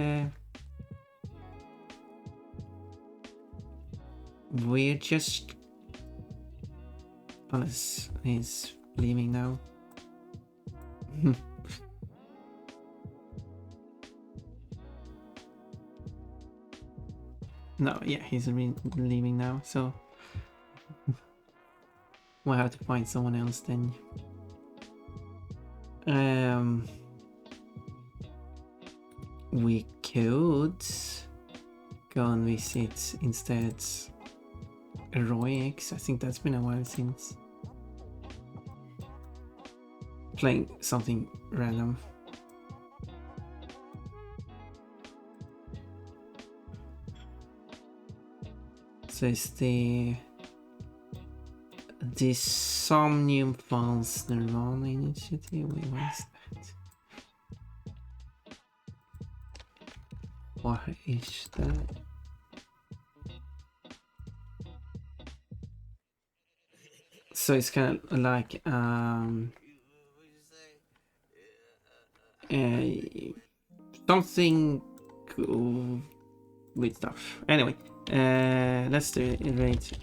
we're just. Unless he's leaving now. No, yeah, he's leaving now, so we'll have to find someone else then. We could go and visit instead Roy X. I think that's been a while since playing something random. So it's the Somnium Falls Nirvana Initiative. Wait, what is that? What is that? So it's kind of like something cool with stuff. Anyway, let's do it.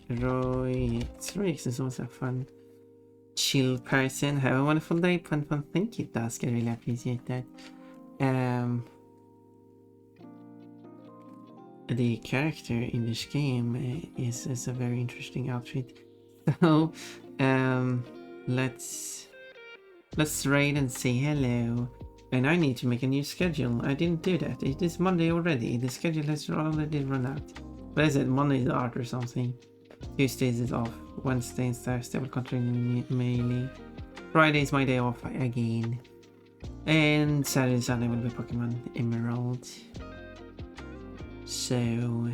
Roy, it's also a fun, chill person. Have a wonderful day. Fun. Thank you, Dusk. I really appreciate that. The character in this game is a very interesting outfit. So, let's raid and say hello. And I need to make a new schedule. I didn't do that. It is Monday already. The schedule has already run out. But I said Monday is art or something. Tuesdays is off. Wednesday and Thursday will continue mainly. Friday is my day off again. And Saturday and Sunday will be Pokemon Emerald. So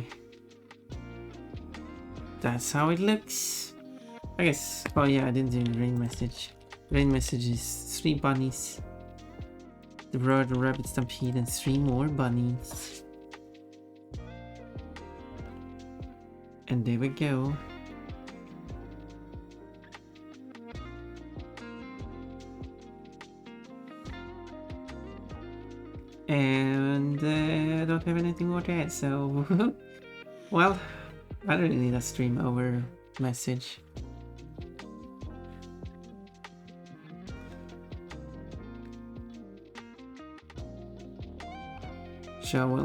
that's how it looks. I guess. Oh yeah, I didn't do rain message. Rain message is 3 bunnies. The Road Rabbit Stampede and 3 more bunnies. And there we go. And I don't have anything more to add, so well, I don't really need a stream over message. So well,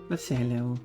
let's say hello.